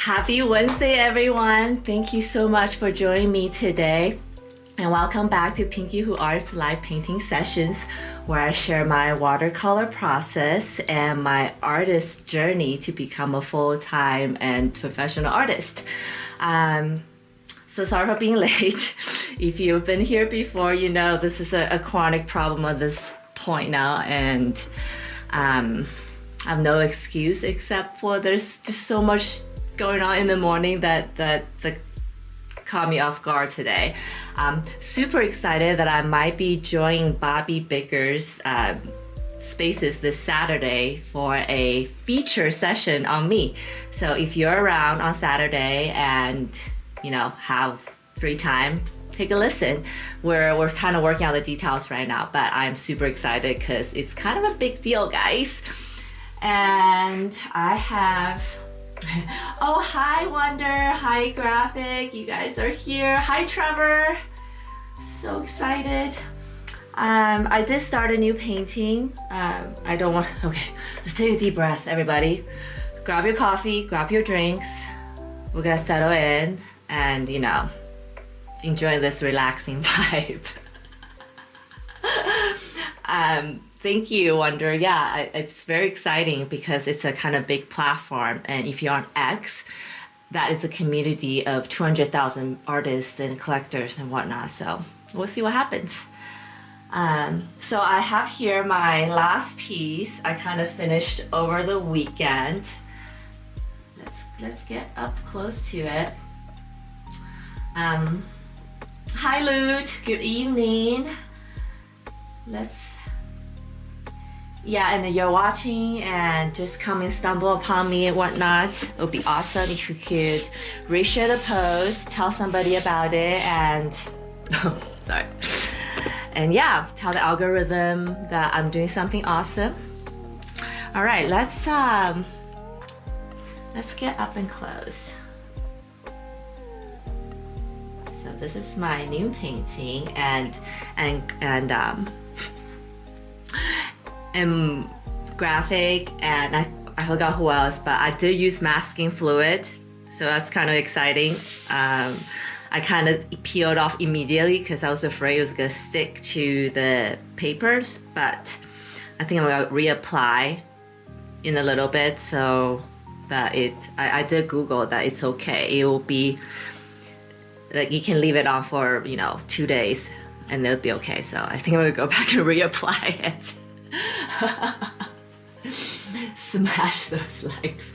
Happy Wednesday, everyone. Thank you so much for joining me today. And welcome back to PinkyhootArt's live painting sessions, where I share my watercolor process and my artist journey to become a full-time and professional artist. So sorry for being late. If you've been here before, you know this is a chronic problem at this point now, and I have no excuse except for there's just so much going on in the morning that caught me off guard today. I'm super excited that I might be joining Bobby Baker's spaces this Saturday for a feature session on me. So if you're around on Saturday and you know have free time, take a listen. We're kind of working on the details right now, but I'm super excited because it's kind of a big deal, guys. And I have oh, hi Wonder, hi Graphic, you guys are here. Hi Trevor, so excited. I did start a new painting. Okay, let's take a deep breath, everybody. Grab your coffee, grab your drinks. We're gonna settle in and, you know, enjoy this relaxing vibe. Thank you, Wonder. Yeah, it's very exciting because it's a kind of big platform. And if you're on X, that is a community of 200,000 artists and collectors and whatnot. So we'll see what happens. So I have here my last piece. I kind of finished over the weekend. Let's get up close to it. Hi, Lute. Good evening. Yeah, and you're watching and just come and stumble upon me and whatnot. It would be awesome if you could reshare the post, tell somebody about it, and sorry. And yeah, tell the algorithm that I'm doing something awesome. All right, let's get up and close. So this is my new painting and Graphic, and I forgot who else, but I did use masking fluid, so that's kind of exciting. I kind of peeled off immediately because I was afraid it was gonna stick to the papers, but I think I'm gonna reapply in a little bit so that I did Google that it's okay. It will be like you can leave it on for 2 days and it'll be okay. So I think I'm gonna go back and reapply it. Smash those likes.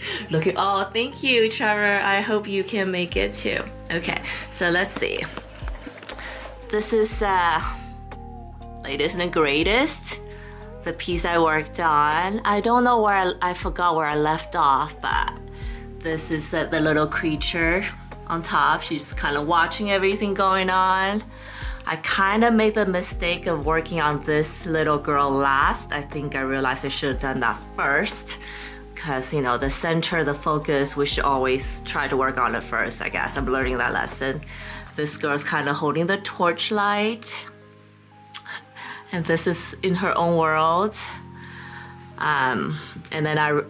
Oh, thank you, Trevor. I hope you can make it too. Okay, so let's see. This is latest and greatest, the piece I worked on. I don't know where I forgot where I left off, but this is the little creature on top. She's kind of watching everything going on. I kind of made the mistake of working on this little girl last. I think I realized I should have done that first because, you know, the center, the focus, we should always try to work on it first, I guess. I'm learning that lesson. This girl's kind of holding the torchlight. And this is in her own world. And then I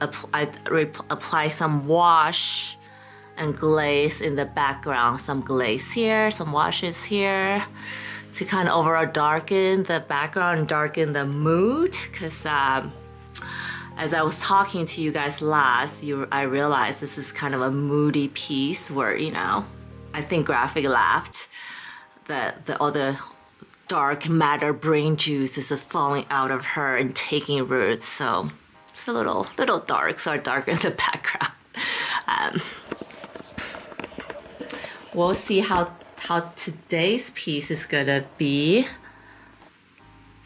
apply some wash and glaze in the background. Some glaze here, some washes here to kind of overall darken the background and darken the mood. Because as I was talking to you guys last, I realized this is kind of a moody piece where, you know, I think Graphic laughed that all the dark matter brain juice is falling out of her and taking roots. So it's a little dark, so I darken the background. We'll see how today's piece is gonna be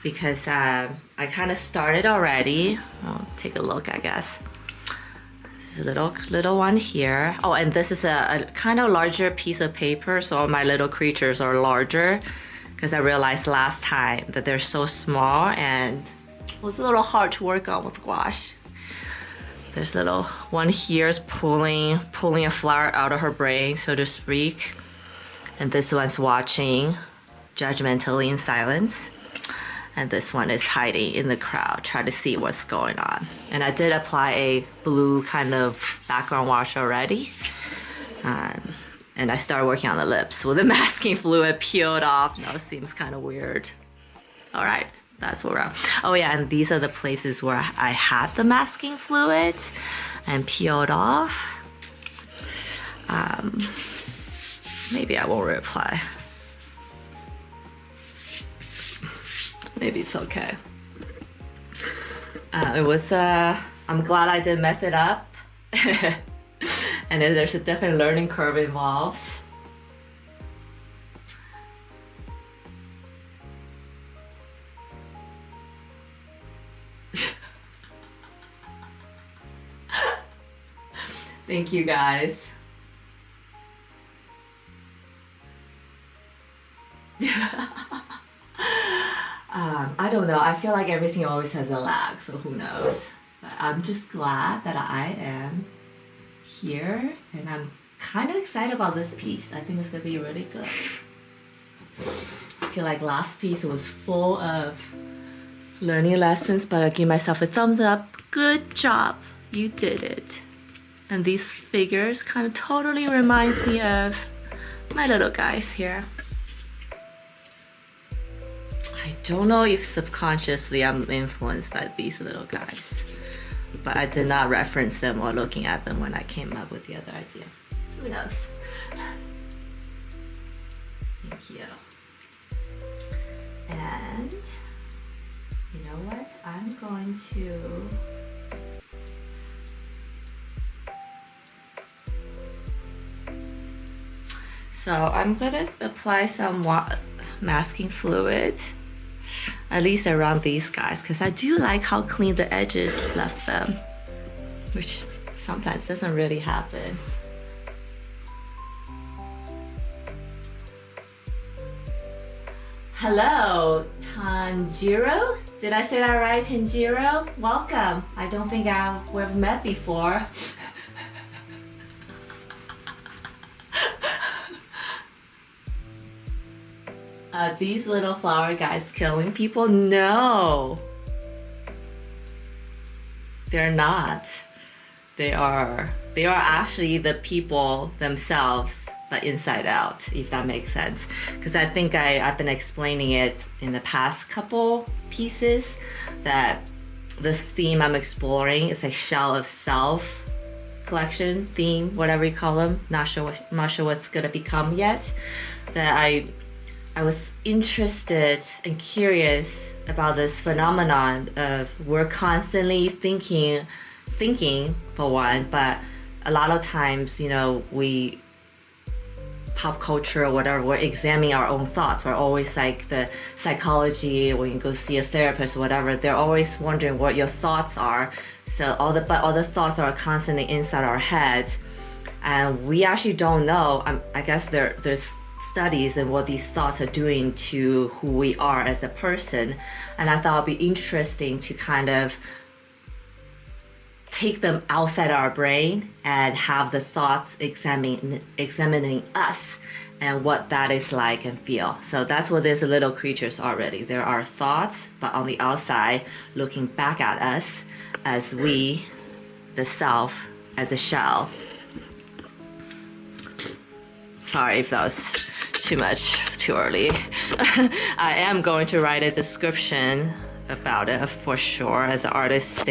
because I kind of started already. I'll take a look, I guess. This is a little one here. Oh, and this is a kind of larger piece of paper, so all my little creatures are larger because I realized last time that they're so small and it was a little hard to work on with gouache. There's little one here is pulling a flower out of her brain, so to speak. And this one's watching judgmentally in silence. And this one is hiding in the crowd, trying to see what's going on. And I did apply a blue kind of background wash already. And I started working on the lips with the masking fluid peeled off. Now it seems kind of weird. All right, that's where we're at. Oh yeah, and these are the places where I had the masking fluid and peeled off. Maybe I won't reply. Maybe it's okay. It was, I'm glad I didn't mess it up. And then there's a definite learning curve involved. Thank you guys. I don't know. I feel like everything always has a lag, so who knows? But I'm just glad that I am here, and I'm kind of excited about this piece. I think it's gonna be really good. I feel like last piece was full of learning lessons, but I give myself a thumbs up. Good job, you did it. And these figures kind of totally reminds me of my little guys here. I don't know if subconsciously I'm influenced by these little guys, but I did not reference them or looking at them when I came up with the other idea. Who knows? Thank you. And you know what? I'm going to I'm gonna apply some masking fluid, at least around these guys, because I do like how clean the edges left them, which sometimes doesn't really happen. Hello, Tanjiro? Did I say that right, Tanjiro? Welcome. I don't think we've met before. These little flower guys killing people? No. They're not. They are actually the people themselves, but inside out, if that makes sense. Because I think I've been explaining it in the past couple pieces that this theme I'm exploring is a shell of self collection theme, whatever you call them. Not sure what's gonna become yet. That I was interested and curious about this phenomenon of we're constantly thinking for one, but a lot of times, you know, we pop culture or whatever, we're examining our own thoughts. We're always like the psychology, when you go see a therapist or whatever, they're always wondering what your thoughts are. So all the thoughts are constantly inside our heads, and we actually don't know. I guess there's studies and what these thoughts are doing to who we are as a person, and I thought it'd be interesting to kind of take them outside our brain and have the thoughts examining us and what that is like and feel. So that's what these little creatures already. There are thoughts, but on the outside looking back at us as we, the self, as a shell. Sorry if that was too much, too early. I am going to write a description about it for sure as an artist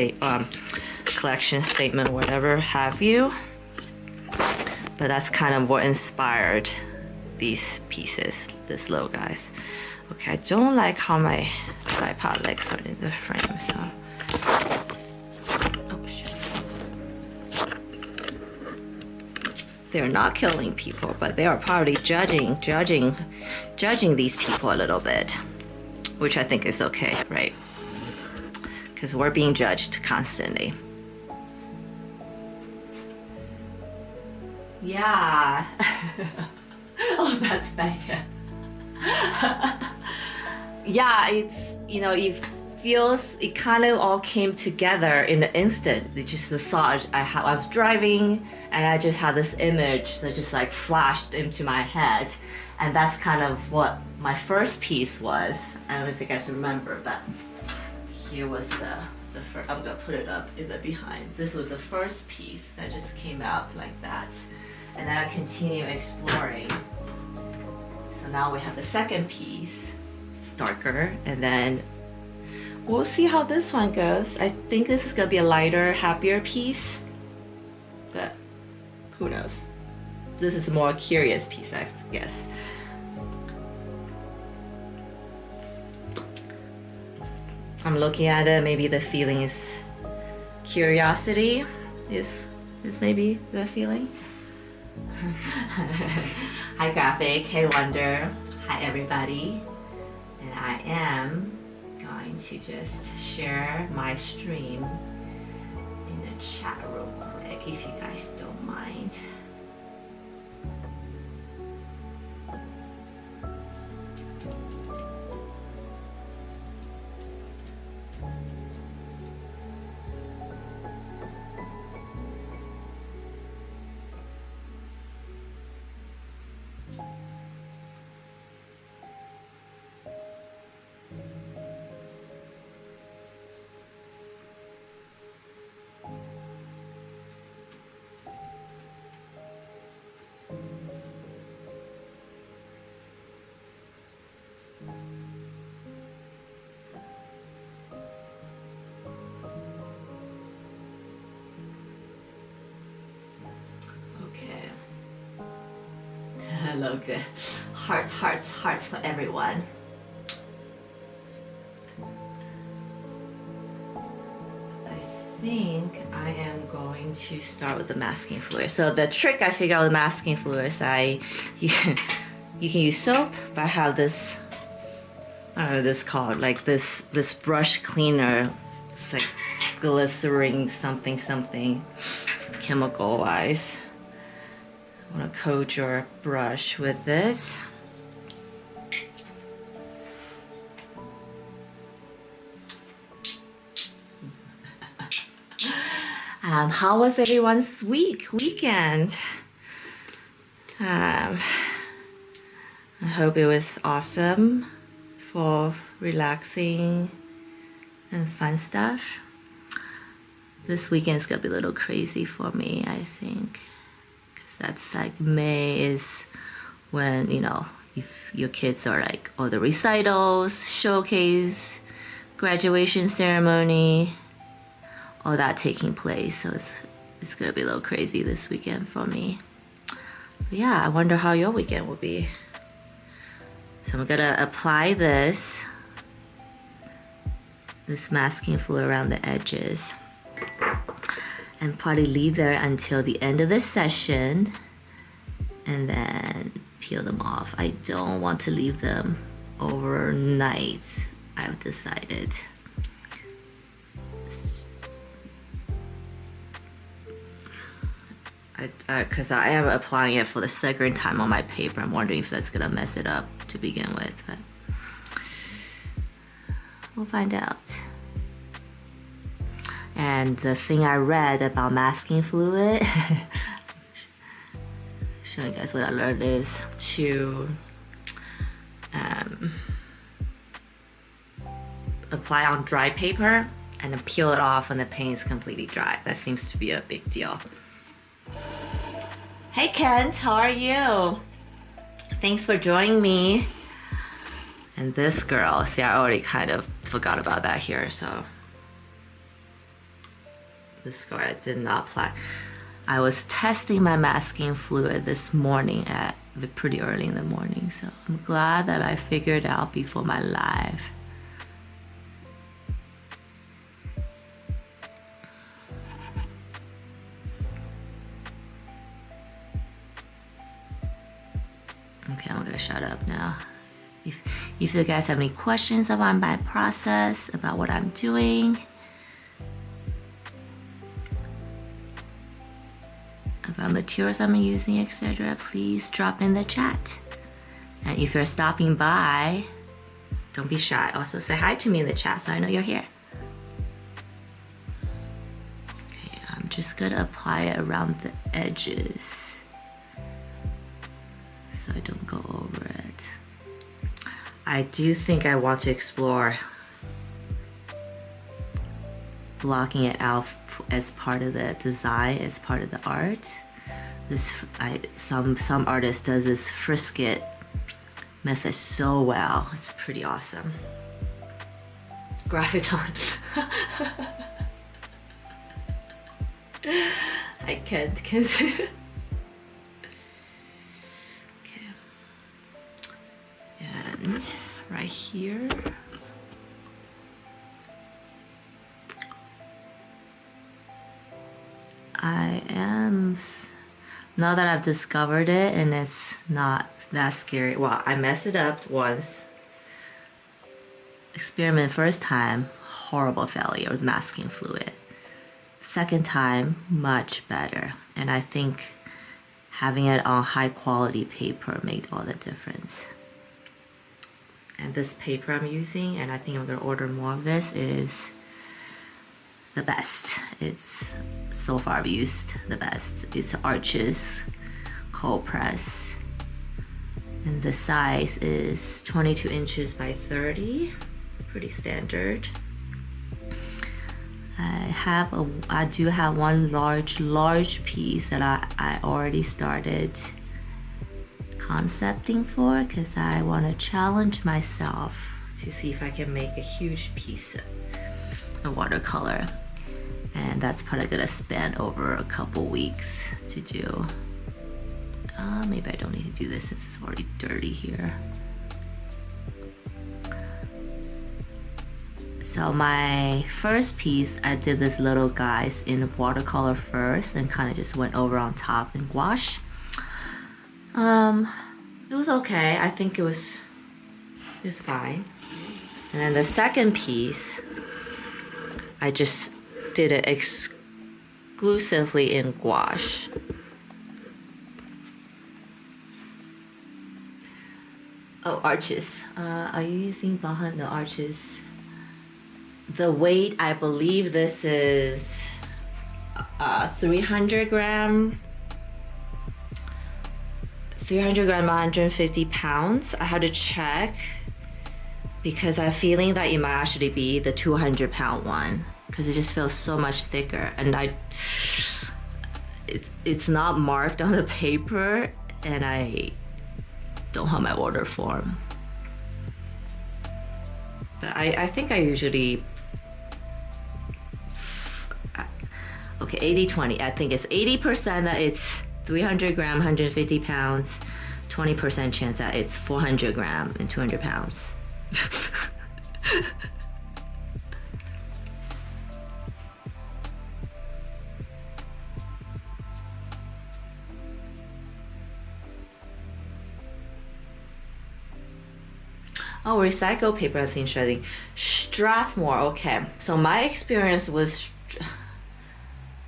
collection statement, whatever have you. But that's kind of what inspired these pieces, these little guys. Okay, I don't like how my tripod legs are in the frame, so. Oh shit. They're not killing people, but they are probably judging these people a little bit, which I think is okay, right? Because we're being judged constantly. Yeah. Oh, that's better. Yeah, it's, you know, it kind of all came together in an instant. It's just the thought I was driving and I just had this image that just like flashed into my head, and that's kind of what my first piece was. I don't know if you guys remember, but here was the first. I'm gonna put it up in the behind. This was the first piece that just came out like that, and then I continue exploring. So now we have the second piece, darker, and then we'll see how this one goes. I think this is gonna be a lighter, happier piece, but who knows? This is a more curious piece, I guess. I'm looking at it, maybe the feeling is curiosity is maybe the feeling. Hi Graphic, hey Wonder, hi everybody. And I am going to just share my stream in the chat real quick if you guys don't mind. Hello, good. Hearts, hearts, hearts for everyone. I think I am going to start with the masking fluid. So the trick I figured out with masking fluid is you can use soap, but I have this, I don't know what this is called, like this brush cleaner. It's like glycerin something something chemical wise. I want to coat your brush with this. How was everyone's weekend? I hope it was awesome, full of relaxing and fun stuff. This weekend's gonna be a little crazy for me, I think. That's like May is when, you know, if your kids are like all the recitals, showcase, graduation ceremony, all that taking place. So it's gonna be a little crazy this weekend for me. But yeah, I wonder how your weekend will be. So I'm gonna apply this masking fluid around the edges. And probably leave there until the end of the session and then peel them off. I don't want to leave them overnight, I've decided. Because I am applying it for the second time on my paper. I'm wondering if that's gonna mess it up to begin with, but we'll find out. And the thing I read about masking fluid, showing you guys what I learned, is to apply on dry paper and then peel it off when the paint is completely dry. That seems to be a big deal. Hey Kent, how are you? Thanks for joining me. And this girl, see, I already kind of forgot about that here, so. This girl, I did not apply. I was testing my masking fluid this morning pretty early in the morning, so I'm glad that I figured it out before my live. Okay, I'm gonna shut up now. If you guys have any questions about my process, about what I'm doing, about materials I'm using, etc., please drop in the chat. And if you're stopping by, don't be shy. Also say hi to me in the chat so I know you're here. Okay, I'm just gonna apply it around the edges so I don't go over it. I do think I want to explore blocking it out as part of the design, as part of the art. some artist does this frisket method so well. It's pretty awesome. Graviton. I can't see. Okay. And right here. Now that I've discovered it and it's not that scary. Well, I messed it up once. Experiment first time, horrible failure with masking fluid. Second time, much better. And I think having it on high quality paper made all the difference. And this paper I'm using, and I think I'm gonna order more of this, is the best. It's so far I've used the best. It's Arches cold press, and the size is 22 inches by 30, pretty standard. I do have one large piece that I already started concepting for, because I want to challenge myself to see if I can make a huge piece of watercolor. And that's probably gonna span over a couple weeks to do. Maybe I don't need to do this since it's already dirty here. So my first piece, I did this little guys in watercolor first and kind of just went over on top in gouache. It was okay. I think it was fine. And then the second piece, I just did it exclusively in gouache. Oh, Arches. Are you using behind the Arches? The weight, I believe this is 300 gram, 150 pounds. I had to check because I'm feeling that it might actually be the 200-pound one, because it just feels so much thicker, and it's not marked on the paper, and I don't have my order form. But I think I usually, okay, 80-20. I think it's 80% that it's 300 gram, 150 pounds, 20% chance that it's 400 gram and 200 pounds. Oh, recycled paper, that's interesting. Strathmore, okay. So my experience with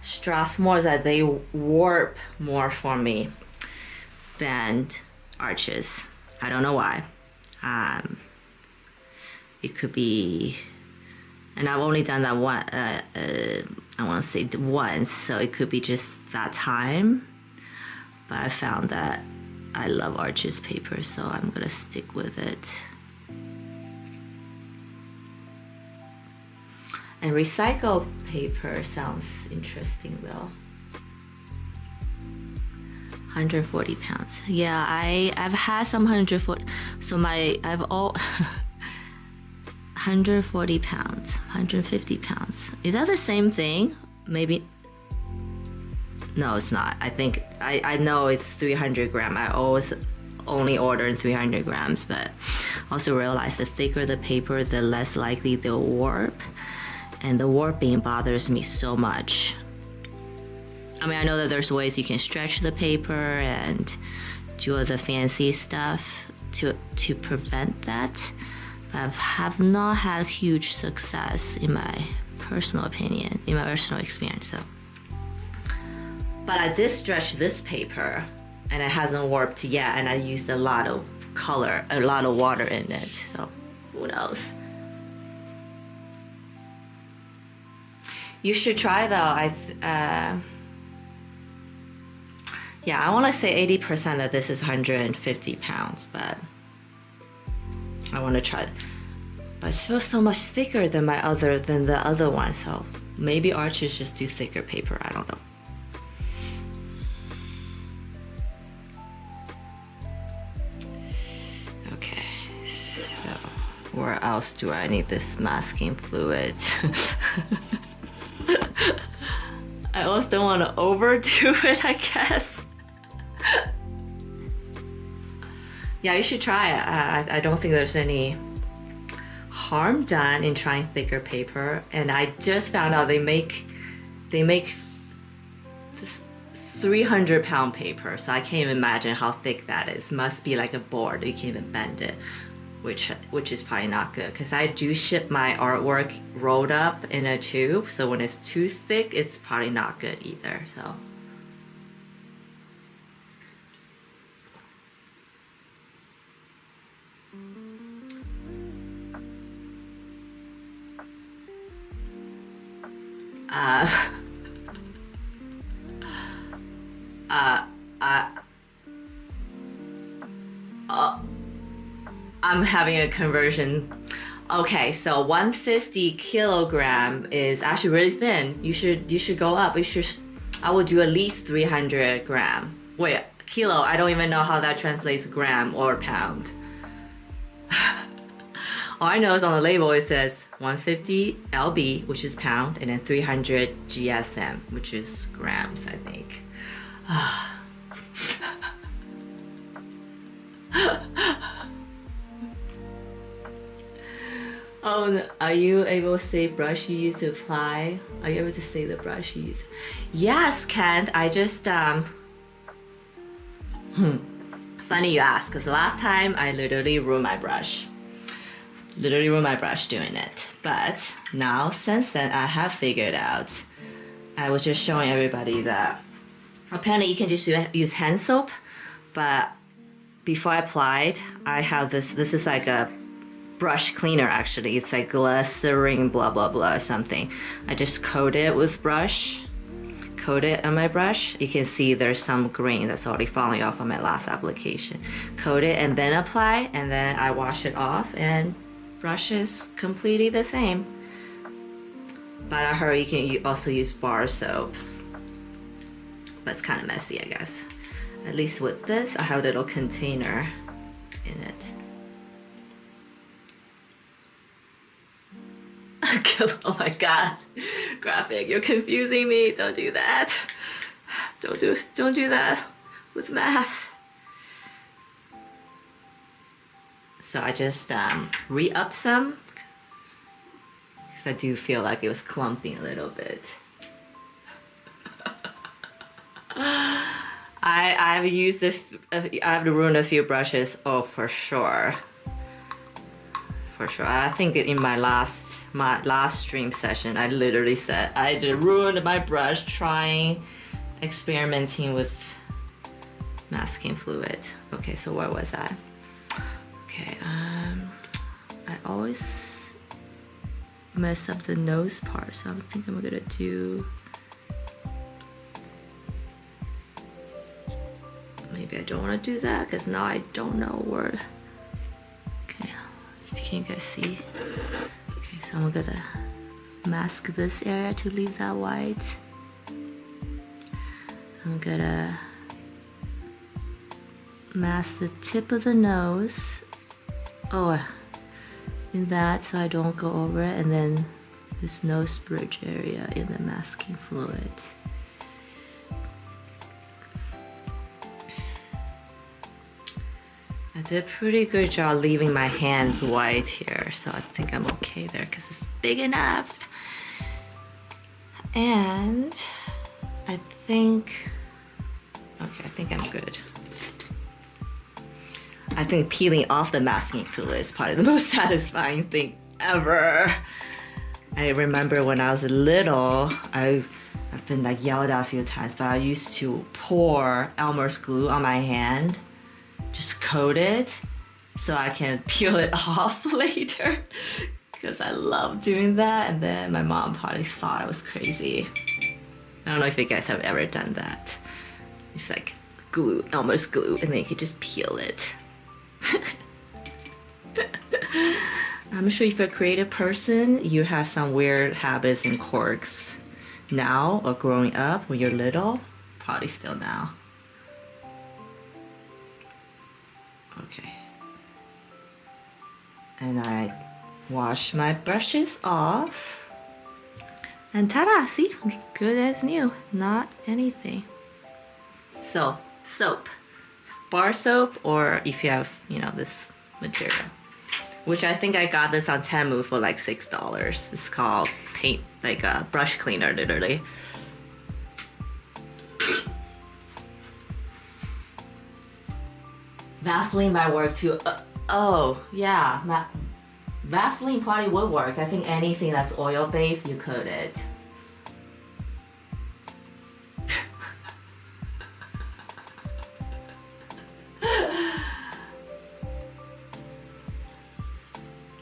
Strathmore is that they warp more for me than Arches. I don't know why. It could be, and I've only done that one, I want to say once, so it could be just that time. But I found that I love Arches paper, so I'm gonna stick with it. And recycled paper sounds interesting though. 140 pounds. Yeah, I've had some 140. So I've all 140 pounds, 150 pounds. Is that the same thing? Maybe. No, it's not. I think I know it's 300 gram. I always only order in 300 grams, but also realize the thicker the paper, the less likely they'll warp. And the warping bothers me so much. I mean, I know that there's ways you can stretch the paper and do all the fancy stuff to prevent that. But I have not had huge success in my personal opinion, in my personal experience. So, but I did stretch this paper, and it hasn't warped yet. And I used a lot of color, a lot of water in it. So, who knows? You should try though. Yeah, I want to say 80% that this is 150 pounds, but I want to try it. But it feels so much thicker than the other one, so maybe Arches just do thicker paper. I don't know. Where else do I need this masking fluid? I also don't want to overdo it, I guess. Yeah, you should try it. I don't think there's any harm done in trying thicker paper. And I just found out they make this 300-pound paper, so I can't even imagine how thick that is. Must be like a board, you can't even bend it, which is probably not good, because I do ship my artwork rolled up in a tube, so when it's too thick, it's probably not good either. So I'm having a conversion. Okay, so 150 kilogram is actually really thin. You should go up. I will do at least 300 gram. Wait, kilo, I don't even know how that translates gram or pound. All I know is on the label it says 150 lb, which is pound, and then 300 GSM, which is grams, I think. Oh, are you able to say brush you use to apply? Are you able to say the brush you use? Yes, Kent. I just funny you ask, because last time I literally ruined my brush. Literally ruined my brush doing it. But now, since then, I have figured out. I was just showing everybody that apparently you can just use hand soap, but before I applied, I have this is like a brush cleaner actually. It's like glycerin blah blah blah something. I just coat it with brush. Coat it on my brush. You can see there's some grain that's already falling off on my last application. Coat it and then apply, and then I wash it off, and brush is completely the same. But I heard you can also use bar soap. But it's kind of messy, I guess. At least with this, I have a little container in it. Oh my god, graphic, you're confusing me. Don't do that. Don't do that with math. So I just re-up some, because I do feel like it was clumping a little bit. I've used I've ruined a few brushes. Oh, for sure. For sure. I think in my last stream session, I literally said I just ruined my brush trying, experimenting with masking fluid. Okay, so where was I? Okay, I always mess up the nose part, so I think I'm gonna do. Maybe I don't want to do that because now I don't know where. Okay, can you guys see? Okay, so I'm gonna mask this area to leave that white. I'm gonna mask the tip of the nose. Oh, in that, so I don't go over it, and then this nose bridge area in the masking fluid. I did a pretty good job leaving my hands white here, so I think I'm okay there because it's big enough. And I think, okay, I think I'm good. I think peeling off the masking fluid is probably the most satisfying thing ever. I remember when I was little, I've been like yelled at a few times, but I used to pour Elmer's glue on my hand, just coat it so I can peel it off later, because I love doing that. And then my mom probably thought I was crazy. I don't know if you guys have ever done that. Just like glue, Elmer's glue, and then you can just peel it. I'm sure if you're a creative person, you have some weird habits and quirks now or growing up when you're little. Probably still now. Okay. And I wash my brushes off. And ta-da, see, good as new, not anything. So, soap, bar soap, or if you have, you know, this material, which I think I got this on Temu for like $6. It's called paint, like a brush cleaner, literally. Vaseline might work too. Oh, yeah, Vaseline probably would work. I think anything that's oil-based, you coat it.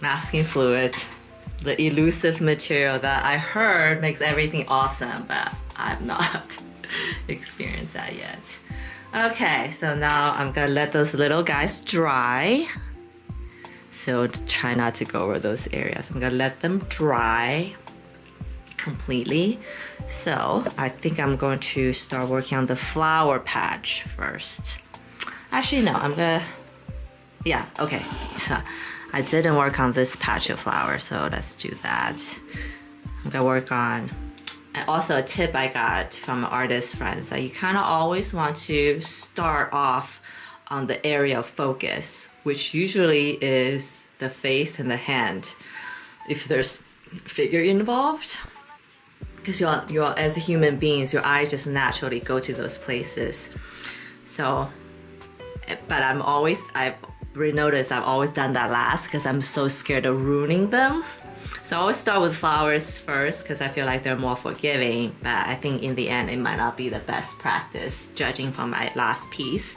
Masking fluid, the elusive material that I heard makes everything awesome, but I've not experienced that yet. Okay, so now I'm gonna let those little guys dry. So try not to go over those areas. I'm gonna let them dry completely. So I think I'm going to start working on the flower patch first. Actually, no, I'm gonna, yeah, okay. So I didn't work on this patch of flowers, so let's do that. I'm gonna work on, and also a tip I got from artist friends that you kind of always want to start off on the area of focus, which usually is the face and the hand, if there's figure involved. Because you're as human beings, your eyes just naturally go to those places. So, but I've really noticed I've always done that last because I'm so scared of ruining them. So I always start with flowers first because I feel like they're more forgiving, but I think in the end it might not be the best practice judging from my last piece.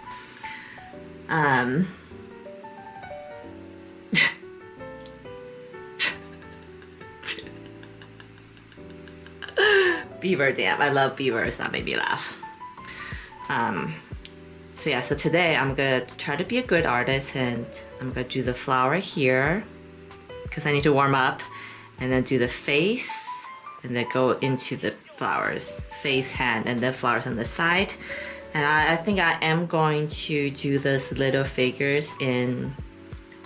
Beaver dam, I love beavers, that made me laugh. So yeah, so today I'm gonna try to be a good artist and I'm gonna do the flower here because I need to warm up, and then do the face and then go into the flowers, face, hand, and then flowers on the side. And I think I am going to do this little figures in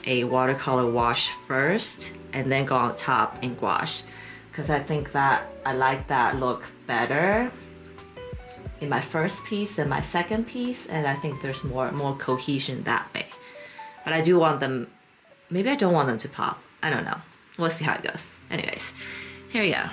a watercolor wash first and then go on top in gouache, because I think that I like that look better in my first piece than my second piece, and I think there's more cohesion that way. But I do want them, maybe I don't want them to pop. I don't know. We'll see how it goes. Anyways, here we go.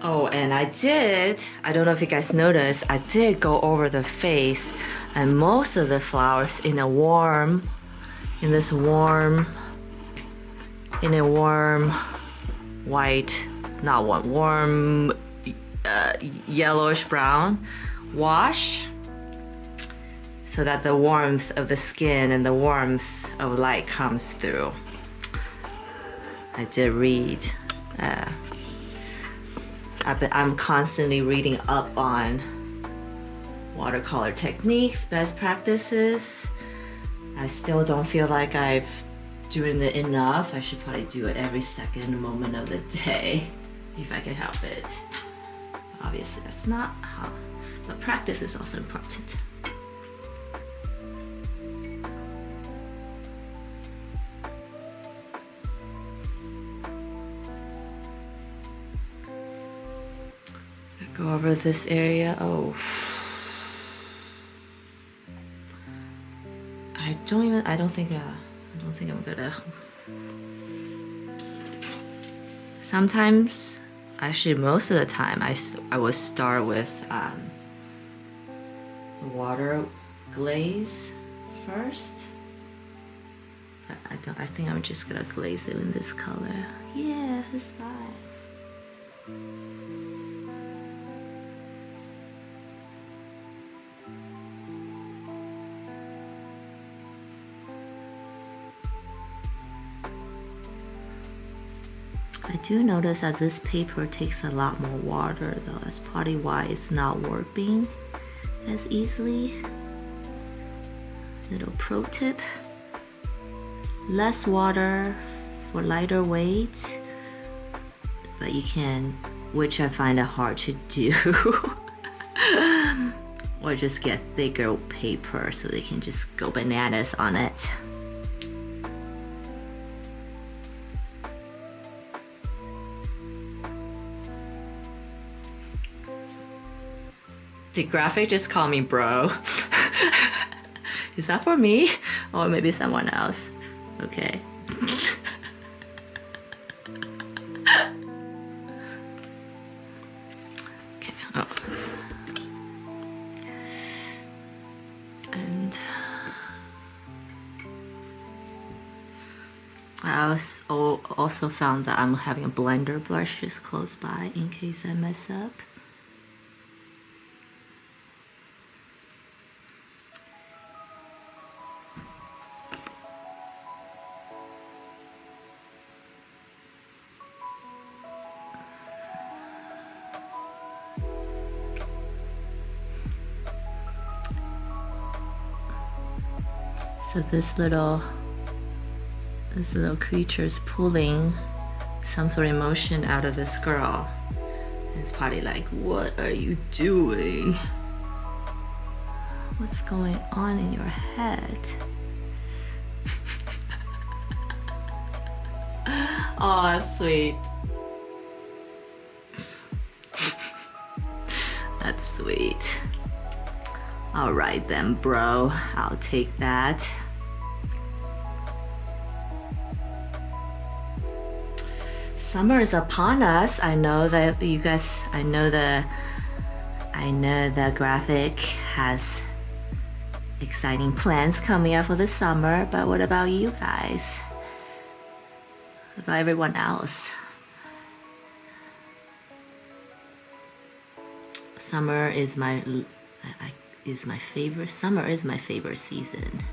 Oh, and I don't know if you guys noticed, I did go over the face and most of the flowers in a warm white, not warm, yellowish brown wash, so that the warmth of the skin and the warmth of light comes through. I did read, I'm constantly reading up on watercolor techniques, best practices. I still don't feel like I've doing it enough. I should probably do it every second moment of the day if I can help it. Obviously that's not how, but practice is also important. Go over this area. Oh, I don't think I'm gonna. Sometimes, actually most of the time, I would start with water glaze first. But I think I'm just gonna glaze it in this color. Yeah, it's fine. I do notice that this paper takes a lot more water though. That's probably why it's not warping as easily. Little pro tip. Less water for lighter weight. but you can, which I find it hard to do. Or just get thicker paper so they can just go bananas on it. Did graphic just call me bro? Is that for me? Or maybe someone else? Okay. Okay. Oh, and I also found that I'm having a blender brush just close by in case I mess up. So this little creature is pulling some sort of emotion out of this girl. And it's probably like, what are you doing? What's going on in your head? Oh, that's sweet. That's sweet. All right then, bro. I'll take that. Summer is upon us. I know that you guys, I know the graphic has exciting plans coming up for the summer, but what about you guys? What about everyone else? Summer is my favorite. Summer is my favorite season.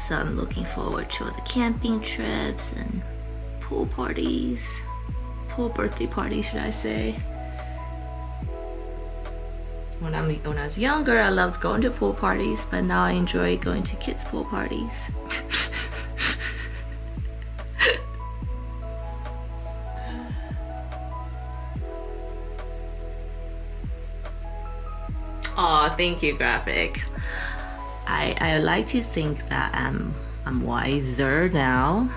So I'm looking forward to the camping trips and pool parties, pool birthday parties, should I say. When I was younger, I loved going to pool parties, but now I enjoy going to kids' pool parties. Oh, thank you, graphic. I like to think that I'm wiser now,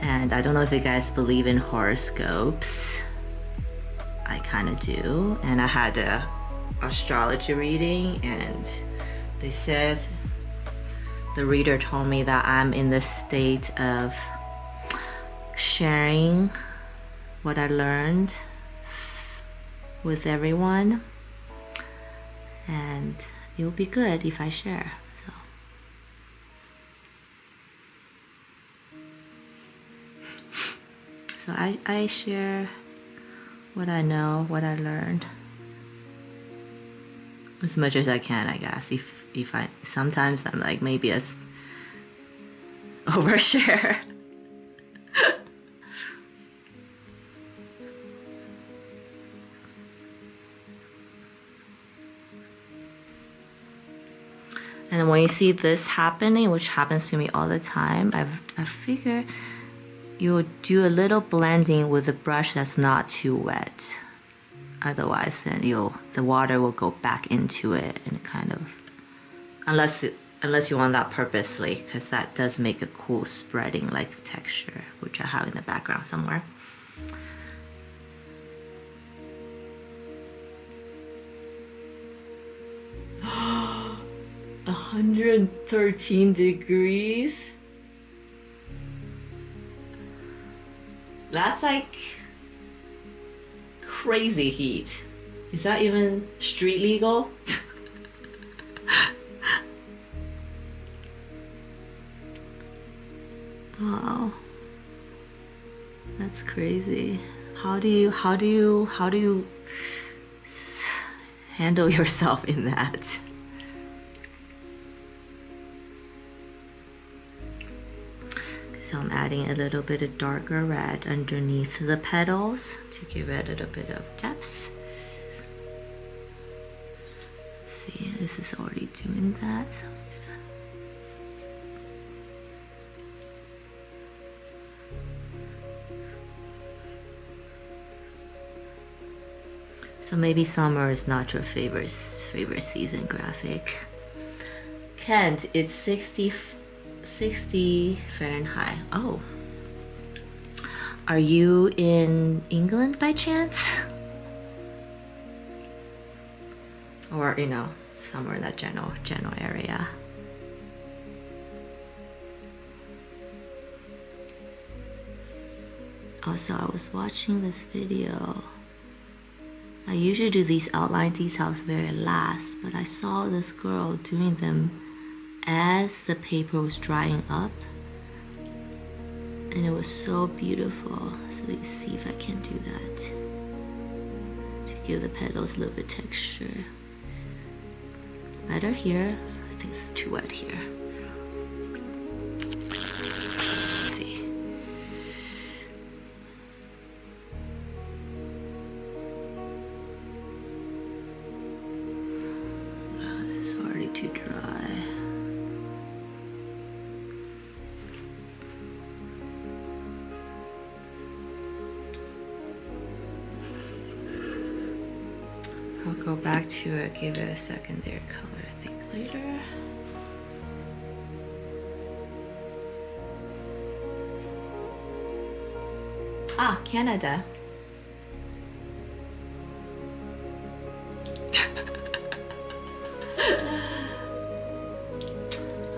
and I don't know if you guys believe in horoscopes. I kind of do, and I had a astrology reading, and they said, the reader told me that I'm in the state of sharing what I learned with everyone, and it will be good if I share. So I share what I know, what I learned, as much as I can, I guess. If I sometimes I'm like maybe a overshare. And when you see this happening, which happens to me all the time, I figure you would do a little blending with a brush that's not too wet. Otherwise, then the water will go back into it and kind of, unless you want that purposely, because that does make a cool spreading like texture, which I have in the background somewhere. Oh, 113 degrees. That's like crazy heat. Is that even street legal? Wow, that's crazy. How do you handle yourself in that? So I'm adding a little bit of darker red underneath the petals to give it a little bit of depth. See, this is already doing that. So So maybe summer is not your favorite season graphic. Kent, it's 60 Fahrenheit. Oh. Are you in England by chance? Or, you know, somewhere in that general area. Also, I was watching this video. I usually do these outline details very last, but I saw this girl doing them as the paper was drying up. And it was so beautiful. So let's see if I can do that to give the petals a little bit texture. Better here. I think it's too wet here. Let's see. Oh, this is already too dry. I'll go back to it, give it a secondary color, I think, later. Ah, Canada.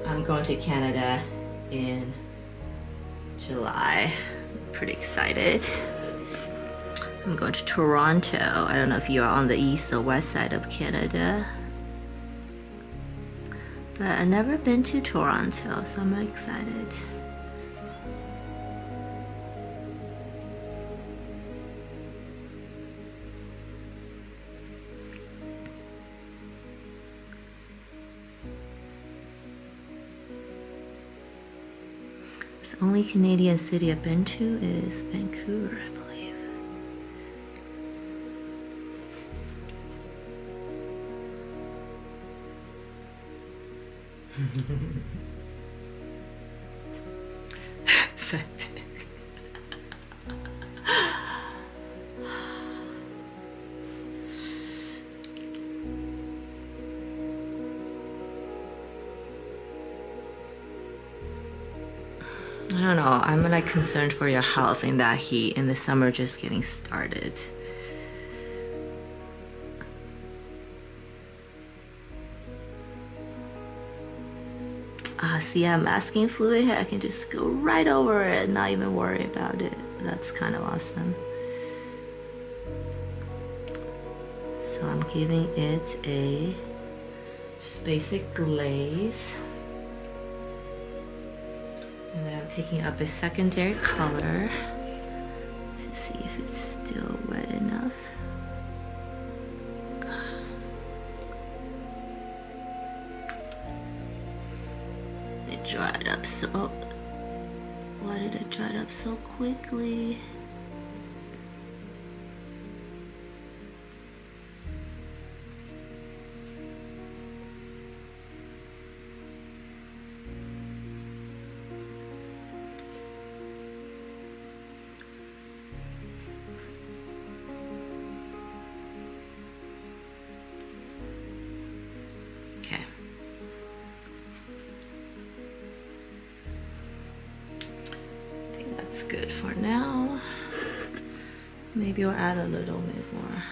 I'm going to Canada in July. I'm pretty excited. I'm going to Toronto. I don't know if you're on the east or west side of Canada. But I've never been to Toronto, so I'm excited. The only Canadian city I've been to is Vancouver, I believe. I don't know, I'm like concerned for your health in that heat in the summer just getting started. See, I'm masking fluid here. I can just go right over it and not even worry about it. That's kind of awesome. So I'm giving it a just basic glaze. And then I'm picking up a secondary color to see if it's still wet enough. It dried up so... Why did it dry up so quickly? Good for now. Maybe we'll add a little bit more.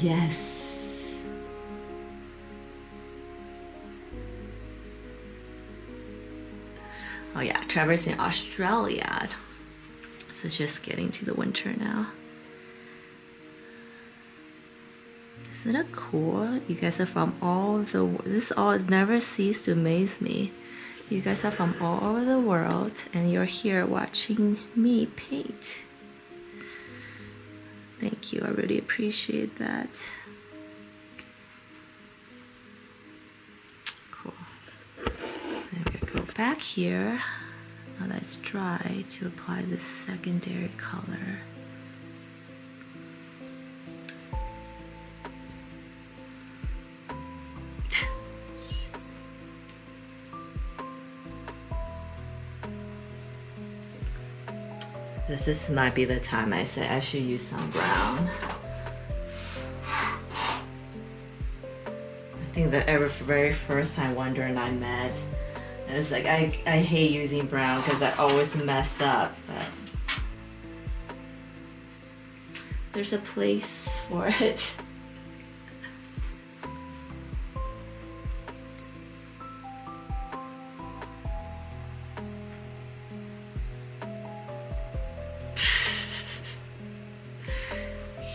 Yes. Oh yeah, Trevor's in Australia. So just getting to the winter now. Isn't it cool? You guys are from all over the world. This all never ceases to amaze me. You guys are from all over the world and you're here watching me paint. Thank you, I really appreciate that. Cool. Then we'll go back here, now that it's dry, to apply this secondary color. might be the time I say I should use some brown. I think the very first time Wonder and I met, it was like I hate using brown because I always mess up, but there's a place for it.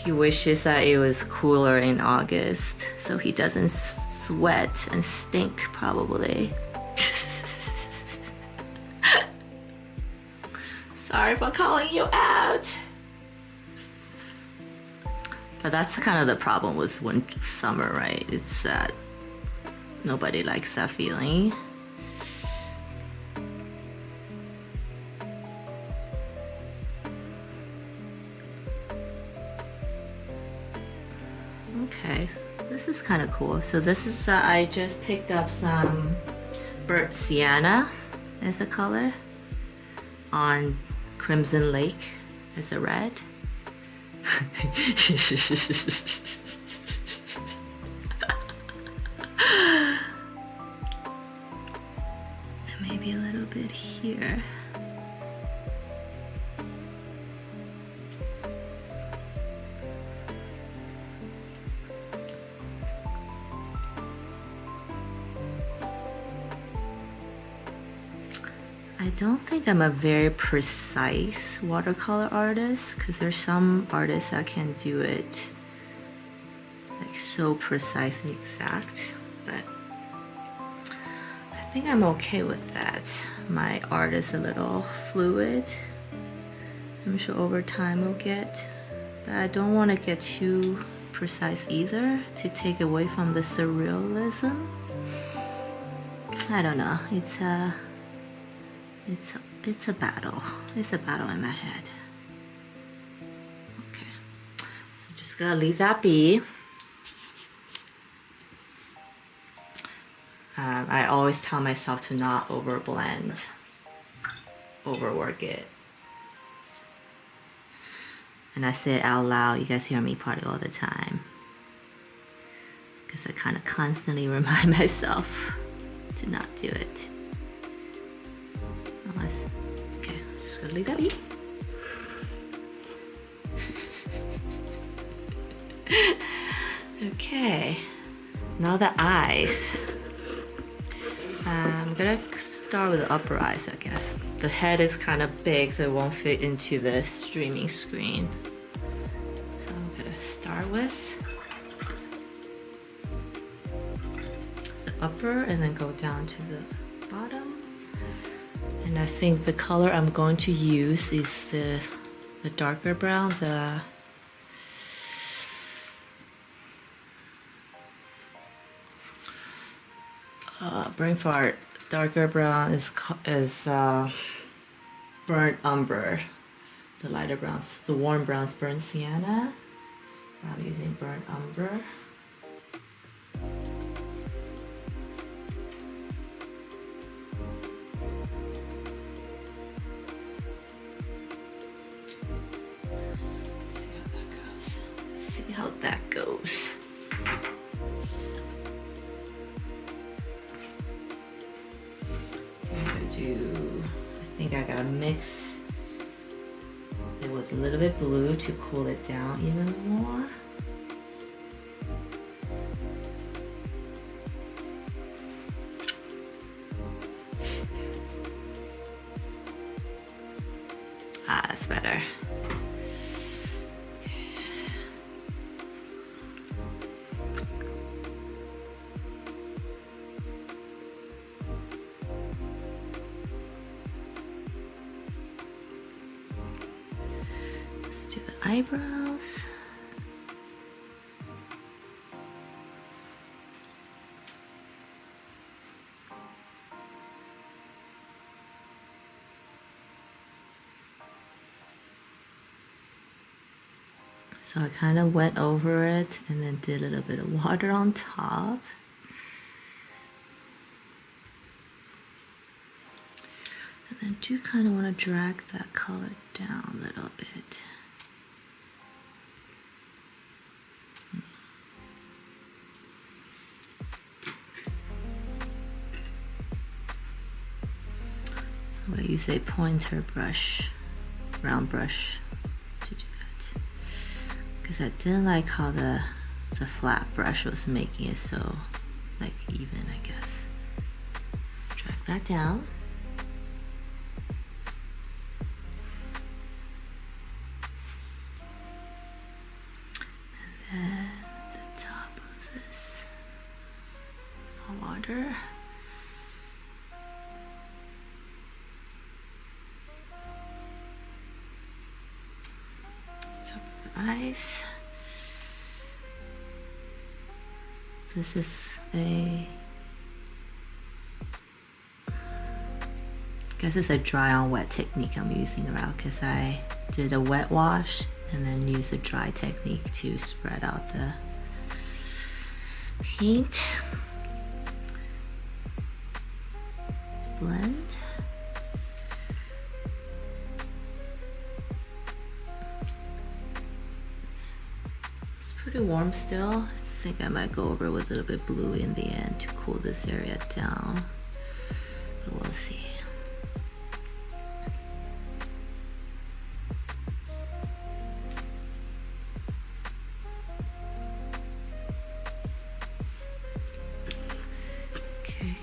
He wishes that it was cooler in August so he doesn't sweat and stink probably. Sorry for calling you out. But that's kind of the problem with summer, right? It's that nobody likes that feeling. Okay, this is kind of cool. So this is, I just picked up some burnt sienna as a color on Crimson Lake as a red. And maybe a little bit here. I don't think I'm a very precise watercolor artist, because there's some artists that can do it like so precisely exact, but I think I'm okay with that. My art is a little fluid. I'm sure over time we'll get, but I don't want to get too precise either to take away from the surrealism. I don't know, it's a battle. It's a battle in my head. Okay, so just gonna leave that be. I always tell myself to not overblend, overwork it. And I say it out loud. You guys hear me party all the time. Because I kind of constantly remind myself to not do it. Okay, I'm just gonna leave that be. Okay, now the eyes. I'm gonna start with the upper eyes, I guess. The head is kind of big, so it won't fit into the streaming screen. So I'm gonna start with the upper and then go down to the bottom. And I think the color I'm going to use is the darker brown, the Brain Fart darker brown is burnt umber. The lighter browns, the warm browns, burnt sienna. I'm using burnt umber. See how that goes. I think I gotta mix it with a little bit blue to cool it down even more. Ah, that's better. Let's do the eyebrows. So I kind of went over it and then did a little bit of water on top. And then do kind of want to drag that color down a little bit. What you say, pointer brush, round brush to do that. Because I didn't like how the flat brush was making it so like even, I guess. Drag that down. And then the top of this water. Top of the eyes. This is I guess it's a dry on wet technique I'm using around because I did a wet wash and then use a dry technique to spread out the paint. Blend. It's pretty warm still. I think I might go over with a little bit blue in the end to cool this area down, but we'll see. Okay.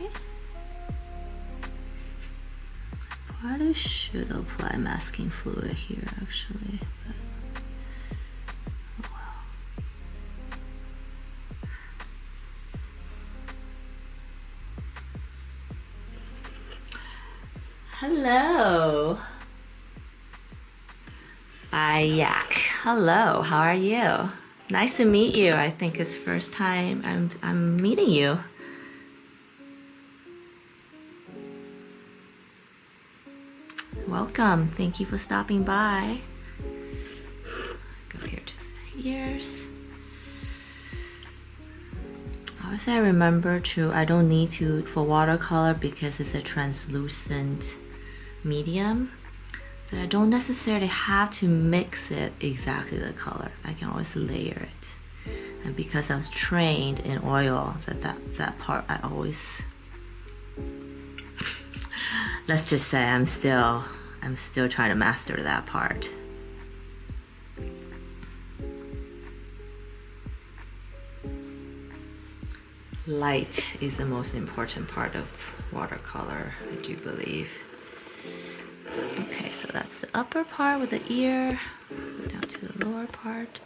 Probably should apply masking fluid here actually, but hello. Yak. Hello, how are you? Nice to meet you. I think it's first time I'm meeting you. Welcome. Thank you for stopping by. Go here to the ears. Obviously I remember I don't need to for watercolor because it's a translucent medium, but I don't necessarily have to mix it exactly the color. I can always layer it, and because I was trained in oil, that part I always let's just say I'm still trying to master that part. Light is the most important part of watercolor, I do believe. Okay, so that's the upper part with the ear. Go down to the lower part.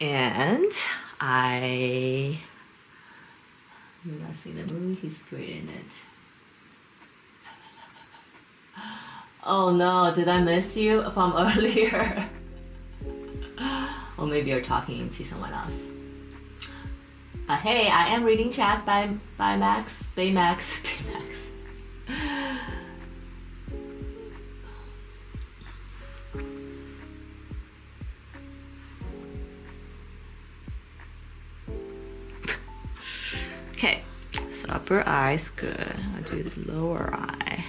And you not see the movie? He's great in it. Oh no, did I miss you from earlier? Or maybe you're talking to someone else. Hey, I am reading chats by Max, Baymax, Baymax. Okay, so upper eye's good. I'll do the lower eye.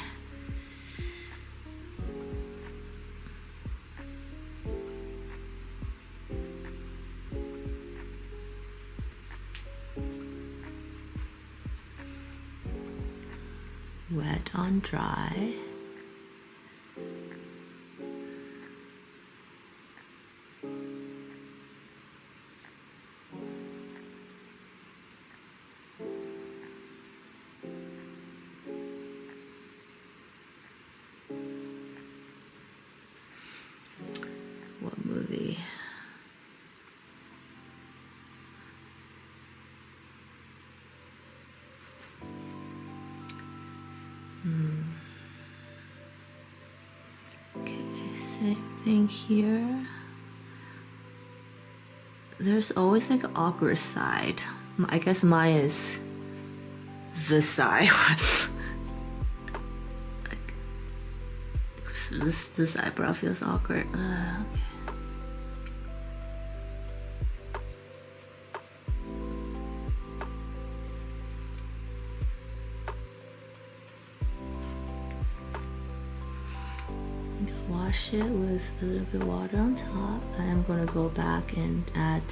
Wet on dry. What movie? Okay, same thing here. There's always like an awkward side. I guess mine is this side. Like, this eyebrow feels awkward. Okay. Wash it with a little bit of water on top. I am going to go back and add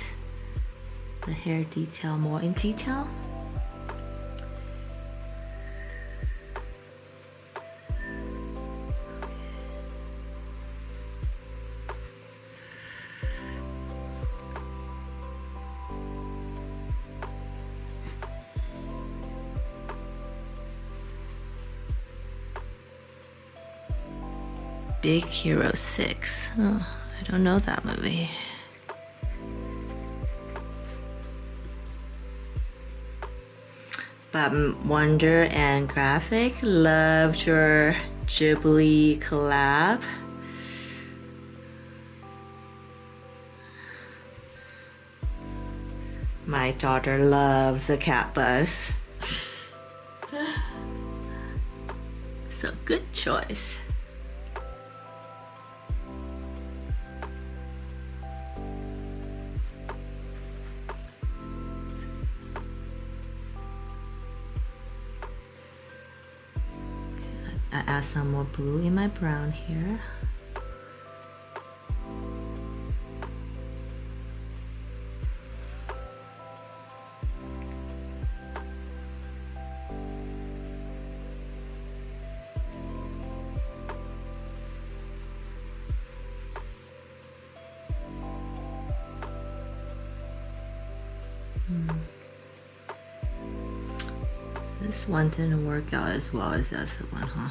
the hair detail more in detail. Big Hero 6. Oh, I don't know that movie. But Wonder and Graphic loved your Ghibli collab. My daughter loves the cat buzz. So good choice. I add some more blue in my brown here. This one didn't work out as well as the other one, huh?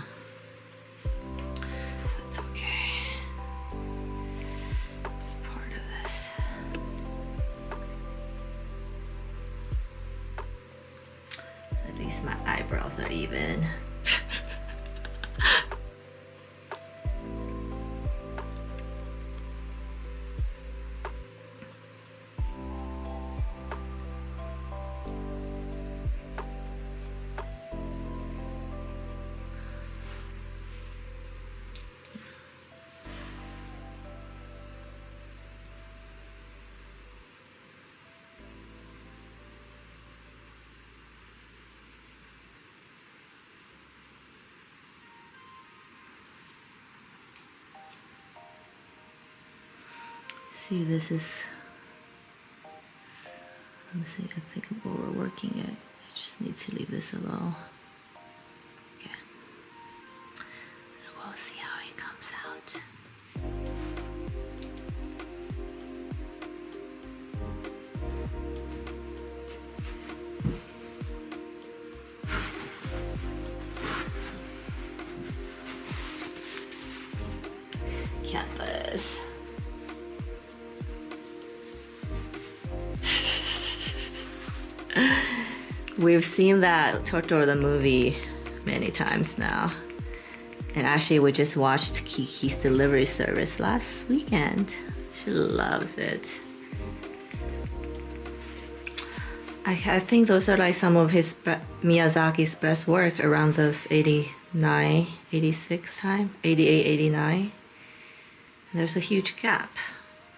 That's okay. It's part of this. At least my eyebrows are even. See, this is, let me see, I think I'm overworking it. I just need to leave this alone. Okay. And we'll see how it comes out. Cat buzz. We've seen that Totoro the movie many times now. And actually we just watched Kiki's delivery service last weekend. She loves it. I think those are like some of his Miyazaki's best work around those 89, 86 time, 88, 89. There's a huge gap.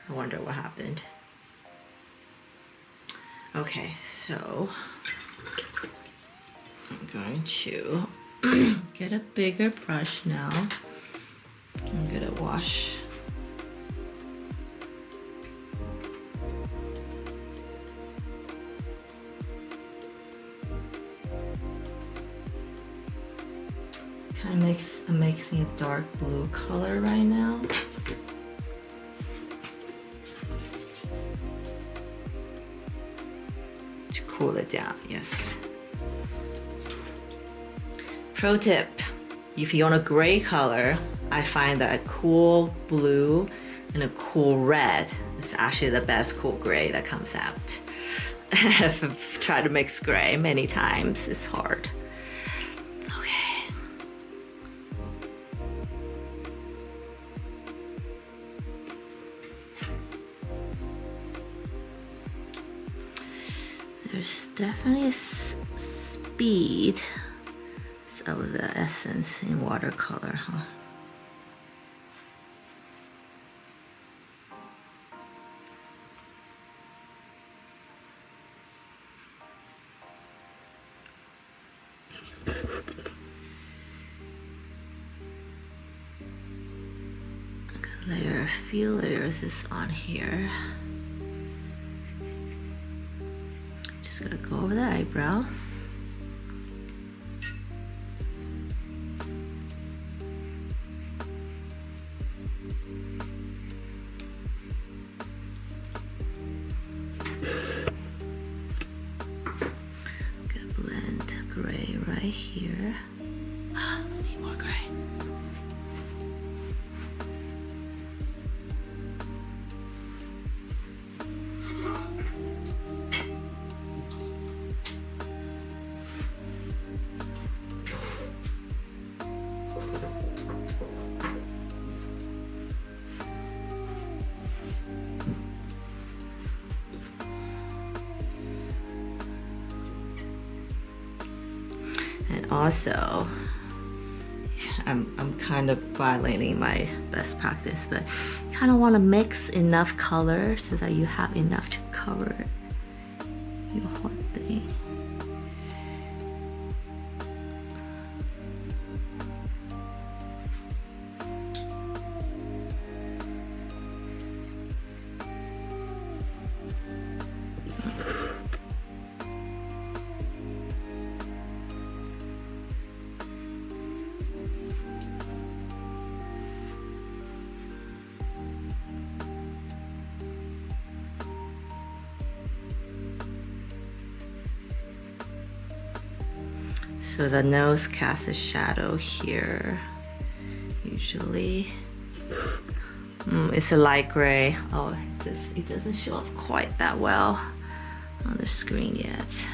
I wonder what happened. Okay, so I'm going to get a bigger brush now. I'm gonna wash. Kind of I'm mixing a dark blue color right now. To cool it down, yes. Pro tip, if you want a gray color, I find that a cool blue and a cool red is actually the best cool gray that comes out. I've tried to mix gray many times, it's hard. Okay. There's definitely a speed of the essence in watercolor, huh? are a few layers is on here. Just gonna go over the eyebrow. Gonna blend gray right here. Need more gray. And also, I'm kind of violating my best practice, but kind of want to mix enough color so that you have enough to cover your whole thing. So the nose casts a shadow here, usually. It's a light gray. Oh, it doesn't show up quite that well on the screen yet.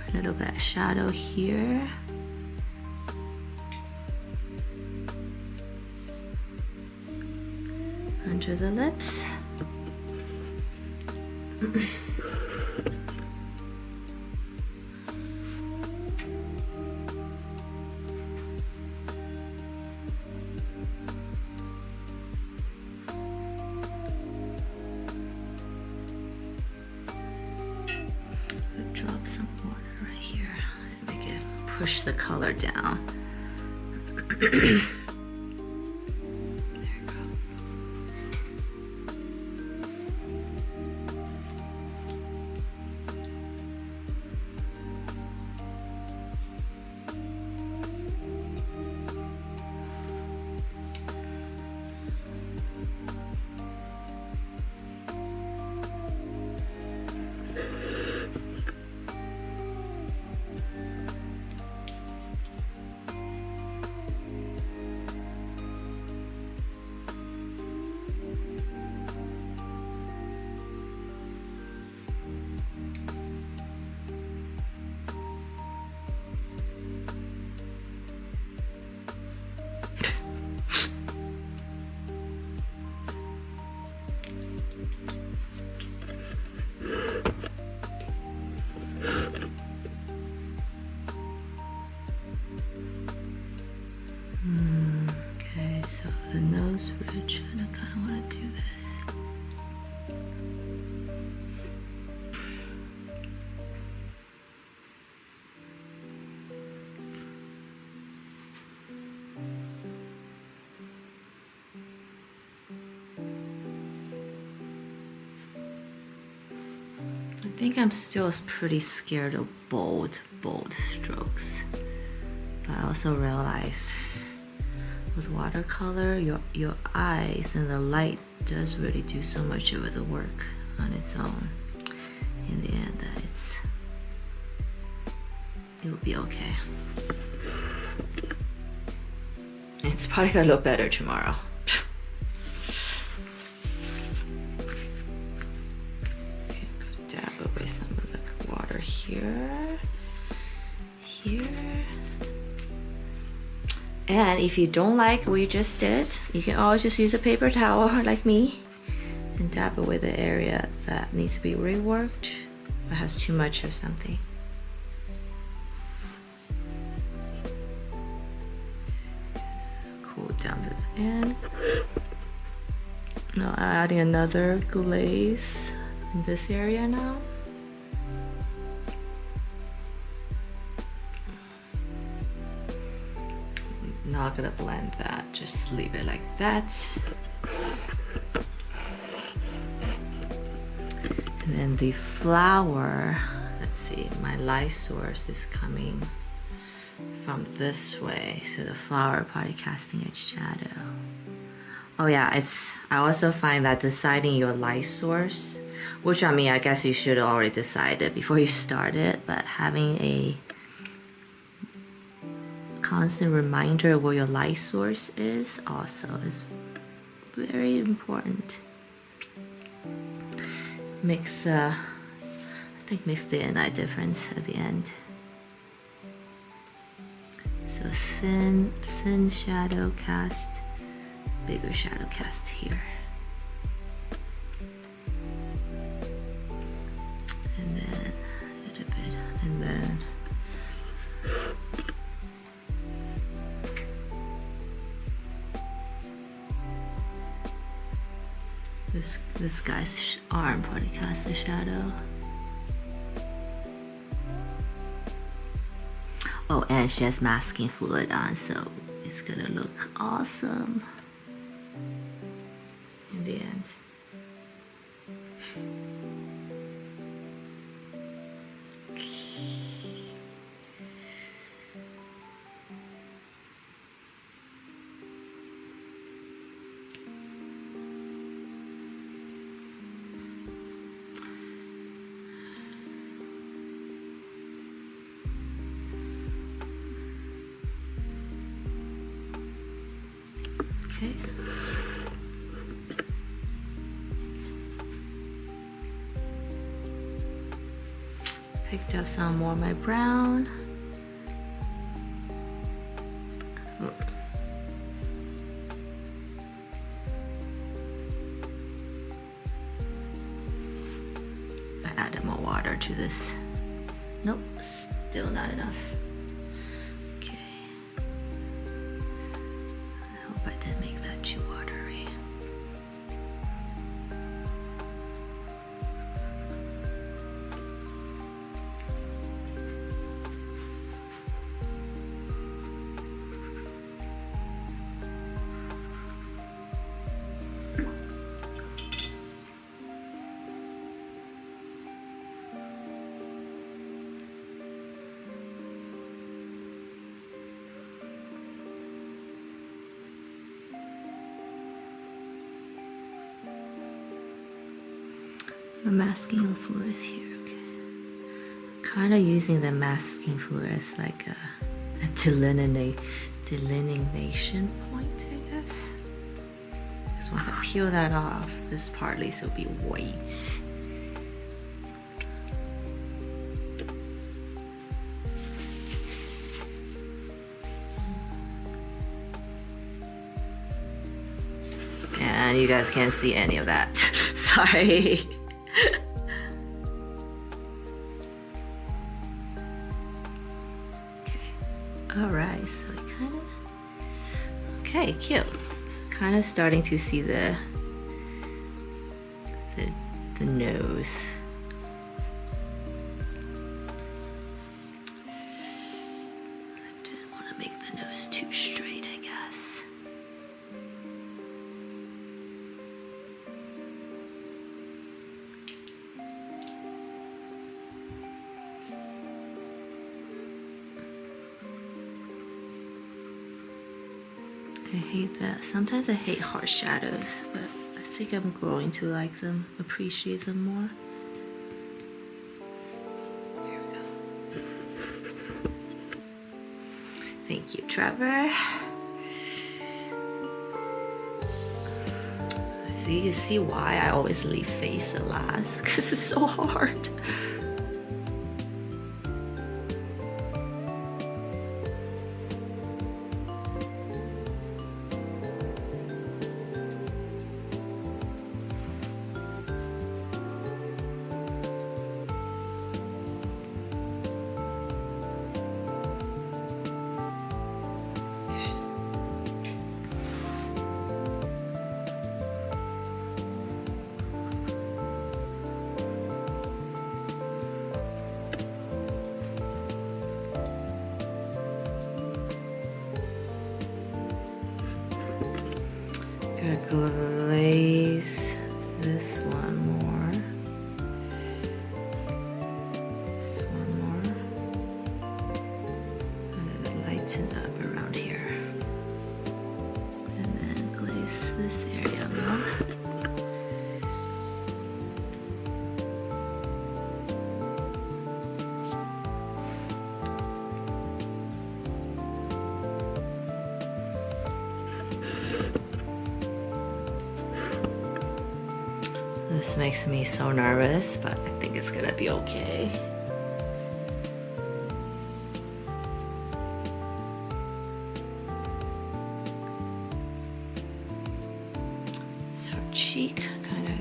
A little bit of shadow here. Under the lips. Drop some water right here and make it push the color down. There you go. Okay, so the nose ridge, and I kind of want to do this. I think I'm still pretty scared of bold strokes. But I also realize with watercolor, your eyes and the light does really do so much of the work on its own. In the end, that it will be okay. It's probably gonna look better tomorrow. Okay, dab away some of the water here. And if you don't like what you just did, you can always just use a paper towel like me and dab away the area that needs to be reworked or has too much of something. Cool down to the end. Now adding another glaze in this area now. not gonna blend that, just leave it like that. And then the flower, let's see, my light source is coming from this way, so the flower probably casting its shadow. Oh yeah, I also find that deciding your light source, which I mean, I guess you should already decide it before you start it, but having a constant reminder of where your light source is also is very important. Makes I think makes day and night difference at the end. So thin shadow cast, bigger shadow cast here. And then a little bit, and then this guy's arm probably casts a shadow. Oh, and she has masking fluid on, so it's gonna look awesome in the end. Okay. Picked up some more of my brown. Oh. I added more water to this. Nope, still not enough. Okay. I hope I didn't make that too watery. The masking fluid is here, okay. Kind of using the masking fluid as like a delineation point, I guess. Because once I peel that off, this part at least will be white. And you guys can't see any of that. Sorry. Alright, so it kind of, okay, cute. So kind of starting to see the nose. I didn't want to make the nose too straight, I guess. I hate that. Sometimes I hate harsh shadows, but I think I'm growing to like them, appreciate them more. There we go. Thank you, Trevor. So you can see why I always leave face at last, because it's so hard. Gonna glaze this one more. This one more. And then lighten up around here. And then glaze this area more. This makes me so nervous, but I think it's gonna be okay. So cheek kind of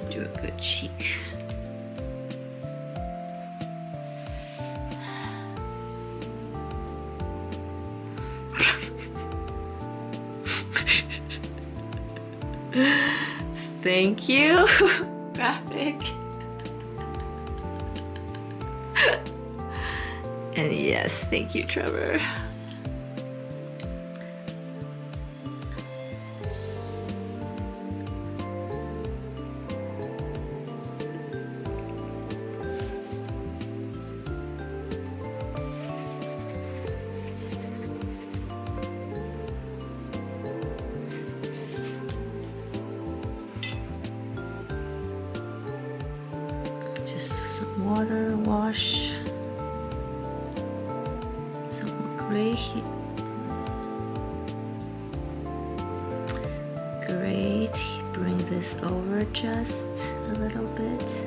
do a good cheek. Thank you, graphic. And yes, thank you, Trevor. Water wash, some more gray here. Great, bring this over just a little bit.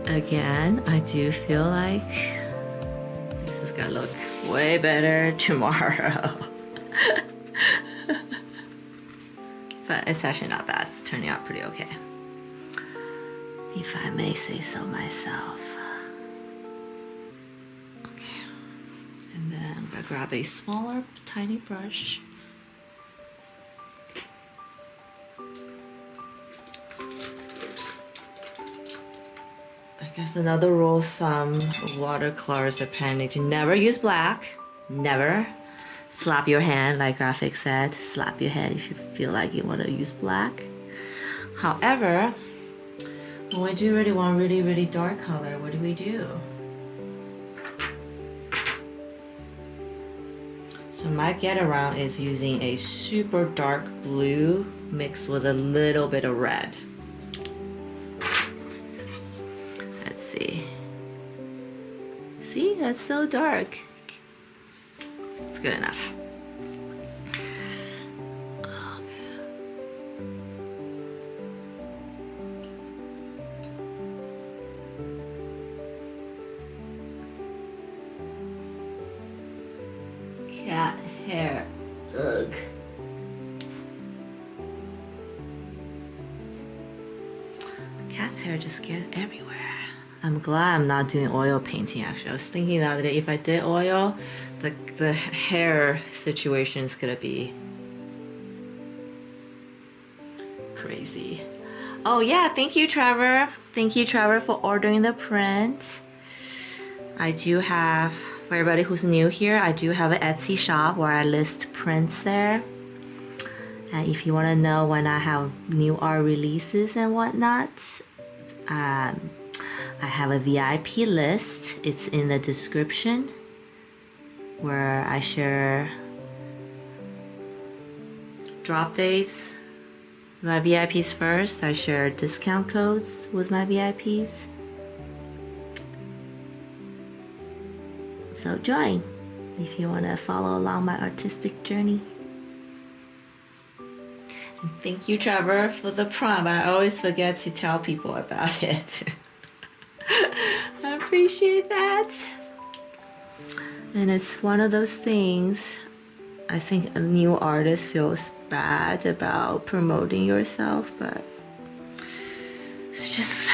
Again, I do feel like this is gonna look way better tomorrow. But it's actually not bad. It's turning out pretty okay, if I may say so myself. Okay, and then I'm gonna grab a smaller, tiny brush. I guess another rule of thumb of watercolors apparently to never use black. Never. Slap your hand, like Graphic said. Slap your head if you feel like you want to use black. However, when we do really want really dark color, what do? So my get around is using a super dark blue mixed with a little bit of red. See, that's so dark. It's good enough. Cat hair. Ugh. Cat's hair just gets everywhere. I'm glad I'm not doing oil painting actually. I was thinking the other day if I did oil, the hair situation is gonna be crazy. Oh yeah, thank you Trevor. Thank you Trevor for ordering the print. I do have, for everybody who's new here, I do have an Etsy shop where I list prints there. And if you wanna know when I have new art releases and whatnot, I have a VIP list. It's in the description where I share drop dates with my VIPs first. I share discount codes with my VIPs. So join. if you want to follow along my artistic journey. And thank you, Trevor, for the prompt. I always forget to tell people about it. I appreciate that. And it's one of those things, I think a new artist feels bad about promoting yourself, but it's just,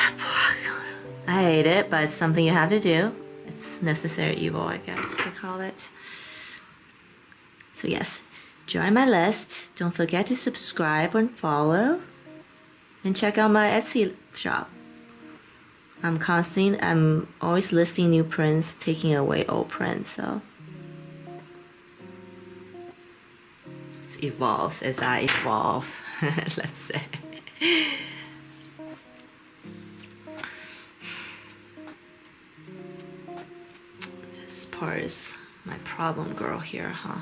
I hate it, but it's something you have to do. It's necessary evil, I guess they call it. So yes, join my list. Don't forget to subscribe and follow. And check out my Etsy shop. I'm always listing new prints, taking away old prints, so it evolves as I evolve, let's say. This part is my problem girl here, huh?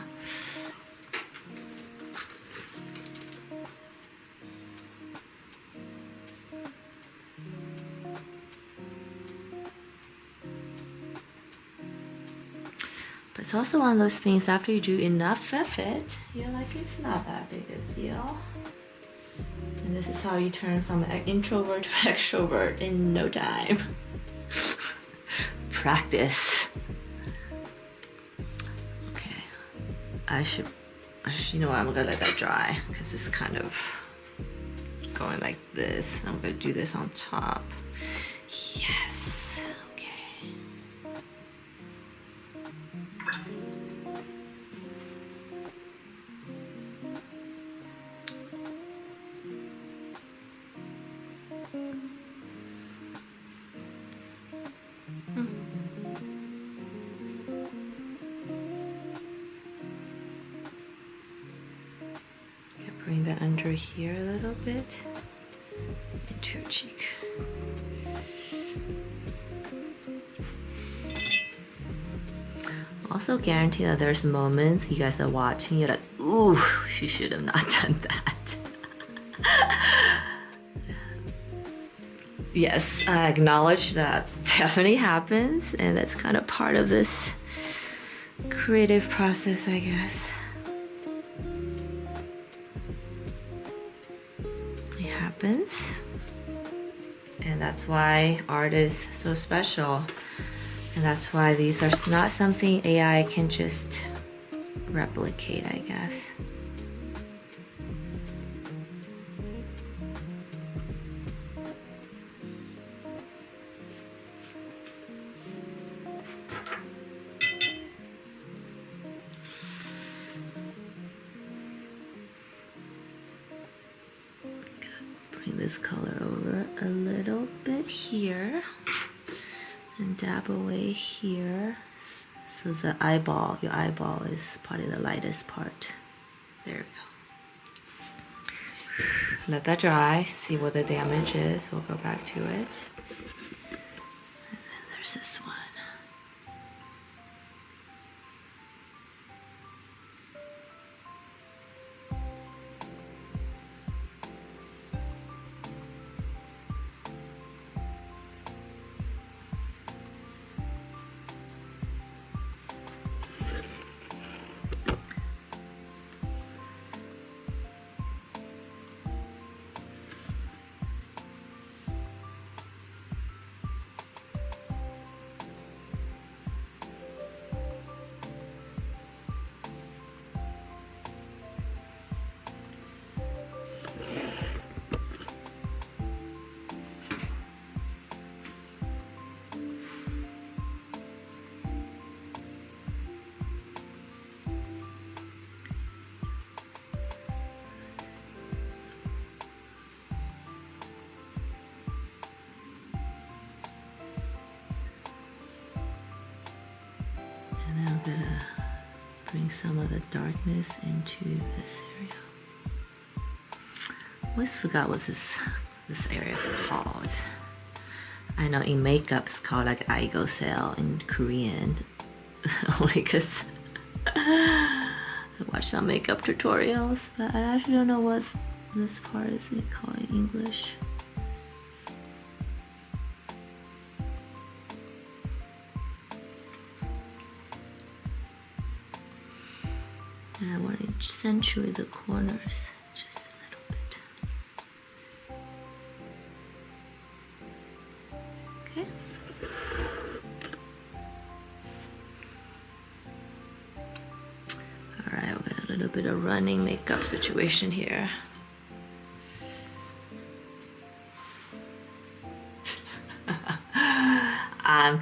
But it's also one of those things, after you do enough of it, you're like, it's not that big a deal. And this is how you turn from an introvert to extrovert in no time. Practice. Okay, actually, you know what, I'm gonna let that dry because it's kind of going like this. I'm gonna do this on top. Yes, okay. Bring that under here a little bit into your cheek. Also guarantee that there's moments you guys are watching, you're like, ooh, she should have not done that. Yes, I acknowledge that definitely happens, and that's kind of part of this creative process, I guess. Happens, and that's why art is so special, and that's why these are not something AI can just replicate, I guess. This color over a little bit here and dab away here, so the eyeball, your eyeball is probably the lightest part. There we go. Let that dry, see what the damage is. We'll go back to it. And then there's this one. I'm gonna bring some of the darkness into this area. I always forgot what this area is called. I know in makeup it's called like aigoseo in Korean, only because I watched some makeup tutorials, but I actually don't know what this part is called in English. And I want to accentuate the corners just a little bit. Okay. Alright, we got a little bit of running makeup situation here.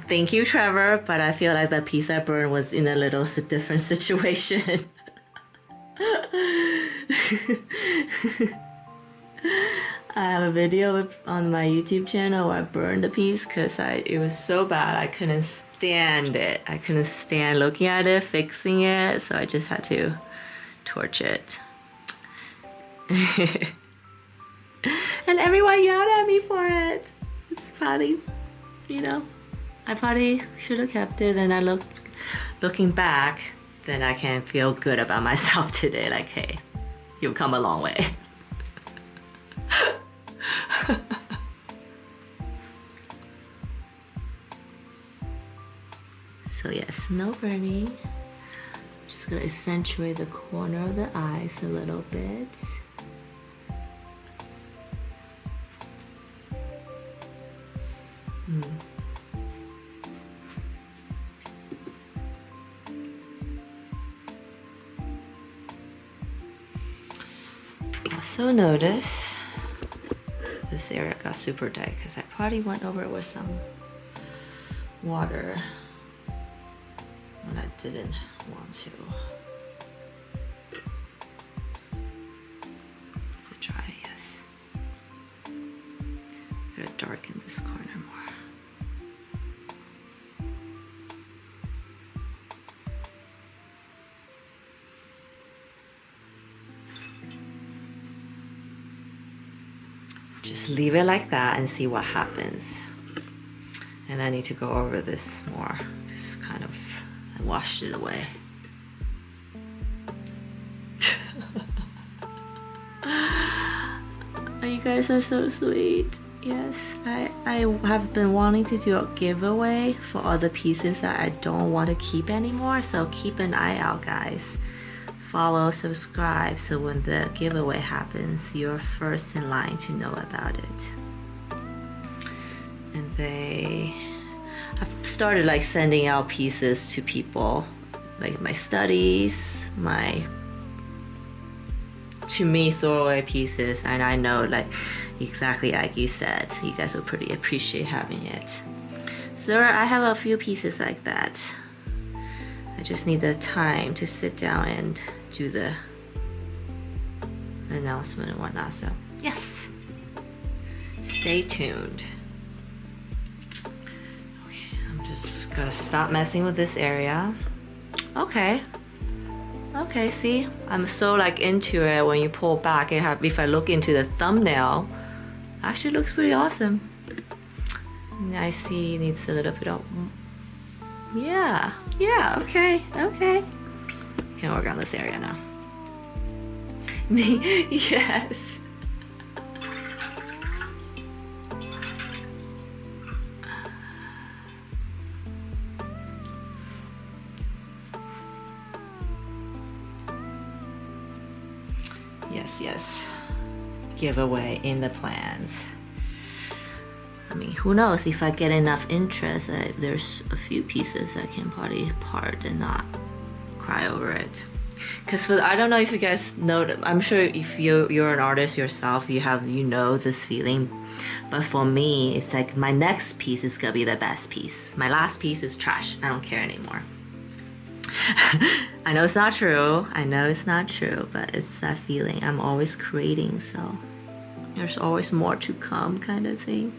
Thank you, Trevor, but I feel like the piece I burned was in a little different situation. I have a video on my YouTube channel where I burned the piece because it was so bad I couldn't stand it. I couldn't stand looking at it, fixing it, so I just had to torch it. And everyone yelled at me for it. It's probably, you know, I probably should have kept it, and looking back, then I can feel good about myself today, like, hey, you've come a long way. So yes, no burning. Just gonna accentuate the corner of the eyes a little bit. Also notice this area got super dark because I probably went over it with some water when I didn't want to. Is it dry? Yes. Gotta darken this corner more. Just leave it like that and see what happens. And I need to go over this more. Just kind of wash it away. You guys are so sweet. Yes, I have been wanting to do a giveaway for all the pieces that I don't want to keep anymore. So keep an eye out, guys. Follow, subscribe, so when the giveaway happens, you're first in line to know about it. And I've started like sending out pieces to people, like my studies, to me throwaway pieces, and I know, like exactly like you said, you guys will pretty appreciate having it. So I have a few pieces like that. I just need the time to sit down and do the announcement and whatnot. So yes, stay tuned. Okay, I'm just gonna stop messing with this area. Okay, see, I'm so like into it. When you pull back, if I look into the thumbnail, actually looks pretty awesome. And I see it needs a little bit of, yeah, okay. Can work on this area now. Me, yes. Yes. Giveaway in the plans. I mean, who knows, if I get enough interest, there's a few pieces I can probably part and not cry over it. Because I don't know if you guys know, I'm sure if you're an artist yourself, you know this feeling. But for me, it's like my next piece is gonna be the best piece. My last piece is trash. I don't care anymore. I know it's not true. But it's that feeling. I'm always creating, so there's always more to come, kind of thing.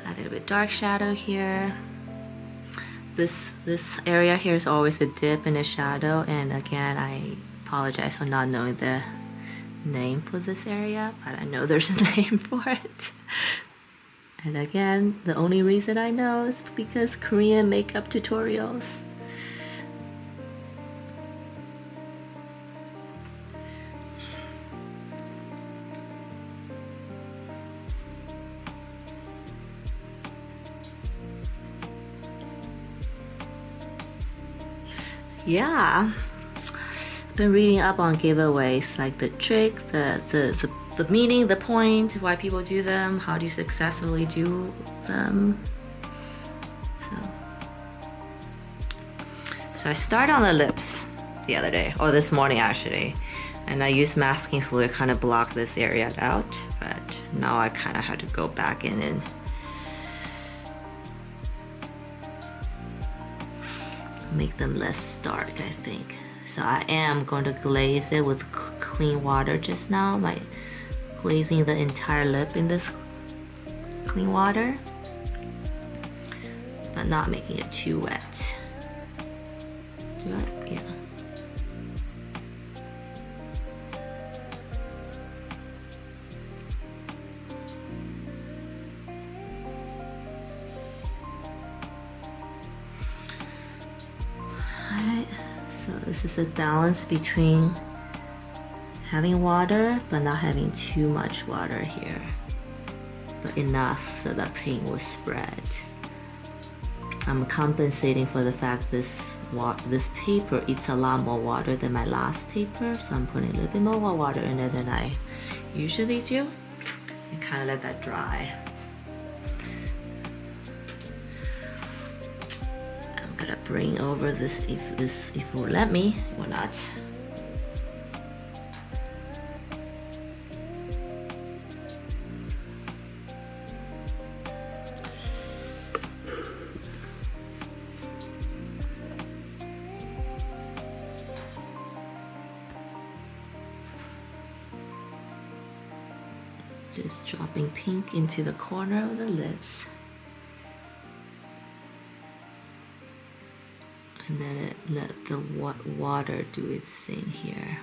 A little bit dark shadow here. This area here is always a dip in the shadow, and again, I apologize for not knowing the name for this area, but I know there's a name for it. And again, the only reason I know is because Korean makeup tutorials. yeah, been reading up on giveaways, like the trick, the meaning, the point, why people do them, how do you successfully do them. So I started on the lips the other day, or this morning actually, and I used masking fluid kind of block this area out, but now I kind of have to go back in and make them less dark, I think. So I am going to glaze it with clean water just now, glazing the entire lip in this clean water, but not making it too wet. Do I? Yeah. Alright, so this is a balance between having water but not having too much water here, but enough so that paint will spread. I'm compensating for the fact this paper eats a lot more water than my last paper, so I'm putting a little bit more water in it than I usually do, and kind of let that dry. I'm gonna bring over this if it will let me or not. Just dropping pink into the corner of the lips. And then let the water do its thing here.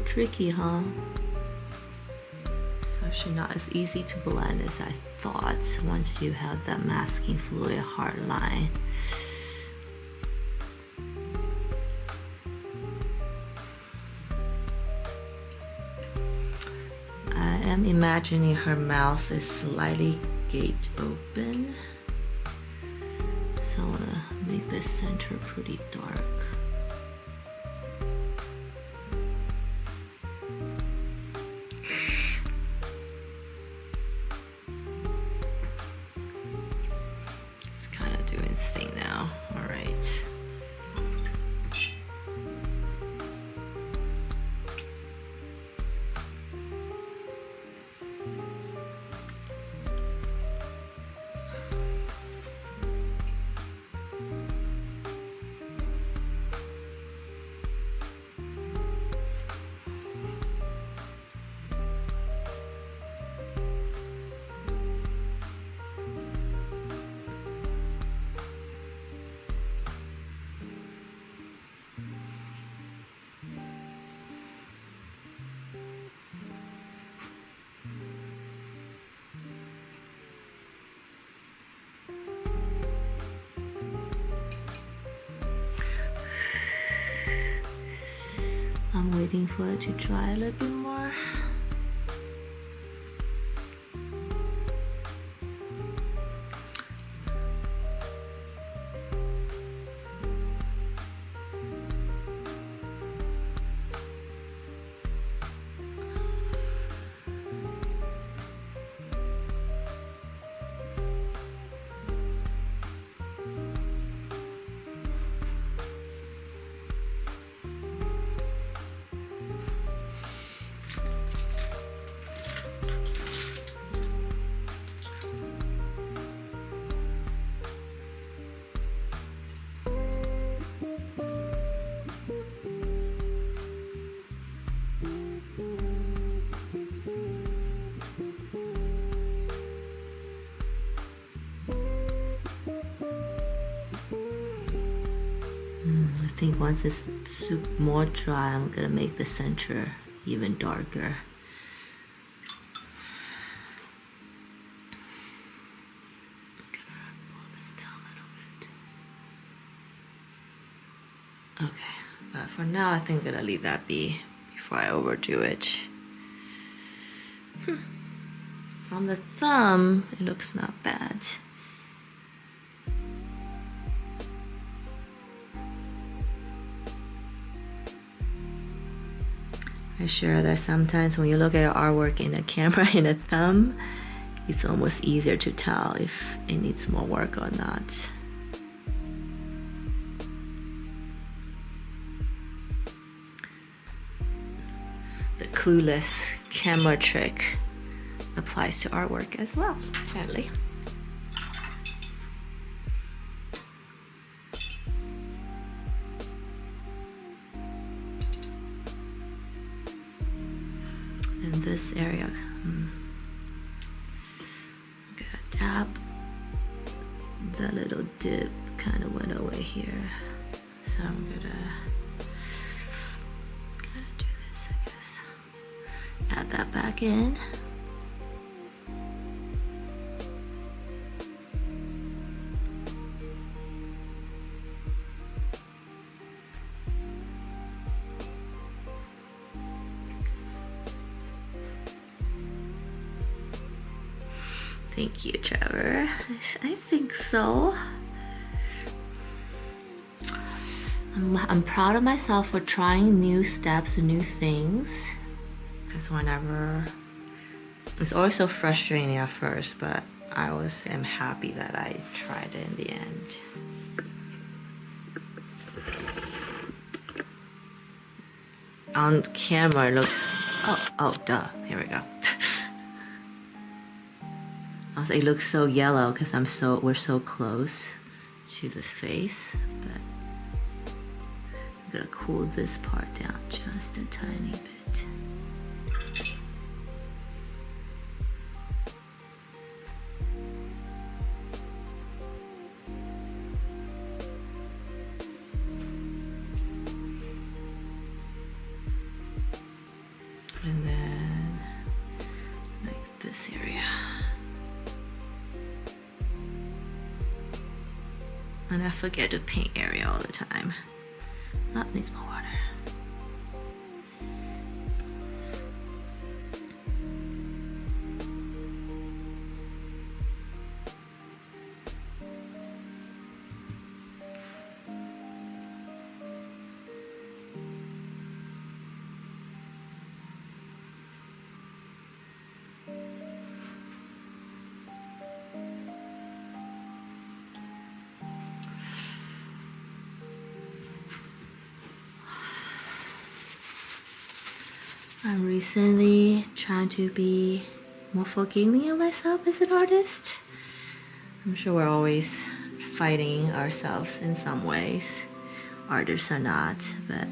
Tricky, huh? It's actually not as easy to blend as I thought once you have that masking fluid hard line. I am imagining her mouth is slightly gaped open, so I want to make the center pretty dark. I'm waiting for it to dry a little bit more. think once it's more dry, I'm gonna make the center even darker. Okay, but for now I think I'm gonna leave that be before I overdo it. From the thumb, it looks not bad. I'm sure that sometimes when you look at your artwork in a camera in a thumb, it's almost easier to tell if it needs more work or not. The clueless camera trick applies to artwork as well, apparently. In this area, I'm gonna tap. The little dip kind of went away here, so I'm gonna do this, I guess. Add that back in. Thank you, Trevor. I think so. I'm proud of myself for trying new steps and new things. Because whenever, it's always so frustrating at first, but I always am happy that I tried it in the end. On camera, it looks, oh, duh, here we go. Also, it looks so yellow because we're so close to this face, but I'm gonna cool this part down just a tiny bit. And then like this area. And I forget to paint area all the time. Oh, needs more water. I'm recently trying to be more forgiving of myself as an artist. I'm sure we're always fighting ourselves in some ways, artists are not, but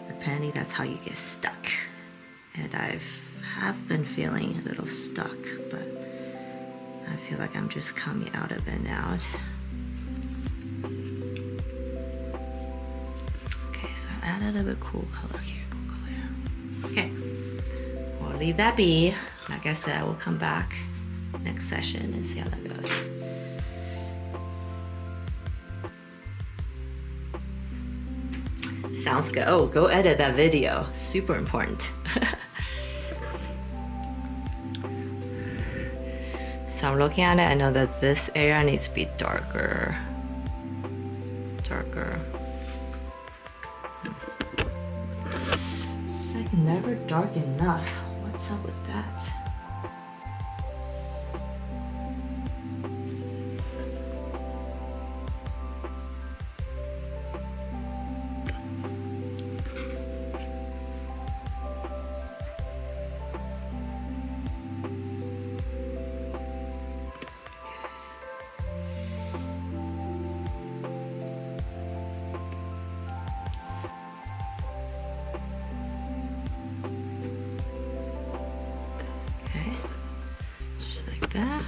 apparently that's how you get stuck. And have been feeling a little stuck, but I feel like I'm just coming out of it now. So I added a bit cool color here, Okay, we'll leave that be. Like I said, we'll come back next session and see how that goes. Sounds good. Oh, go edit that video. Super important. So I'm looking at it, I know that this area needs to be darker. Never dark enough. What's up with that?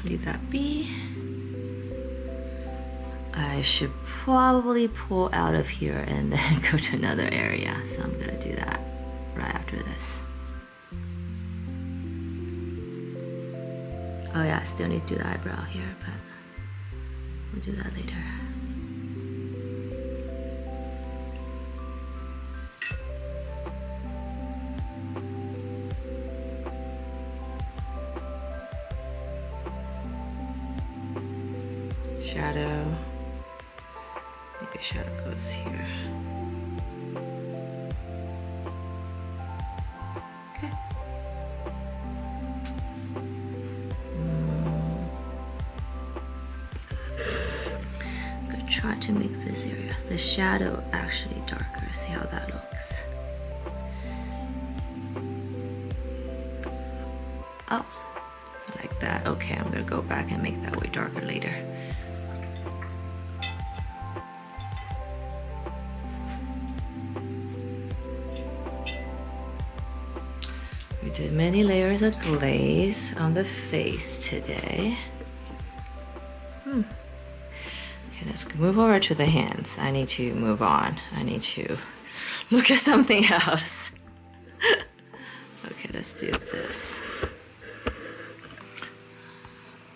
Leave that be. I should probably pull out of here and then go to another area. So I'm gonna do that right after this. Oh yeah, I still need to do the eyebrow here, but we'll do that later. Shadow. Maybe shadow goes here. Okay. I'm gonna try to make this area, the shadow, actually darker. See how that looks. Oh, like that. Okay, I'm gonna go back and make that way darker later. We did many layers of glaze on the face today. Okay, let's move over to the hands. I need to move on. I need to look at something else. Okay, let's do this.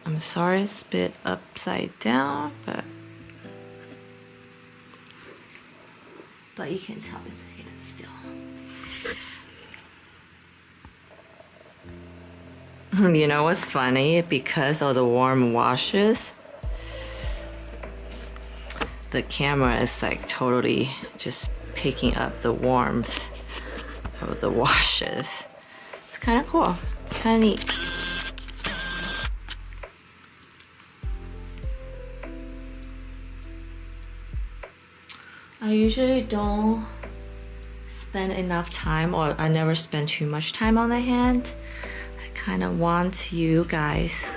I'm sorry it's a bit upside down, but you can tell it's hidden still. You know what's funny? Because of the warm washes, the camera is like totally just picking up the warmth of the washes. It's kind of cool. Kind of neat. I usually don't spend enough time, or I never spend too much time on the hand. I kind of want you guys,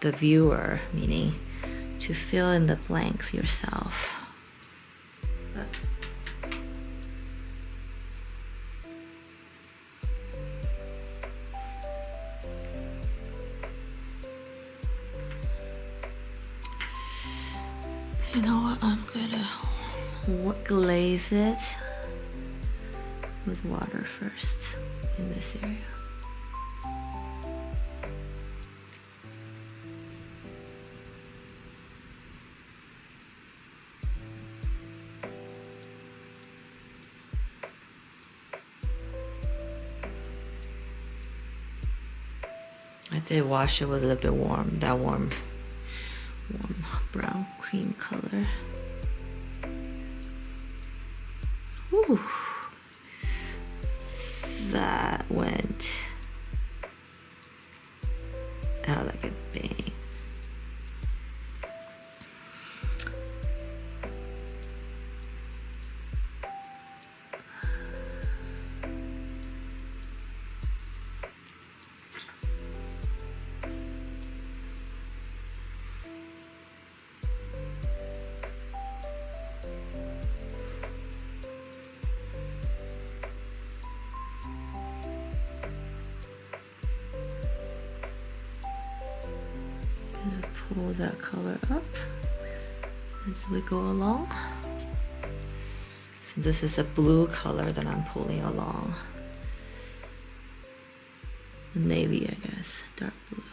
the viewer, meaning, to fill in the blanks yourself. You know what? I'm gonna glaze it with water first in this area. I did wash it with a little bit warm, that warm brown cream color. Ooh, that went out like a bang. Pull that color up as we go along. So this is a blue color that I'm pulling along. Navy, I guess, dark blue.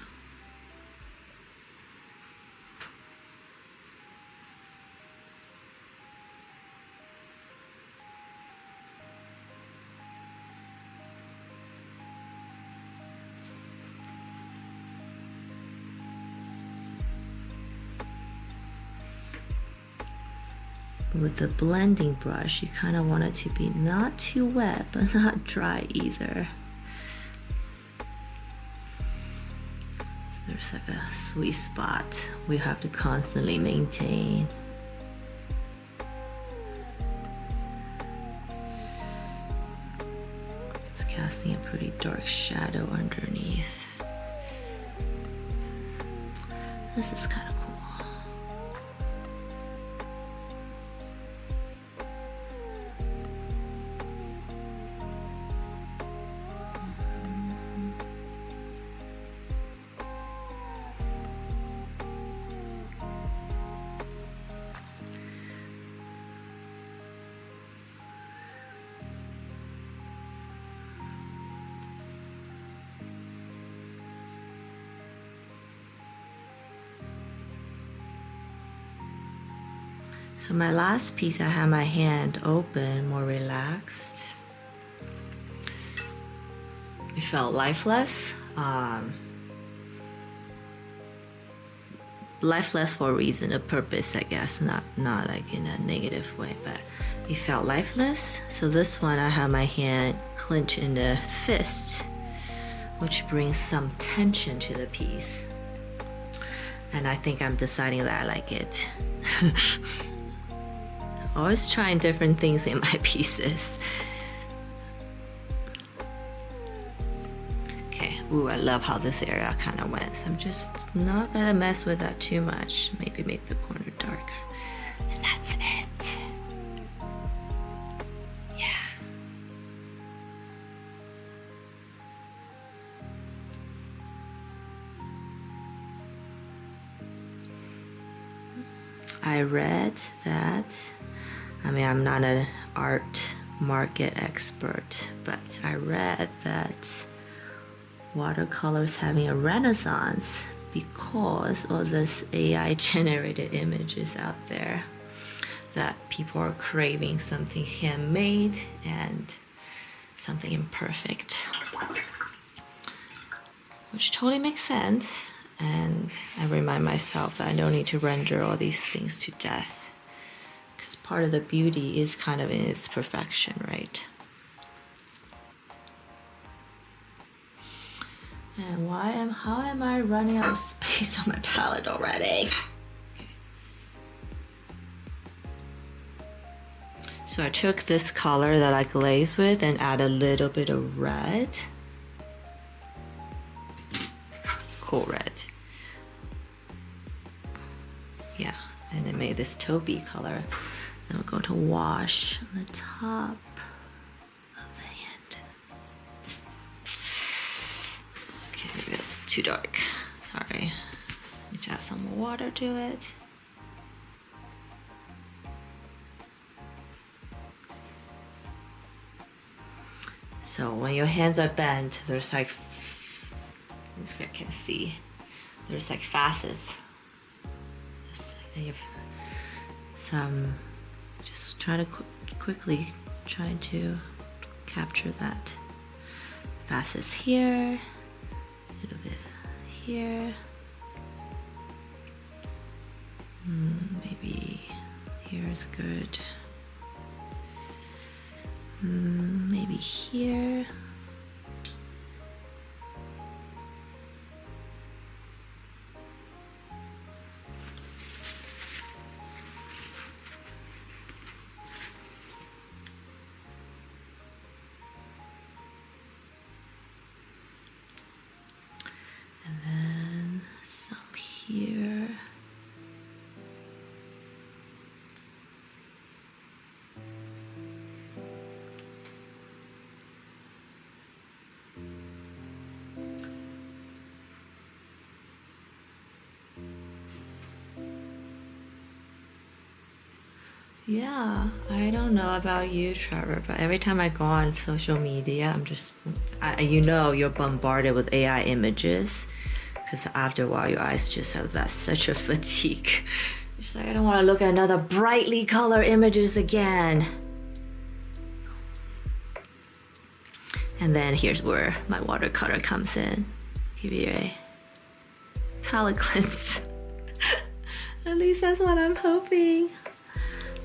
With the blending brush, you kind of want it to be not too wet, but not dry either. So there's like a sweet spot we have to constantly maintain. It's casting a pretty dark shadow underneath. This is kind of cool. So my last piece, I have my hand open, more relaxed. It felt lifeless. Lifeless for a reason, a purpose, I guess, not like in a negative way, but it felt lifeless. So this one, I have my hand clenched in the fist, which brings some tension to the piece. And I think I'm deciding that I like it. Always trying different things in my pieces. Ooh, I love how this area kind of went. So I'm just not gonna mess with that too much. Maybe make the corner darker. And that's it. Yeah. I read that, I mean, I'm not an art market expert, but I read that watercolor is having a renaissance because of this AI generated images out there, that people are craving something handmade and something imperfect, which totally makes sense. And I remind myself that I don't need to render all these things to death, because part of the beauty is kind of in its perfection, right? And how am I running out of space on my palette already? So I took this color that I glazed with and add a little bit of red. Cool red. Yeah, and then made this taupey color. Then we'll go to wash on the top of the hand. Okay, maybe that's too dark. Sorry. Need to add some more water to it. So when your hands are bent, there's like, I can see, there's like facets. So I'm just trying to quickly try to capture that. Facets here, a little bit here. Maybe here is good. Maybe here. And then some here. Yeah, I don't know about you, Trevor, but every time I go on social media, I'm just, you know, you're bombarded with AI images, because after a while, your eyes just have that such a fatigue. It's like, I don't want to look at another brightly colored images again. And then here's where my watercolor comes in. Give you a palette cleanse. At least that's what I'm hoping.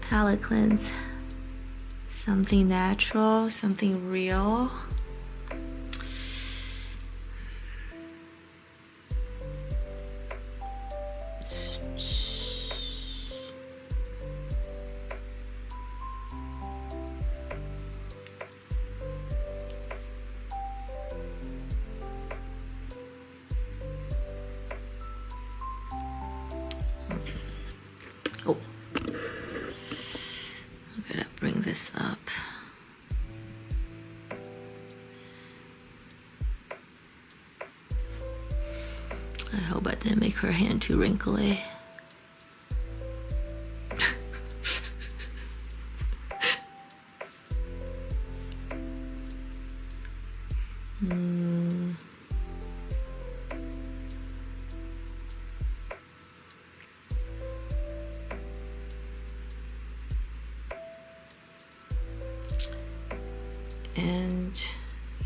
Palette cleanse. Something natural, something real. Oh. I'm gonna bring this up. I hope I didn't make her hand too wrinkly.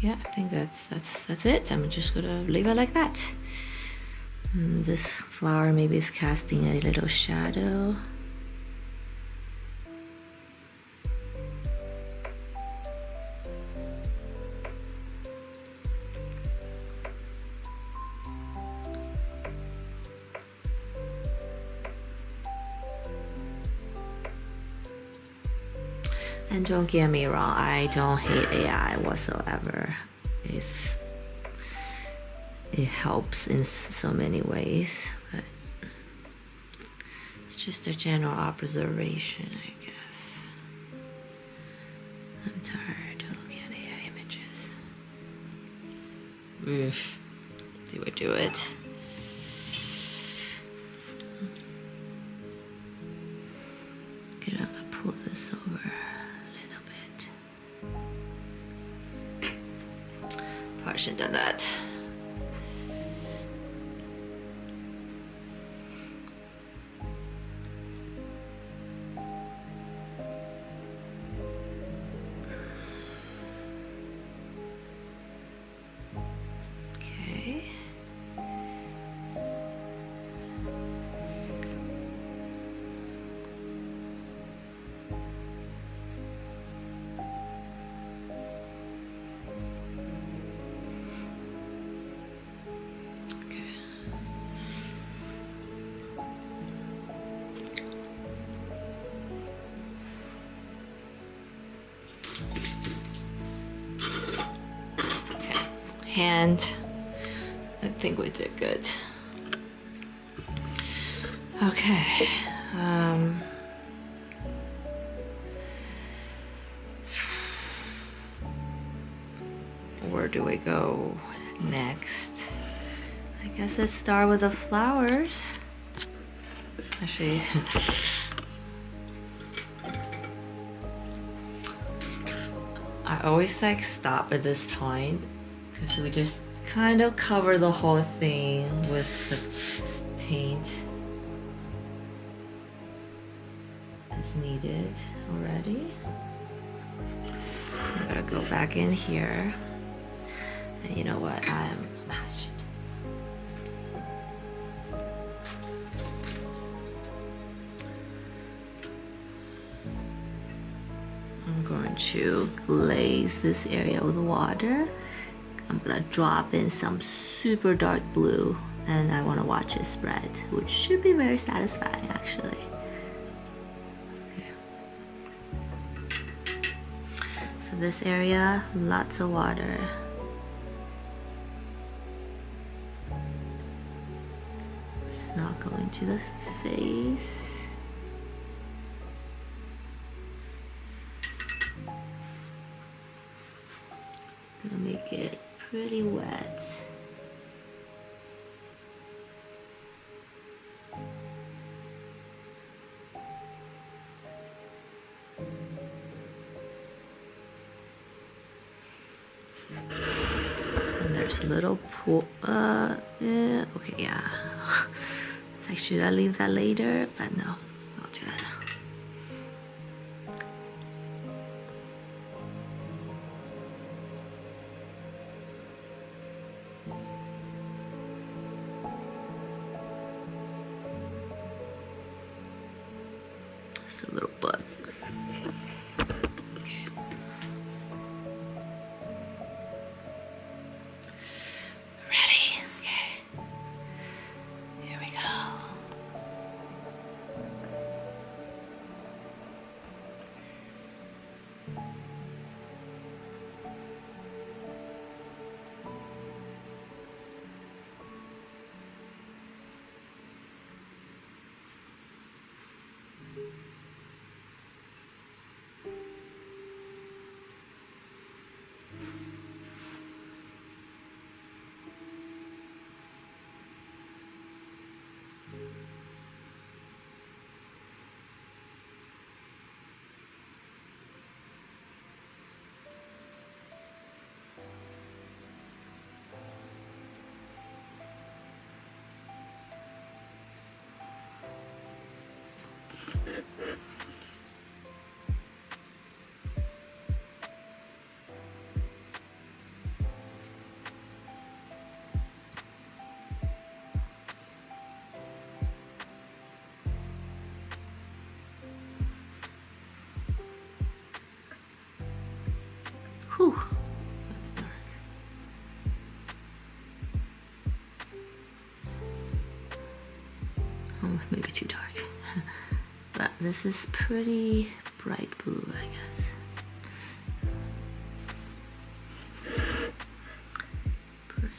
yeah, I think that's it. I'm just gonna leave it like that. This flower maybe is casting a little shadow. And don't get me wrong, I don't hate AI whatsoever. It helps in so many ways, but it's just a general observation, I guess. I'm tired of looking at AI images. Do it. Okay, I'm gonna pull this over a little bit. Probably shouldn't have done that. Hand, I think we did good. Okay. Where do we go next? I guess let's start with the flowers. Actually, I always like stop at this point because we just kind of cover the whole thing with the paint as needed already. I'm gonna go back in here, and you know what? I'm going to glaze this area with water. I'm gonna drop in some super dark blue, and I want to watch it spread, which should be very satisfying actually. Okay. So this area, lots of water. It's not going to the face. Gonna make it pretty wet. And there's a little pool. Yeah, okay, yeah. It's like, should I leave that later? But no, I'll do that now. A little bud. Okay. Ready? Okay. Here we go. Oh, maybe too dark. But this is pretty bright blue, I guess. Pretty.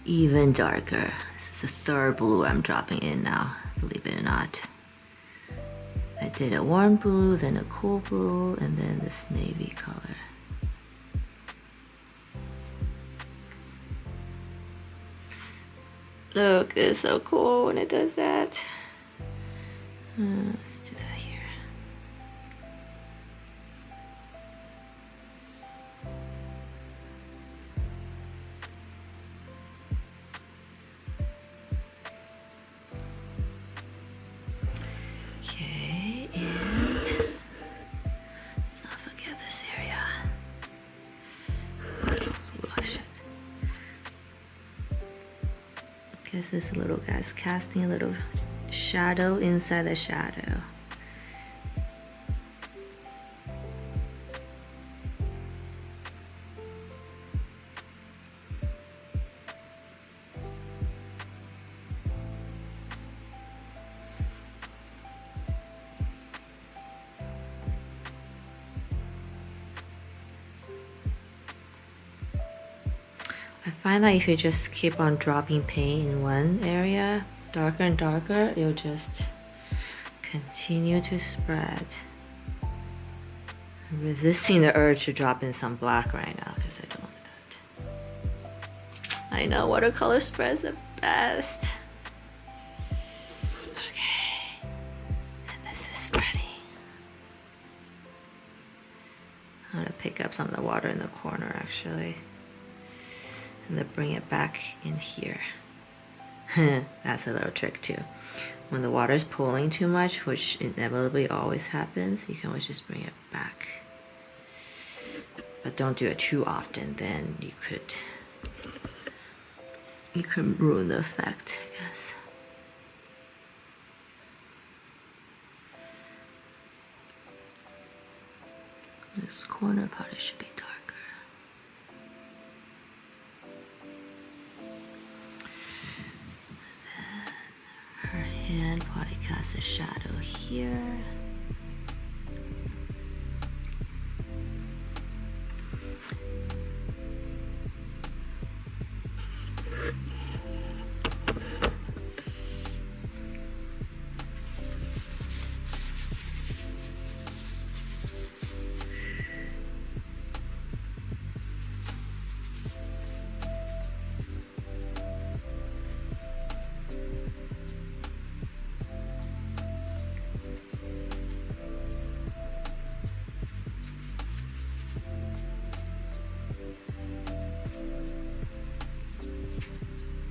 Even darker. This is the third blue I'm dropping in now, believe it or not. I did a warm blue, then a cool blue, and then this navy color. Look, it's so cool when it does that. Let's do that here. Okay, and let's not forget this area. Oh, shit. Guess this little guy's casting a little shadow inside the shadow. I find that if you just keep on dropping paint in one area, darker and darker, it'll just continue to spread. I'm resisting the urge to drop in some black right now because I don't want that. I know watercolor spreads the best. Okay, and this is spreading. I'm gonna pick up some of the water in the corner actually. And then bring it back in here. That's a little trick too. When the water is pooling too much, which inevitably always happens, you can always just bring it back. But don't do it too often, then you could ruin the effect, I guess. This corner part should be darker. Her hand probably casts a shadow here.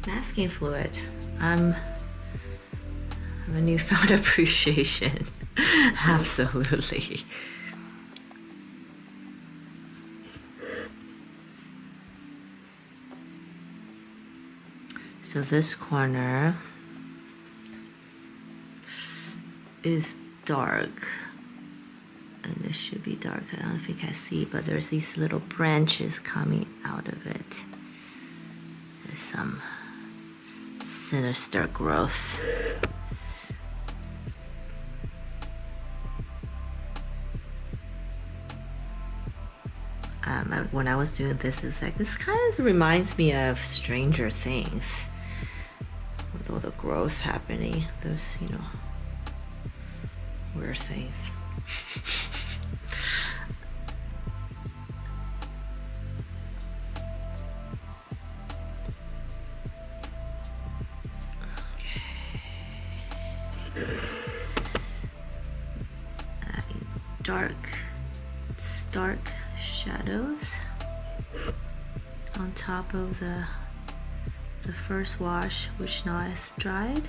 Masking fluid. I have a newfound appreciation. Absolutely. So this corner is dark. And this should be dark. I don't think I see, but there's these little branches coming out of it. There's some sinister growth. When I was doing this, it's like, this kind of reminds me of Stranger Things. With all the growth happening, those, you know, weird things. Dark shadows on top of the first wash, which now is dried.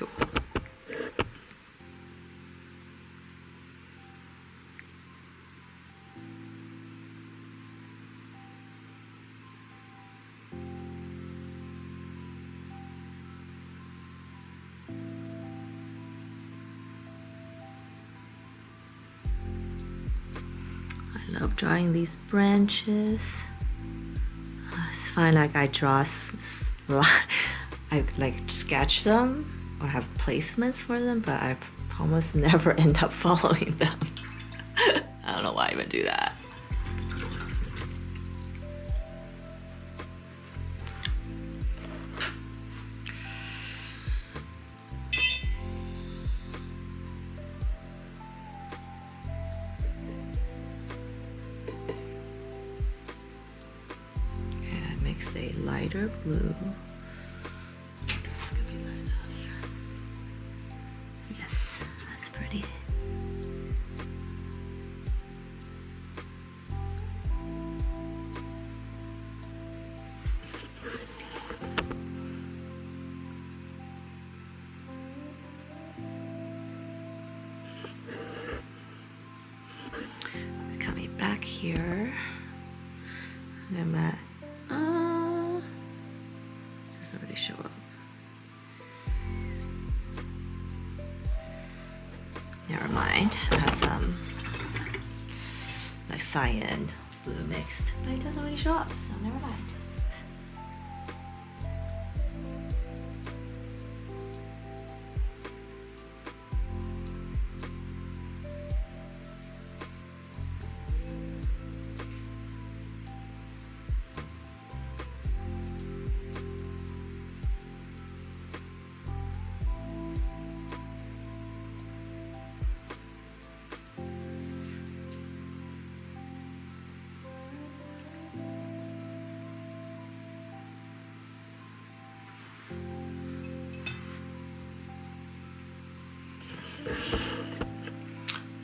Cool. I love drawing these branches. It's fine, like I draw, I like sketch them or have placements for them, but I almost never end up following them. I don't know why I even do that. A lighter blue. This could be light enough. Yes, that's pretty. Coming back here, I'm at already show up. Never mind. It has some like cyan blue mixed, but it doesn't really show up, so never mind.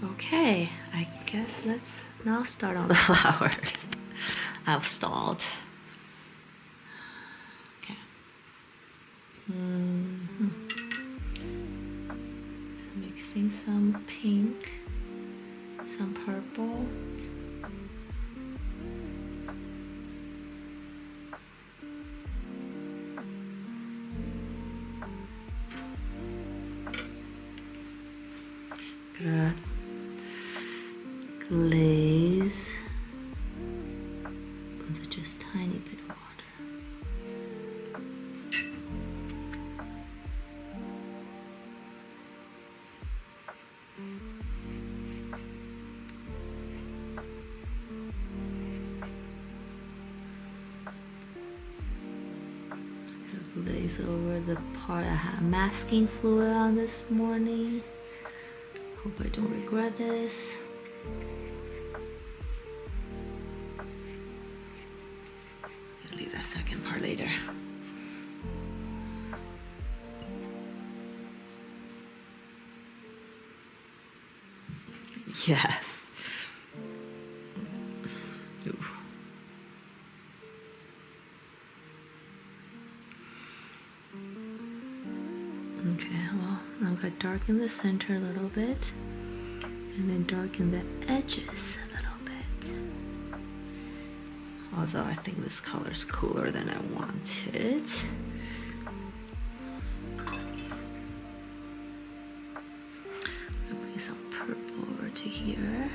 Okay, I guess let's now start on the flowers. I've stalled. Okay. So mixing some pink, some purple. Gonna glaze with just tiny bit of water. Gonna glaze over the part I had masking fluid on this morning. Hope I don't regret this. I'll leave that second part later. Yes. Ooh. Okay, well, I'm gonna darken the center a little bit and then darken the edges a little bit. Although I think this color is cooler than I wanted. I'll bring some purple over to here.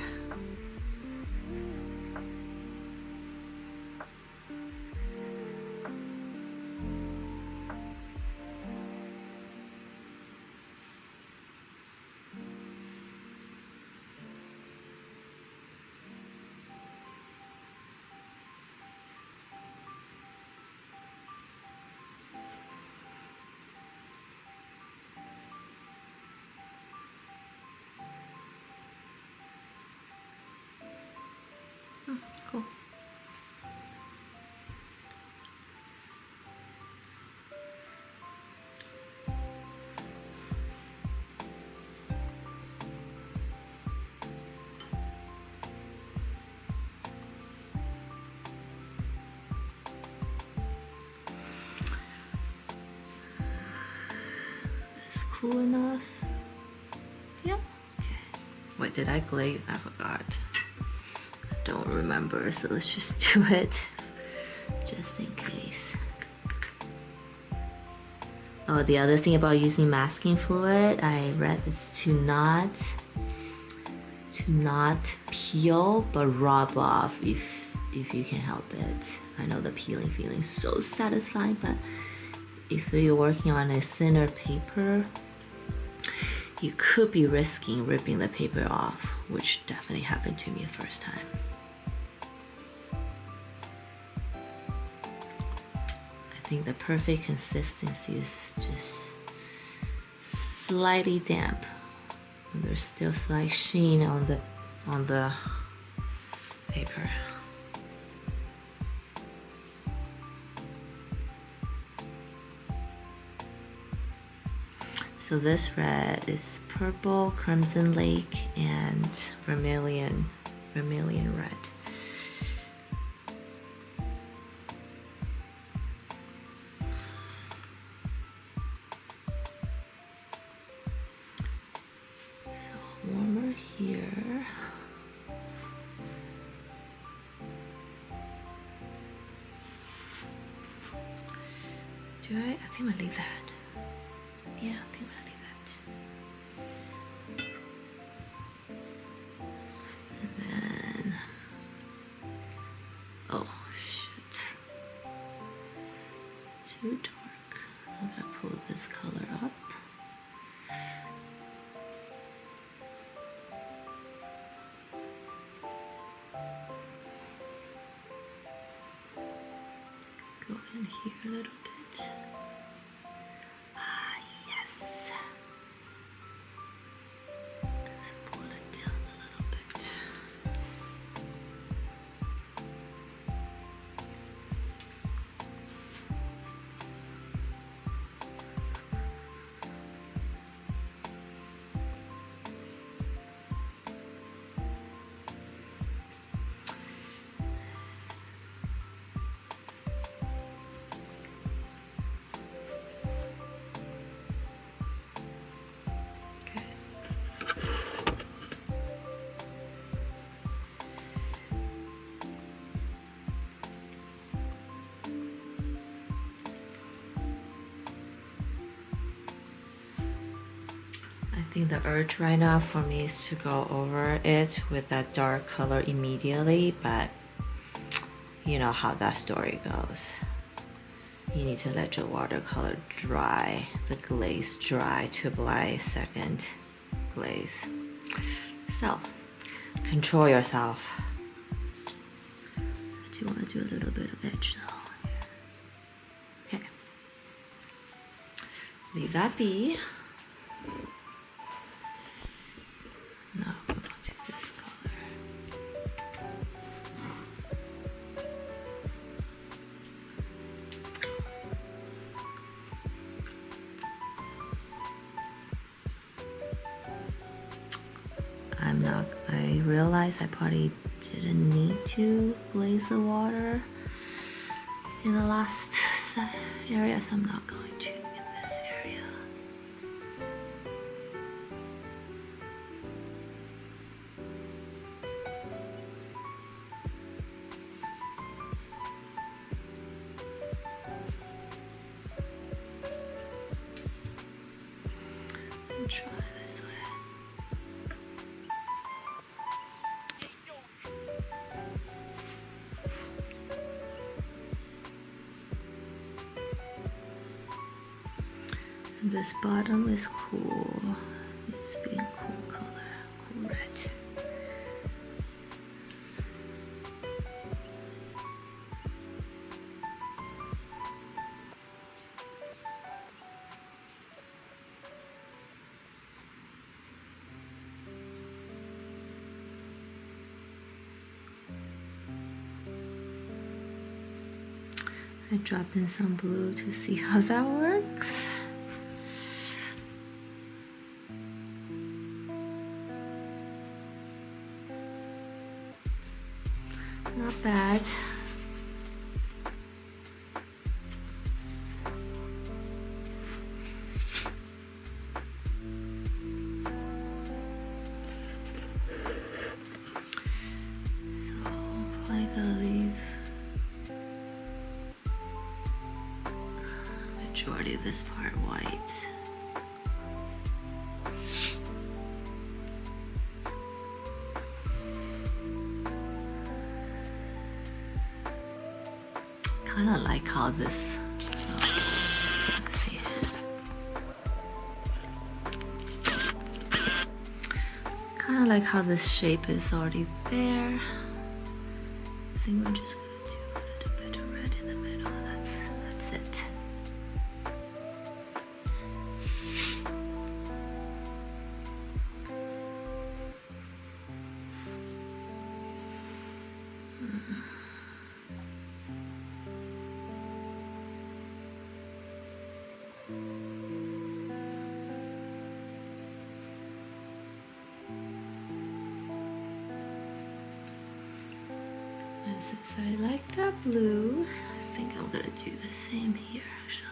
full enough? Yeah. Okay. Wait, did I glaze? I forgot. I don't remember, so let's just do it just in case. Oh, the other thing about using masking fluid, I read is to not peel but rub off if you can help it. I know the peeling feeling is so satisfying, but if you're working on a thinner paper, you could be risking ripping the paper off, which definitely happened to me the first time. I think the perfect consistency is just slightly damp. And there's still slight sheen on the paper. So this red is purple, crimson lake, and vermilion red. So warmer here. I think I'm gonna leave that. Yeah, I think I'm gonna leave that. And then, oh shit, too dark. I'm gonna pull this color up. Go in here a little bit. Ah, yes. And then pull it down a little bit. I think the urge right now for me is to go over it with that dark color immediately, but you know how that story goes. You need to let your watercolor dry, the glaze dry, to apply a second glaze. So, control yourself. I do want to do a little bit of edge though. Okay. Leave that be. Now I'm going to do this color. I realized I probably didn't need to glaze the water in the last area, so I'm not going to in this area. And try this way. This bottom is cool. It's being cool color, cool red. I dropped in some blue to see how that works. Not bad. majority of this part white. Kind of like how this, let's see. Kind of like how this shape is already there. I think we're just gonna do a little bit of red in the middle. That's it. And since I like that blue, I think I'm gonna do the same here actually.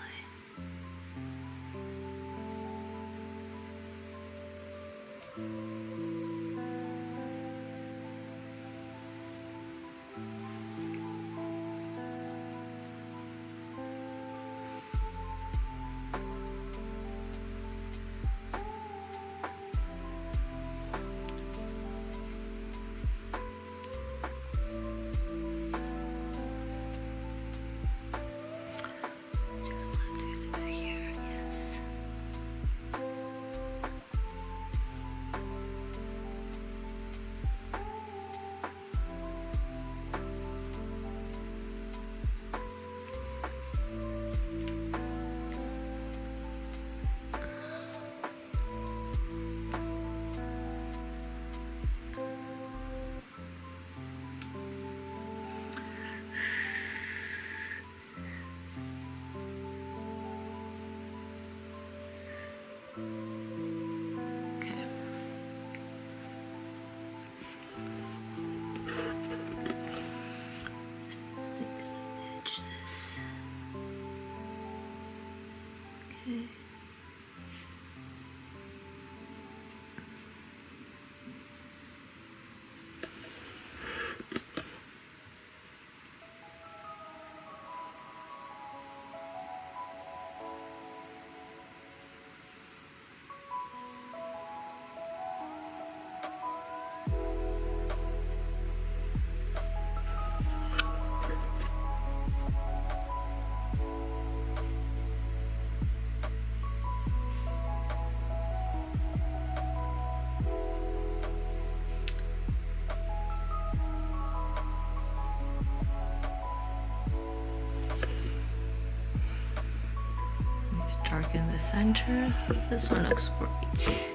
Darken the center. This one looks great.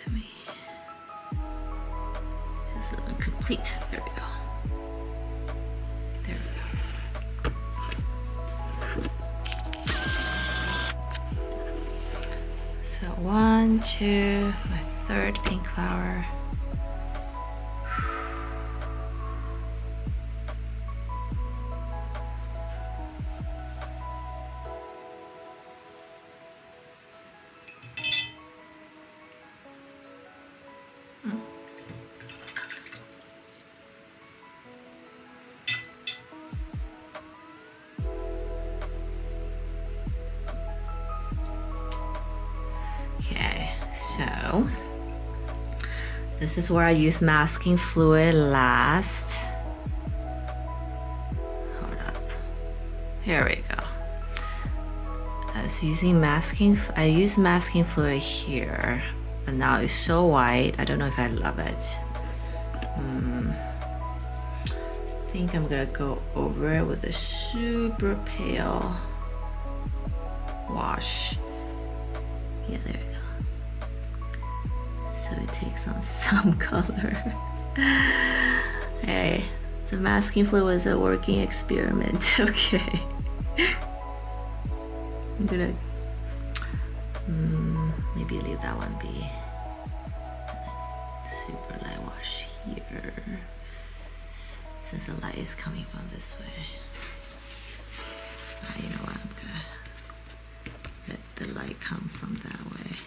Let me just let me complete. There we go. There we go. So 1, 2, my third pink flower. So this is where I use masking fluid last. Hold up. Here we go. I was using I use masking fluid here, but now it's so white. I don't know if I love it. I think I'm gonna go over it with a super pale wash. Yeah, there we go. So it takes on some color. Hey, the masking fluid was a working experiment. Okay. I'm gonna maybe leave that one be. Super light wash here, since the light is coming from this way. You know what? I'm gonna let the light come from that way.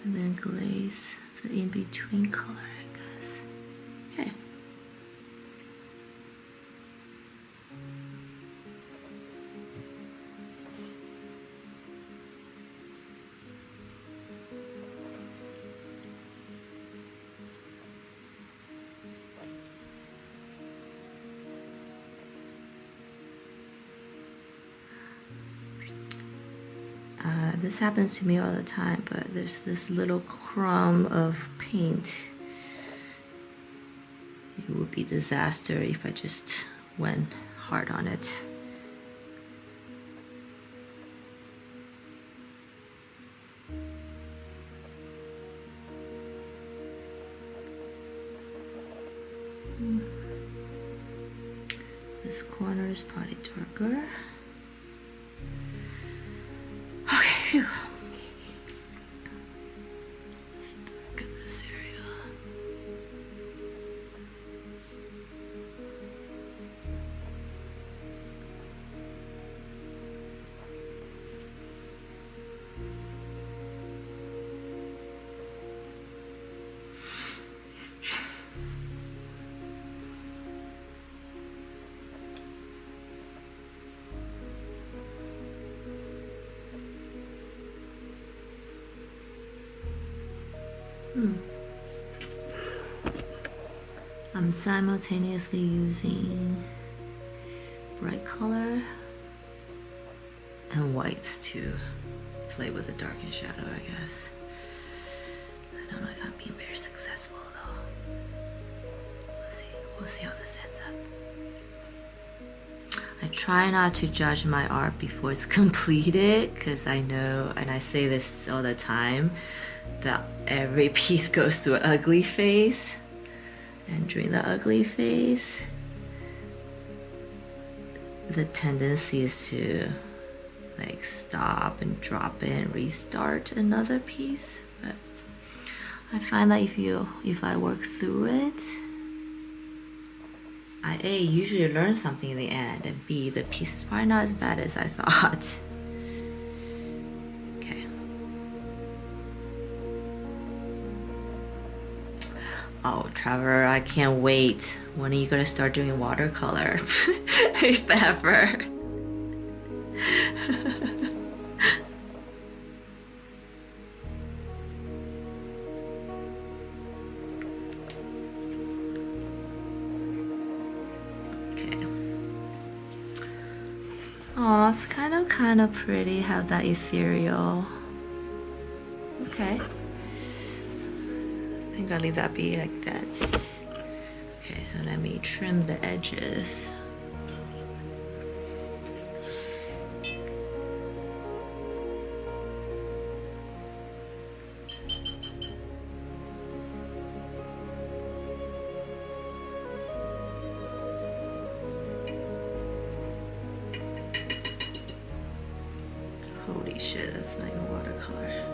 And then glaze the in-between color, I guess. Okay. This happens to me all the time, but there's this little crumb of paint. It would be disaster if I just went hard on it. This corner is probably darker. Okay, phew. Let's darken this area. I'm simultaneously using bright color and whites to play with the dark and shadow, I guess. I don't know if I'm being very successful though. We'll see how this ends up. I try not to judge my art before it's completed, because I know, and I say this all the time, that every piece goes through an ugly phase, and during the ugly phase the tendency is to like stop and drop it and restart another piece. But I find that if I work through it, I A, usually learn something in the end, and B, the piece is probably not as bad as I thought. Oh, Trevor, I can't wait. When are you gonna start doing watercolor? If ever. Okay. Oh, it's kind of pretty. Have that ethereal. Okay. I think I'll leave that be like that. Okay, so let me trim the edges. Holy shit, that's not even watercolor.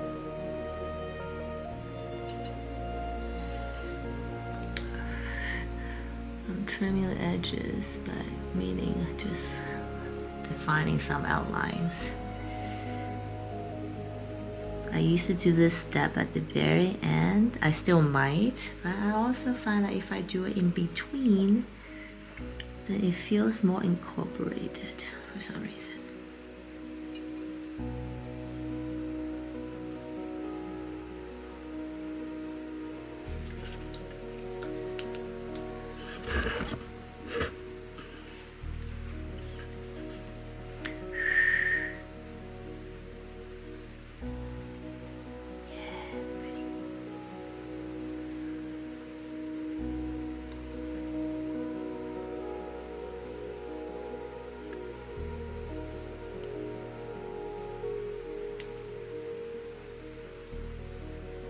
I'm trimming the edges, but meaning just defining some outlines. I used to do this step at the very end. I still might, but I also find that if I do it in between, then it feels more incorporated for some reason.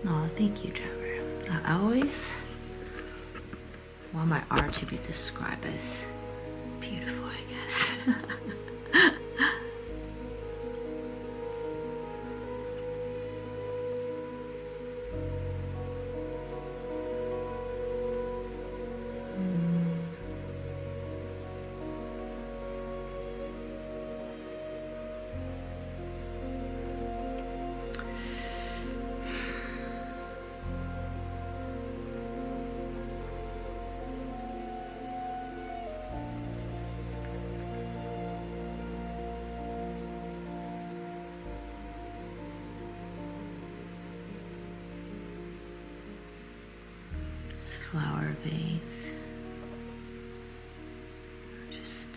Oh, thank you, Trevor. I always want my art to be described as beautiful, I guess. Flower veins. Just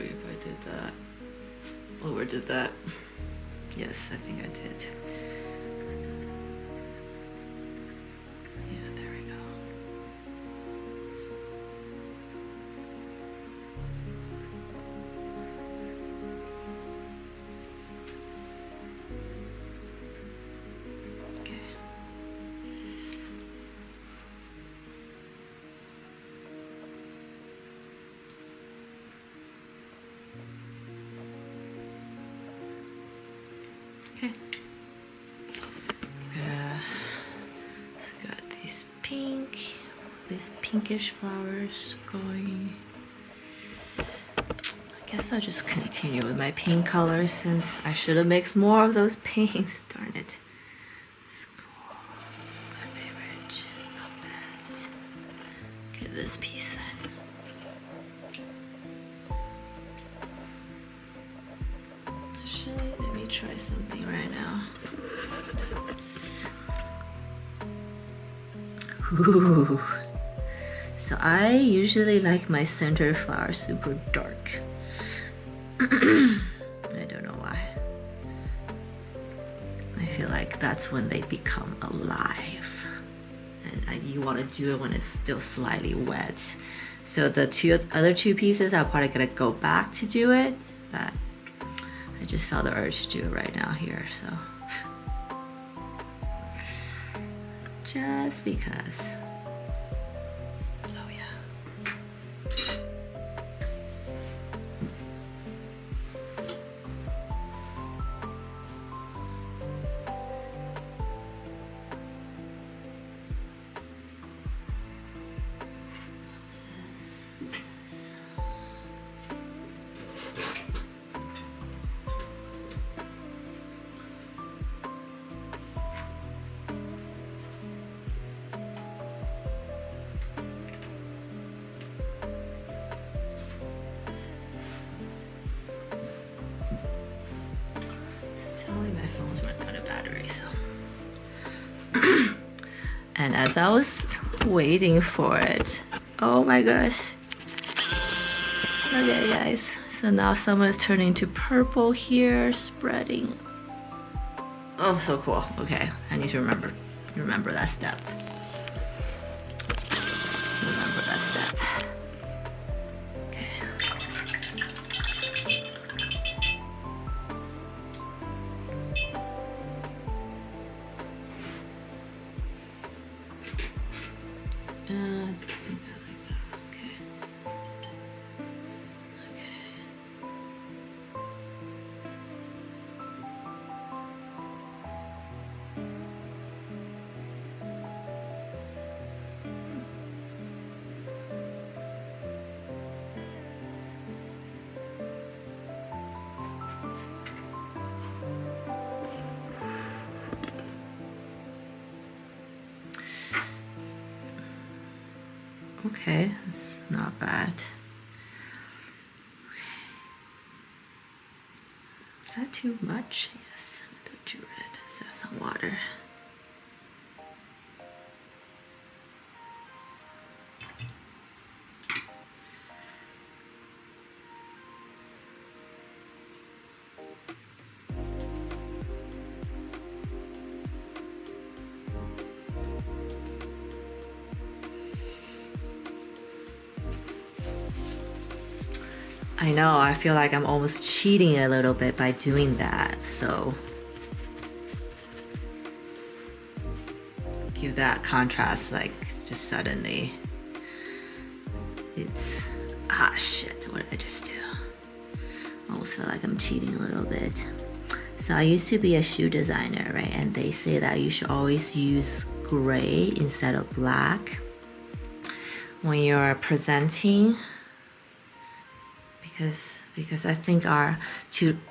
wondering if I did that. Overdid that. Yes, I think I did. Yeah, there we go. Okay. Okay. So got these pinkish flowers going. I guess I'll just continue with my pink colors since I should have mixed more of those pinks. Darn it. It's cool. This is my favorite. Not bad. Get this piece then. Actually, let me try something right now. Ooh. So I usually like my center flower super dark. I don't know why. I feel like that's when they become alive. And you want to do it when it's still slightly wet. So the other two pieces, I'm probably gonna go back to do it, but I just felt the urge to do it right now here, so. Just because. Oh yeah. My phone's running out of battery, so. And as I was waiting for it, oh my gosh. Okay, guys. So now someone's turning to purple here, spreading. Oh, so cool. Okay, I need to remember that step. Remember that step. Okay, that's not bad. Okay. Is that too much? Yes, a little too red. So that's some water. I know, I feel like I'm almost cheating a little bit by doing that, so give that contrast, like just suddenly it's shit, what did I just do? I almost feel like I'm cheating a little bit. So I used to be a shoe designer, right? And they say that you should always use gray instead of black when you're presenting. Because I think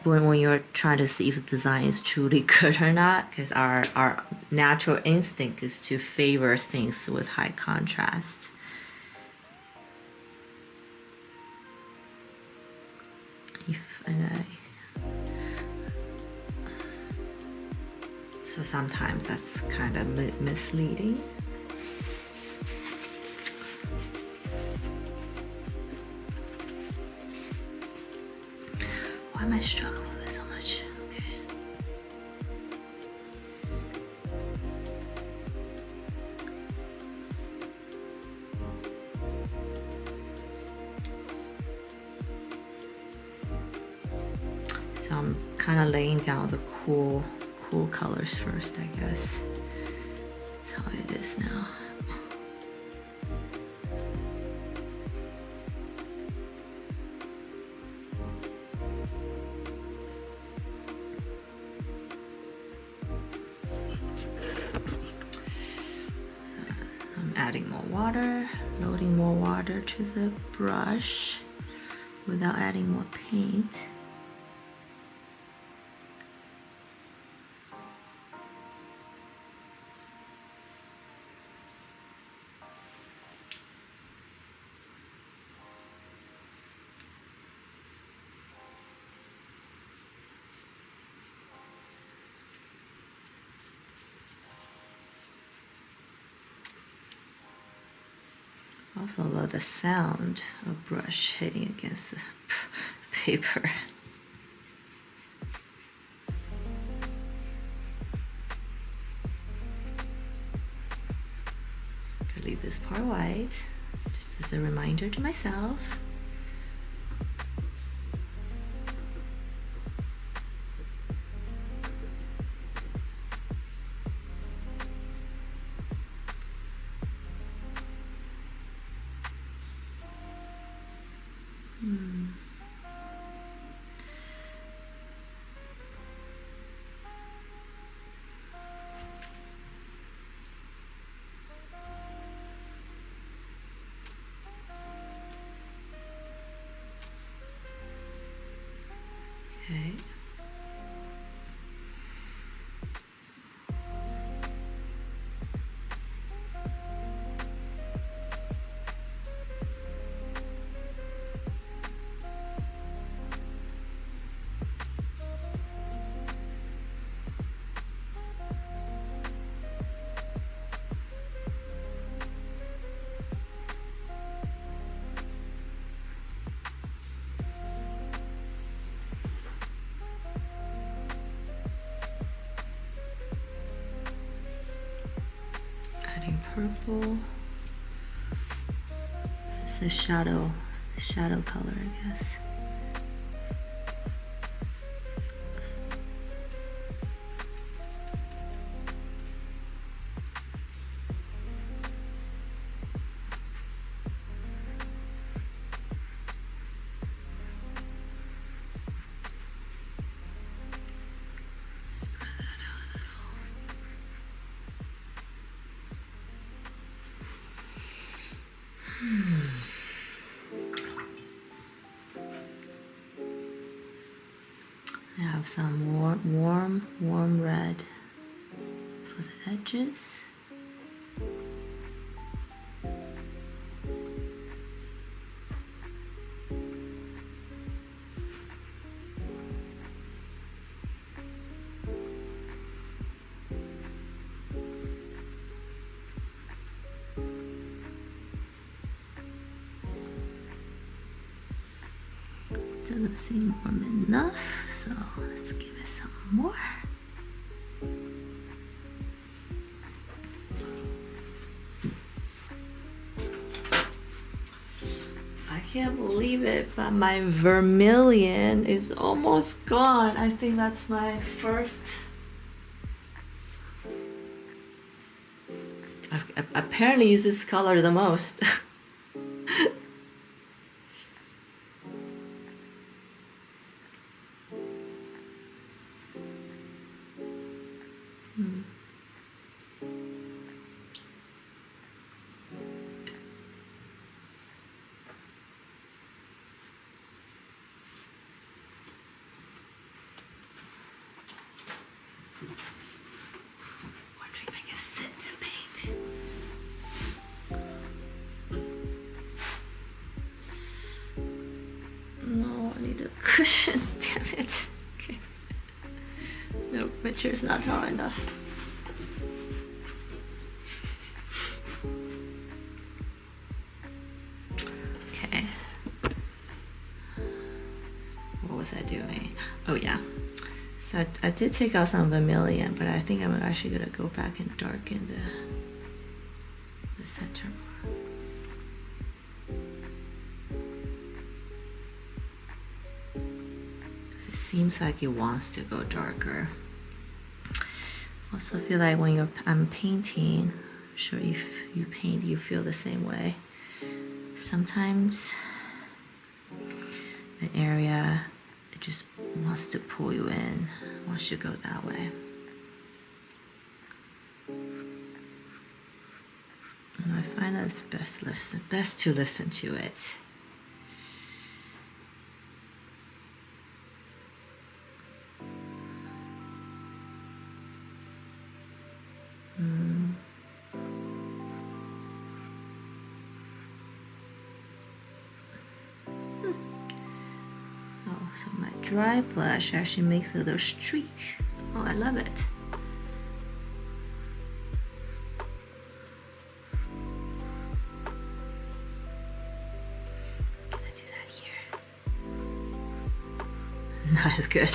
when you're trying to see if the design is truly good or not, because our natural instinct is to favor things with high contrast. So sometimes that's kind of misleading. I struggling with it so much? Okay. So I'm kind of laying down the cool colors first, I guess. That's how it is now. I'm adding more water, loading more water to the brush without adding more paint. I also love the sound of brush hitting against the paper. I'll leave this part white, just as a reminder to myself. Okay. Purple. It's a shadow color, I guess. I have some warm red for the edges. Doesn't seem warm enough, so let's give it some more. I can't believe it, but my vermilion is almost gone. I think that's my first. I apparently use this color the most. Cushion, damn it. Okay. Nope, my chair's not tall enough. Okay. What was I doing? So I did take out some vermilion, but I think I'm actually gonna go back and darken the center bar. It seems like it wants to go darker. Also feel like when I'm painting, I'm sure if you paint, you feel the same way. Sometimes the area, it just wants to pull you in, wants you to go that way. And I find that it's best to listen to it. Oh, so my dry blush actually makes a little streak. Oh, I love it. Can I do that here? Not as good.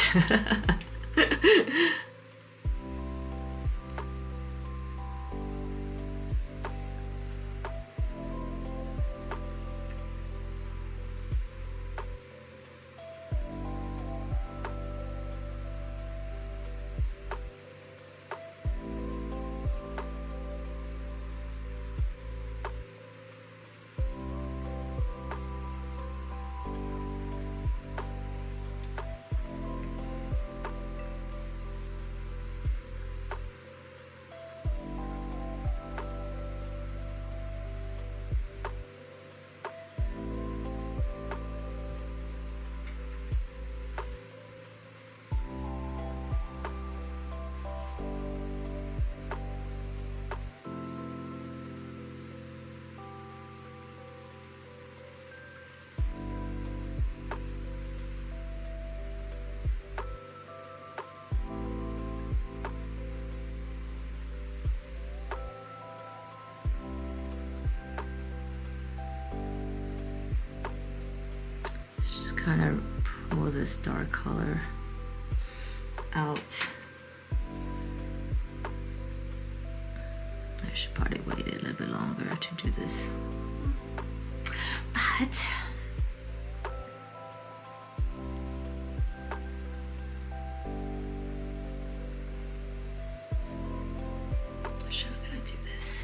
Kind of pull this dark color out. I should probably wait a little bit longer to do this, but I'm sure I'm gonna do this.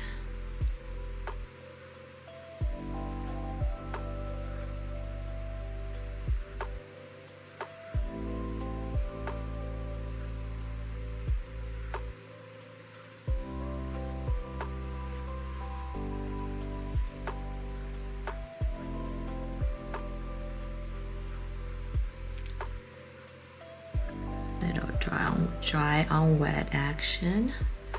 Dry on wet action. I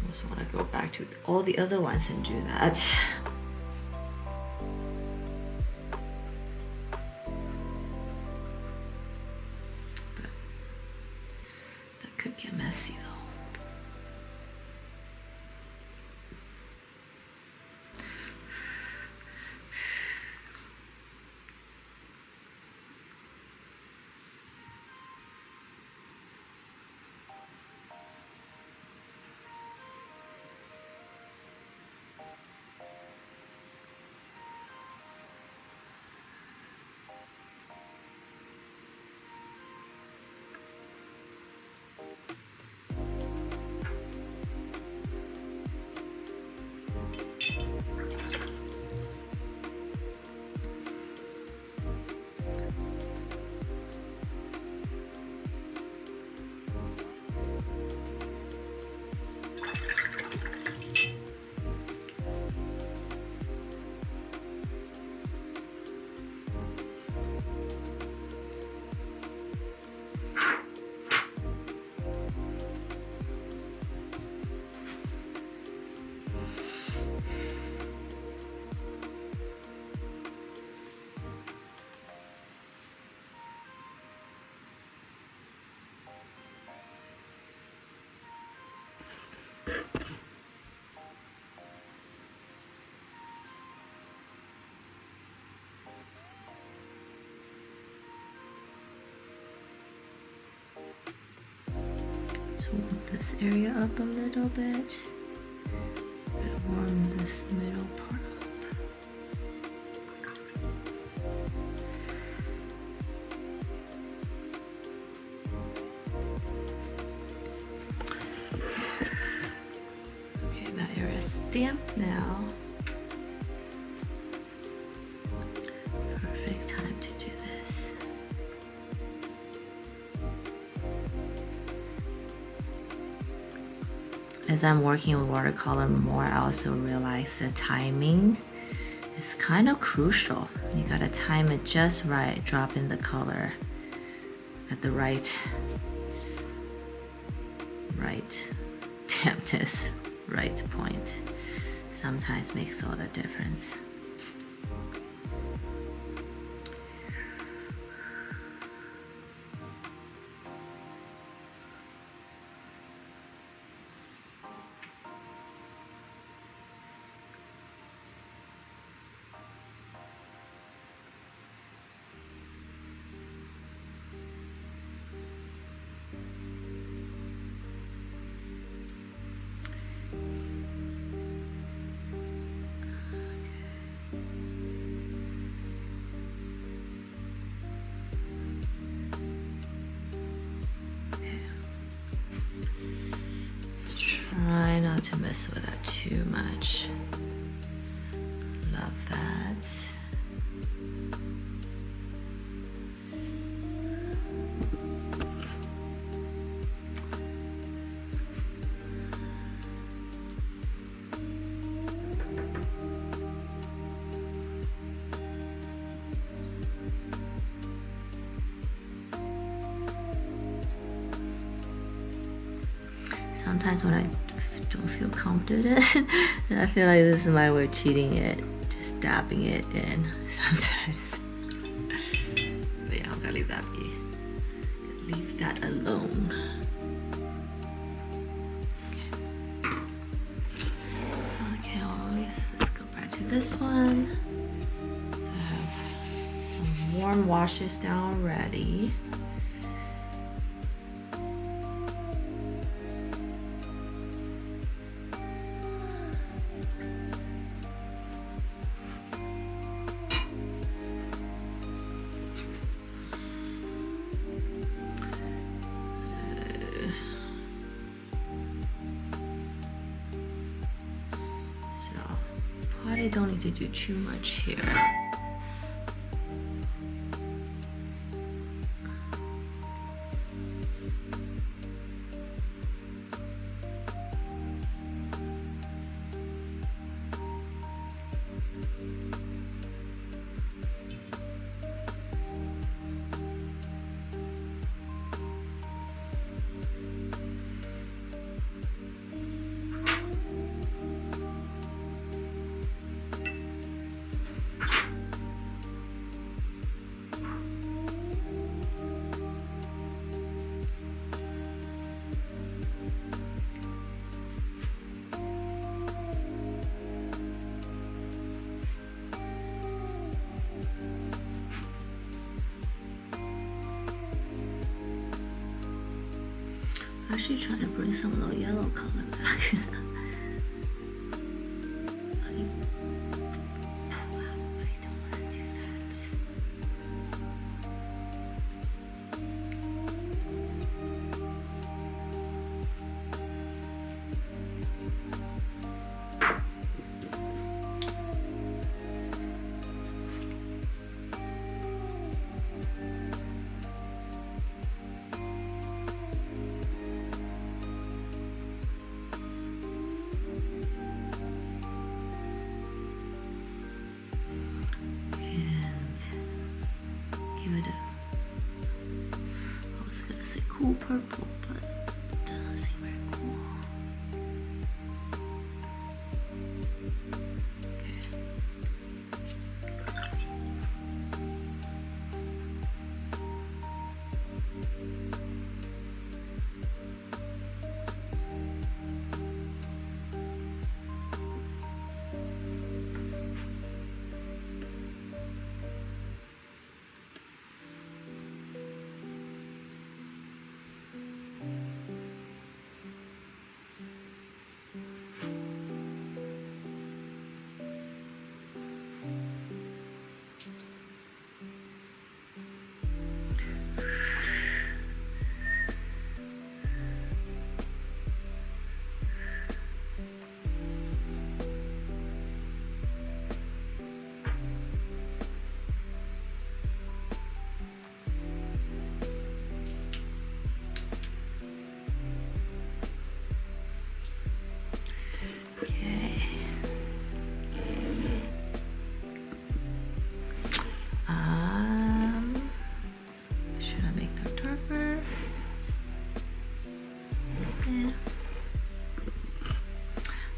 also want to go back to all the other ones and do that. But that could get messy though. Warm this area up a little bit. Warm this middle part up. Okay, that area is damp now. Perfect time to do this. As I'm working with watercolor more, I also realize the timing is kind of crucial. You gotta time it just right, drop in the color at the right dampness, right point. Sometimes makes all the difference. Try not to mess with that too much. Love that. Sometimes when I don't feel confident, I feel like this is my way of cheating it, just dabbing it in sometimes. But yeah, I'm gonna leave that be. Leave that alone. Okay, always, let's go back to this one. So I have some warm washes down already. I don't need to do too much here. Actually trying to bring some of the yellow color back. Cool purple, but it doesn't seem very cool. Okay.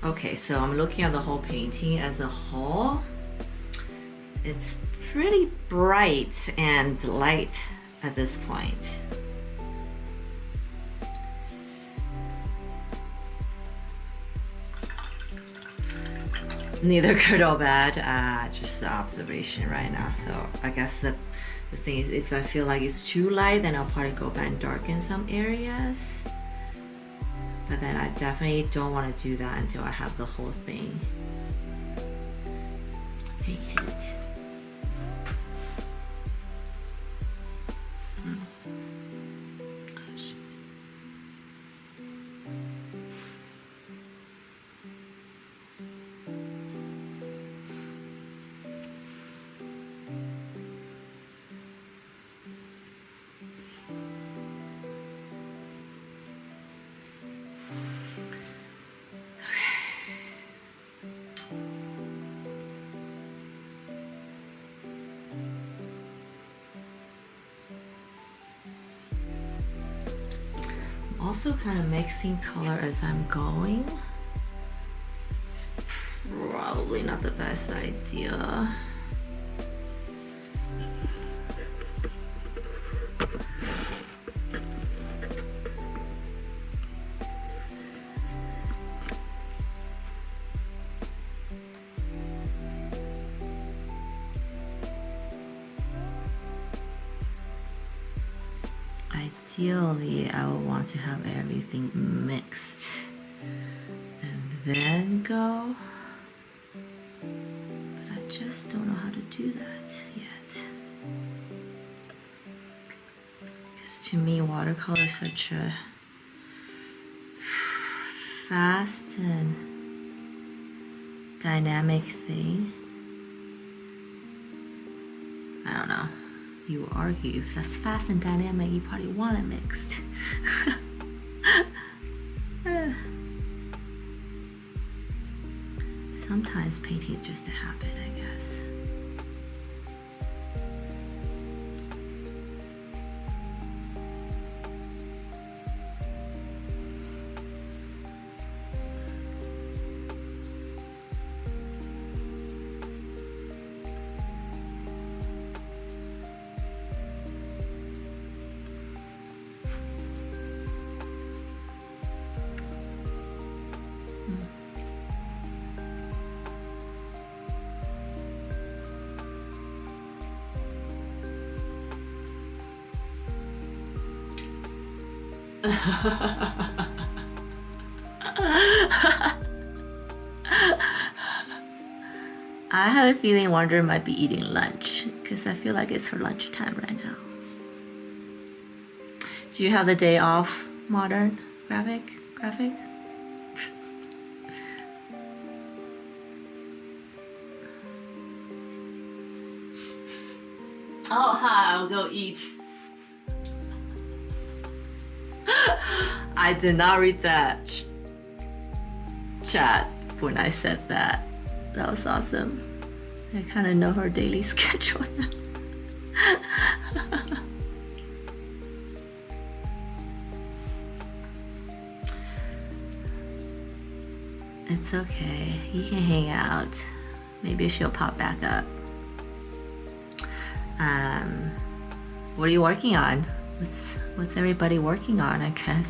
Okay, so I'm looking at the whole painting as a whole. It's pretty bright and light at this point. Neither good or bad, just the observation right now. So I guess the thing is, if I feel like it's too light, then I'll probably go back and darken some areas. But then I definitely don't want to do that until I have the whole thing painted. Also kind of mixing color as I'm going. It's probably not the best idea. Ideally, I would want to have everything mixed and then go, but I just don't know how to do that yet. Because to me, watercolor is such a fast and dynamic thing. I don't know. You would argue if that's fast and dynamic, you probably want it mixed. Sometimes painting is just a habit, I guess. I have a feeling Wonder might be eating lunch because I feel like it's her lunchtime right now. Do you have the day off, Modern Graphic? Oh, hi, I'll go eat. I did not read that chat when I said that. That was awesome. I kind of know her daily schedule now. It's okay. You can hang out. Maybe she'll pop back up. What are you working on? What's everybody working on, I guess?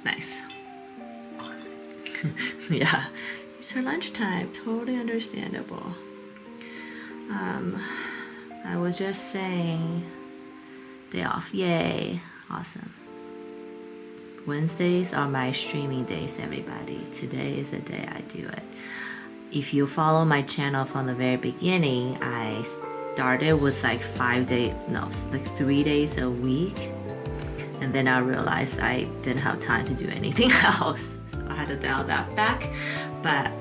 Nice. Yeah. It's her lunchtime, totally understandable. I was just saying, day off, yay, awesome. Wednesdays are my streaming days, everybody. Today is the day I do it. If you follow my channel from the very beginning, I started with like 3 days a week. And then I realized I didn't have time to do anything else. So I had to dial that back. But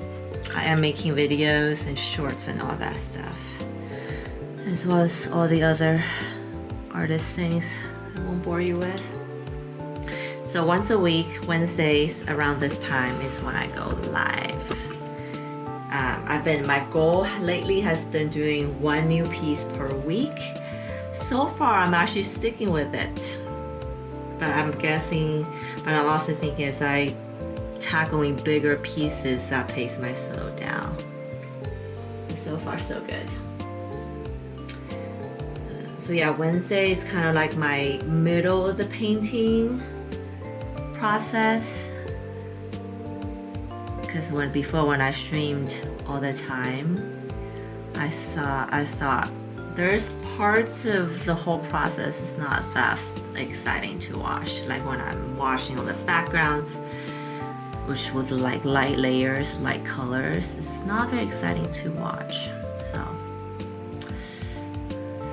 I am making videos and shorts and all that stuff, as well as all the other artist things I won't bore you with. So once a week, Wednesdays around this time is when I go live. My goal lately has been doing one new piece per week. So far, I'm actually sticking with it. But I'm also thinking as I tackling bigger pieces, that pace might slow down. So far, so good. So yeah, Wednesday is kind of like my middle of the painting process. Because before when I streamed all the time, I thought there's parts of the whole process is not that exciting to watch. Like when I'm washing all the backgrounds, which was like light layers, light colors, it's not very exciting to watch.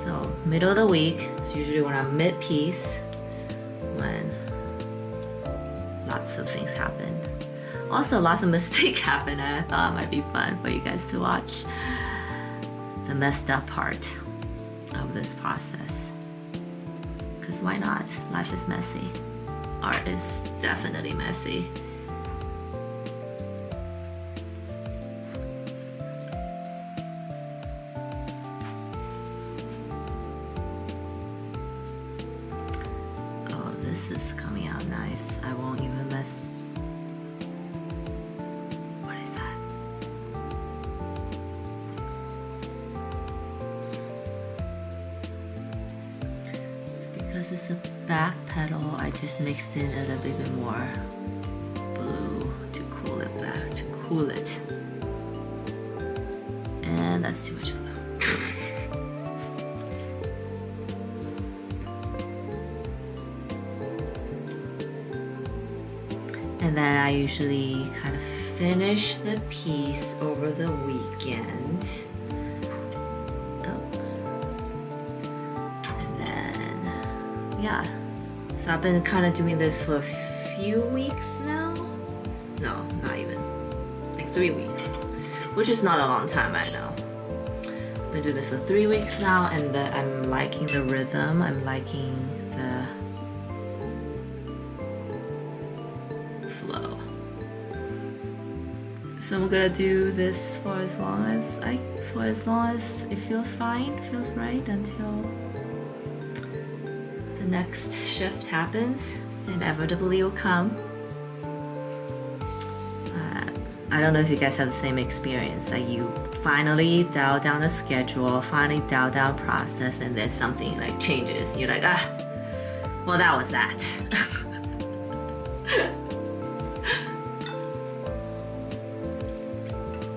So middle of the week is usually when I'm mid-piece, when lots of things happen. Also, lots of mistakes happen, and I thought it might be fun for you guys to watch the messed up part of this process. Because why not? Life is messy. Art is definitely messy. Oh, this is coming out nice. I won't even mess. Because it's a back pedal, I just mixed in a little bit more blue to cool it back, to cool it. And that's too much blue. And then I usually kind of finish the piece over the weekend. Yeah, so I've been kind of doing this for a few weeks now. No, not even. Like 3 weeks, which is not a long time, I know. I've been doing this for 3 weeks now, and I'm liking the rhythm. I'm liking the flow. So I'm gonna do this for as long as it feels fine, feels right, until the next shift happens. Inevitably will come. I don't know if you guys have the same experience, that you finally dial down the schedule, finally dial down process, and then something like changes. You're like, well, that was that.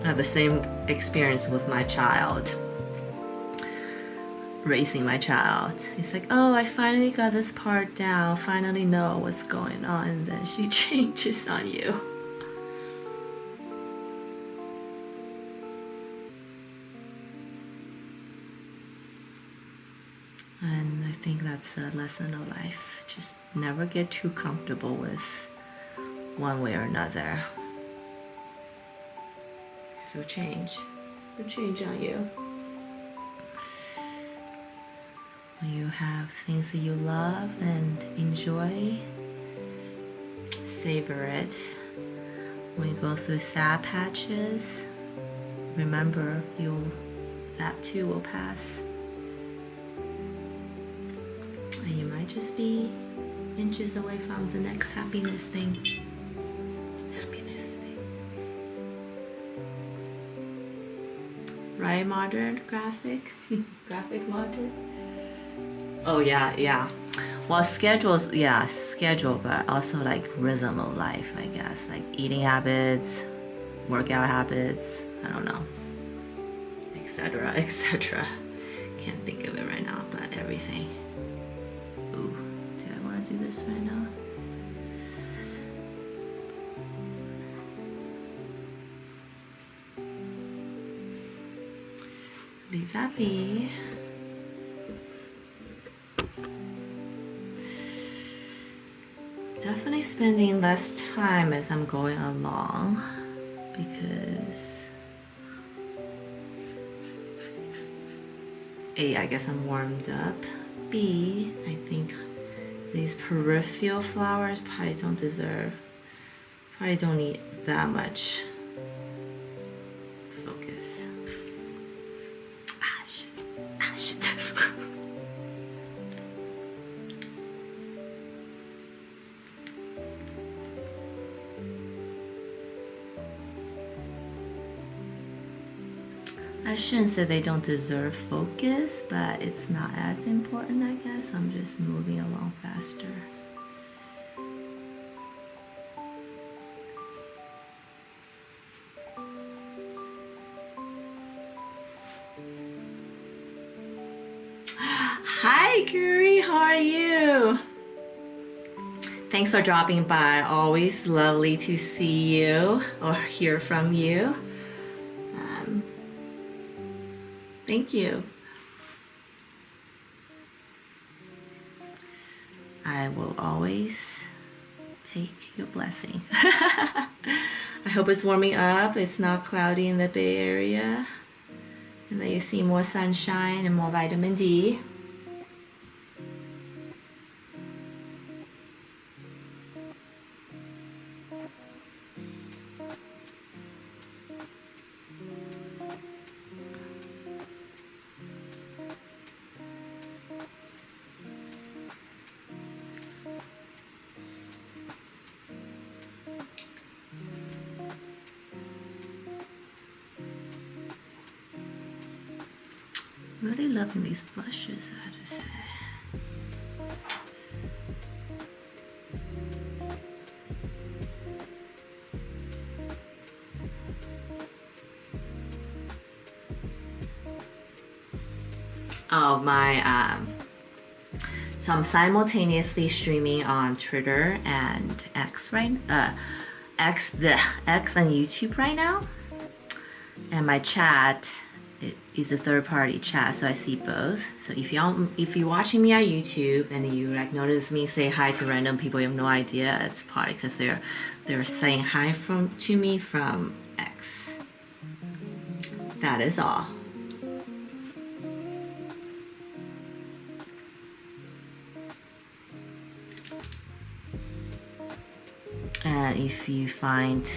I have the same experience with my child. Raising my child. It's like, oh, I finally got this part down, finally know what's going on, and then she changes on you. And I think that's a lesson of life. Just never get too comfortable with one way or another. So change. It'll change on you. When you have things that you love and enjoy, savor it. When you go through sad patches, remember that too will pass. And you might just be inches away from the next happiness thing. Right, modern graphic? Graphic modern? Oh yeah. Well, schedule, but also like rhythm of life, I guess. Like eating habits, workout habits, I don't know, etc. Can't think of it right now, but everything. Ooh, do I want to do this right now? Leave that be. Definitely spending less time as I'm going along, because I guess I'm warmed up. be. I think these peripheral flowers probably don't need that much focus. Ah, shit. Ah, shit. I shouldn't say they don't deserve focus, but it's not as important, I guess. I'm just moving along faster. Hi, Curry, how are you? Thanks for dropping by. Always lovely to see you or hear from you. Thank you. I will always take your blessing. I hope it's warming up. It's not cloudy in the Bay Area. And that you see more sunshine and more vitamin D. Really loving these brushes, I have to say. Oh, so I'm simultaneously streaming on Twitter and X and YouTube right now. And my chat is a third-party chat, so I see both. So if you're watching me on YouTube and you like notice me say hi to random people, you have no idea, it's probably because they're saying hi to me from X. That is all. And if you find,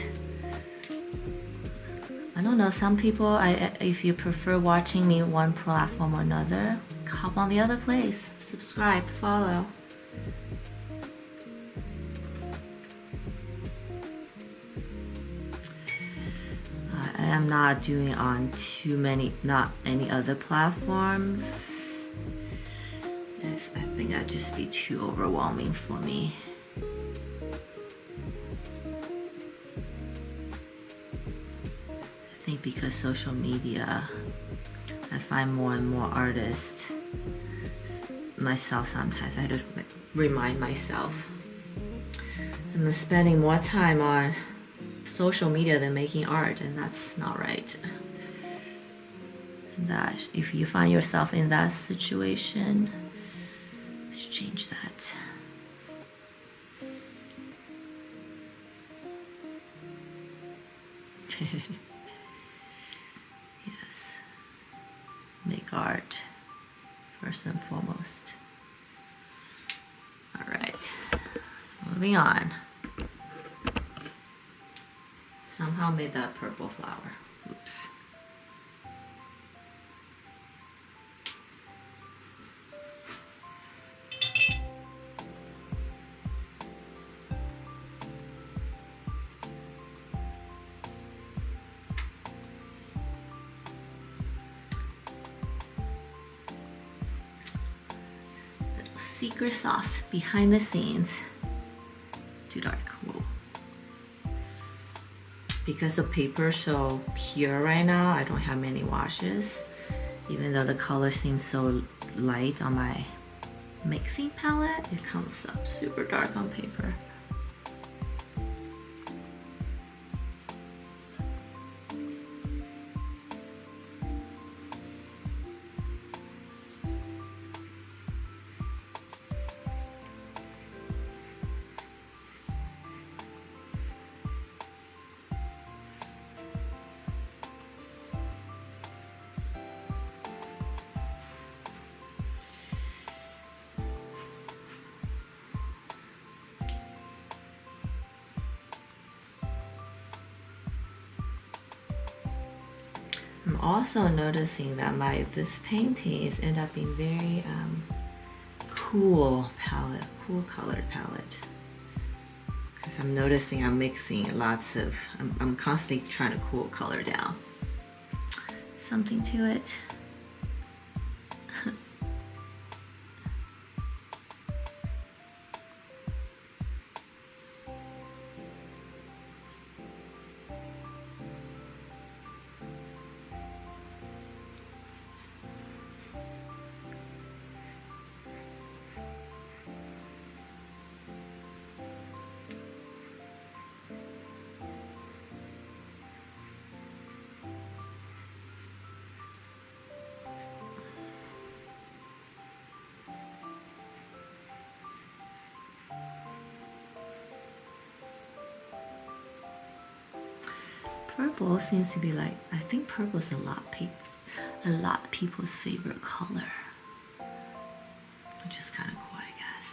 I don't know, some people, if you prefer watching me one platform or another, hop on the other place, subscribe, follow. I am not doing on not any other platforms. Yes, I think that'd just be too overwhelming for me. I think because social media, I find more and more artists, myself sometimes, I just remind myself I'm spending more time on social media than making art, and that's not right. And that if you find yourself in that situation, you should change that. Yes, make art first and foremost. All right, moving on. Somehow made that purple flower. Oops. Secret sauce behind the scenes. Too dark. Whoa. Because the paper's so pure right now, I don't have many washes. Even though the color seems so light on my mixing palette, it comes up super dark on paper. also noticing that this paintings end up being very cool colored palette. Because I'm noticing I'm mixing lots of, I'm constantly trying to cool color down. Something to it. Purple seems to be like, I think purple is a lot people's favorite color, which is kind of cool, I guess.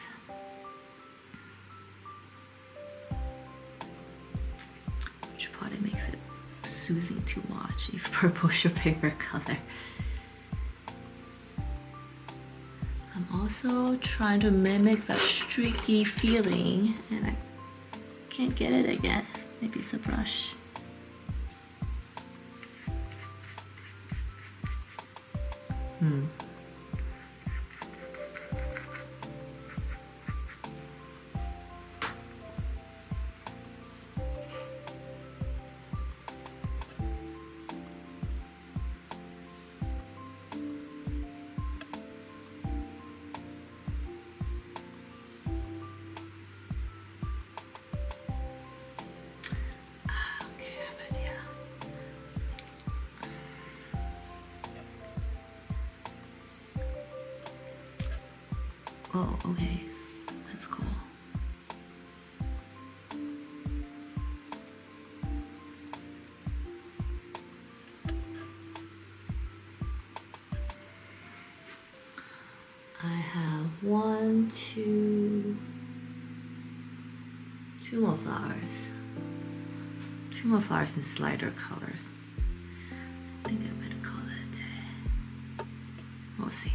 Which probably makes it soothing to watch if purple is your favorite color. I'm also trying to mimic that streaky feeling, and I can't get it again. Maybe it's a brush. Oh, okay. That's cool. I have two more flowers. Two more flowers in slider colors. I think I better call it a day. We'll see.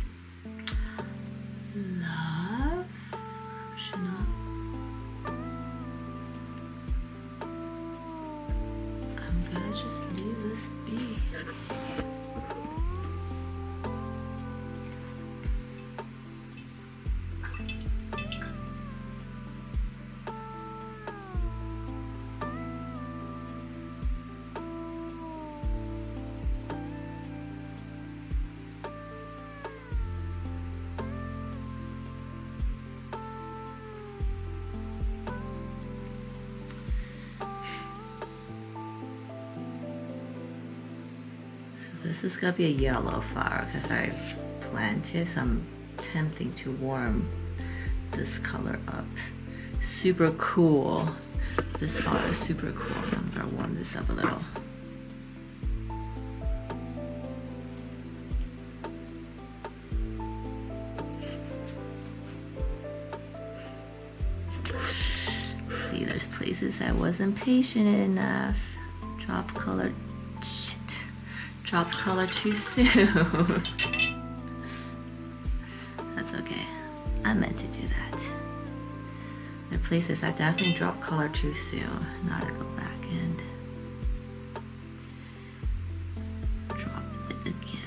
Love, Chanel. I'm gonna just leave this be. This is gonna be a yellow flower because I planted, so I'm attempting to warm this color up. Super cool. This flower is super cool. I'm gonna warm this up a little. See, there's places I wasn't patient enough. Drop color. Shit. Drop color too soon. That's okay. I meant to do that. There are places I definitely drop color too soon. Now to go back and drop it again.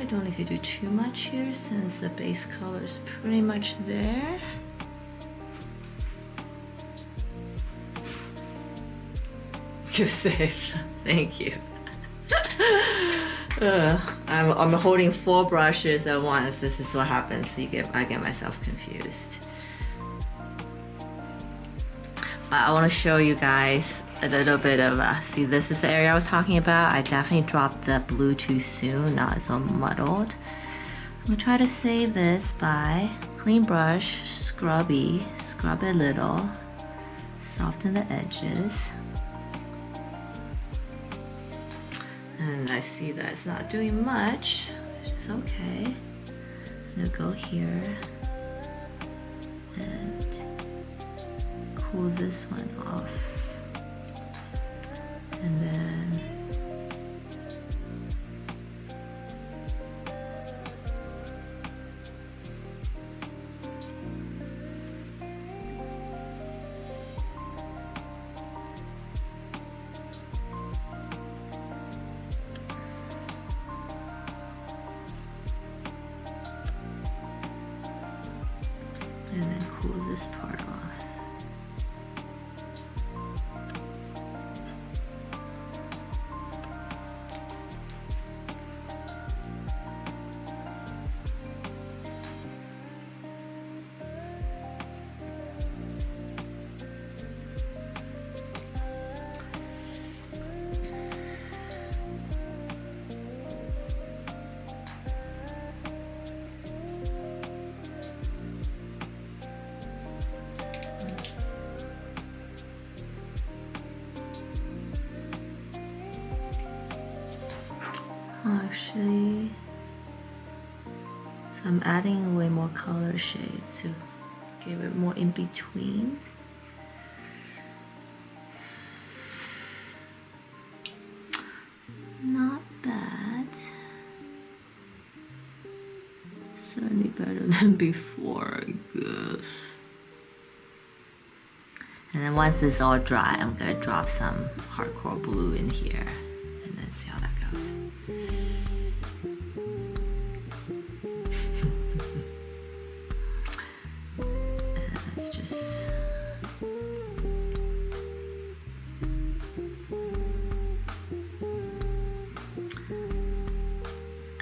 don't need to do too much here since the base color is pretty much there. You're safe. Thank you. I'm holding 4 brushes at once. This is what happens. I get myself confused. But I want to show you guys a little bit of see, this is the area I was talking about. I definitely dropped the blue too soon. Now it's all muddled. I'm gonna try to save this by clean brush, scrub it a little, soften the edges. And I see that it's not doing much, which is okay. I'm gonna go here and cool this one off. And then cool this part off. Actually, so I'm adding way more color shades to give it more in between. Not bad. Certainly better than before, I guess. And then once it's all dry, I'm gonna drop some hardcore blue in here and then see how that goes. Let's just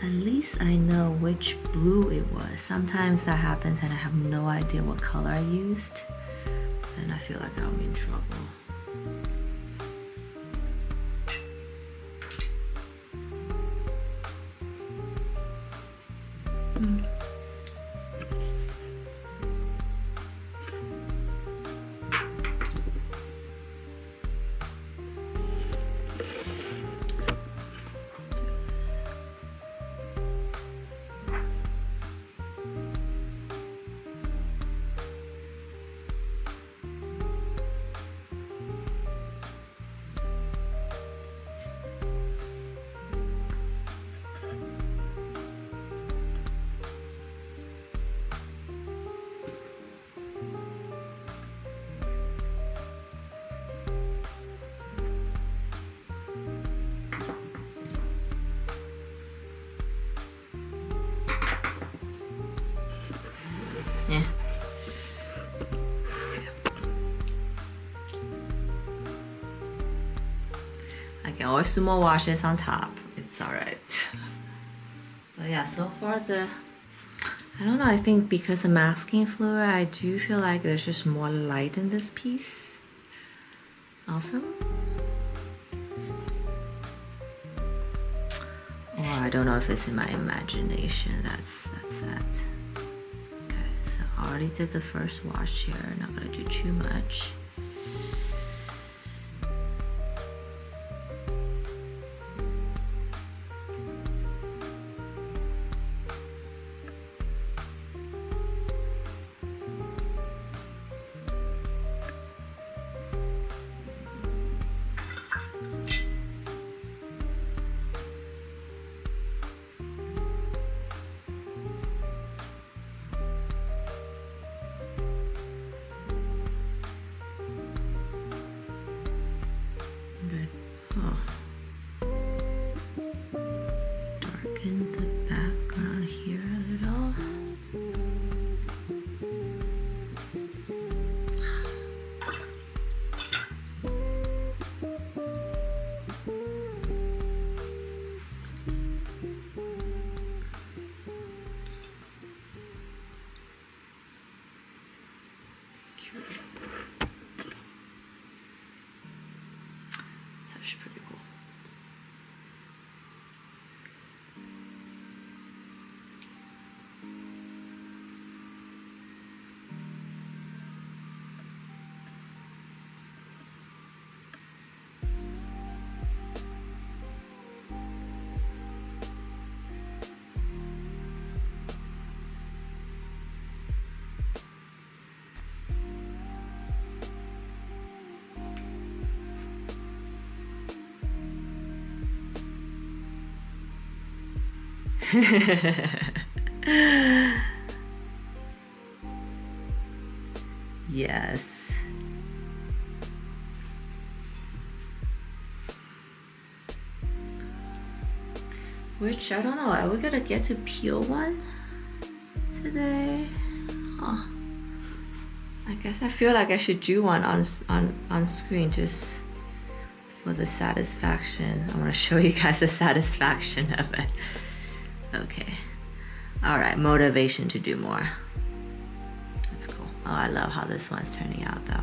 at least I know which blue it was. Sometimes that happens and I have no idea what color I used. Then I feel like I'll be in trouble. Yeah. I can always do more washes on top. It's alright. But yeah, so far I don't know, I think because of masking fluid, I do feel like there's just more light in this piece. Also. Or I don't know if it's in my imagination. That's that. I already did the first wash here, not gonna do too much. Yes. Which, I don't know, are we gonna get to peel one today? Oh, I guess I feel like I should do one on screen just for the satisfaction. I want to show you guys the satisfaction of it. Okay. All right, motivation to do more. That's cool. Oh, I love how this one's turning out though.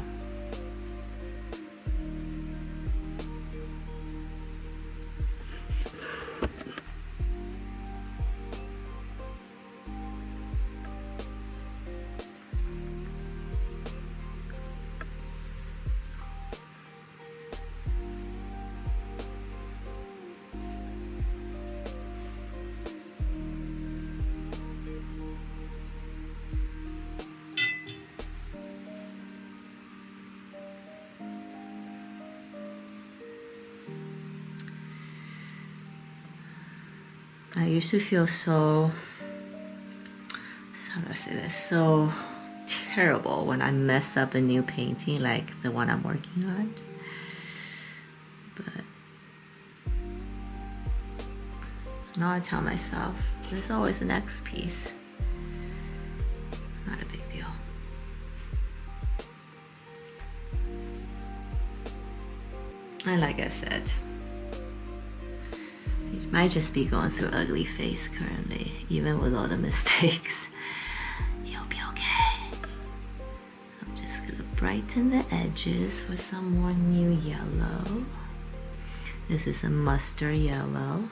I used to feel so, how do I say this, so terrible when I mess up a new painting like the one I'm working on. But now I tell myself, there's always the next piece. Not a big deal. And like I said, might just be going through ugly phase currently, even with all the mistakes. You'll be okay. I'm just gonna brighten the edges with some more new yellow. This is a mustard yellow.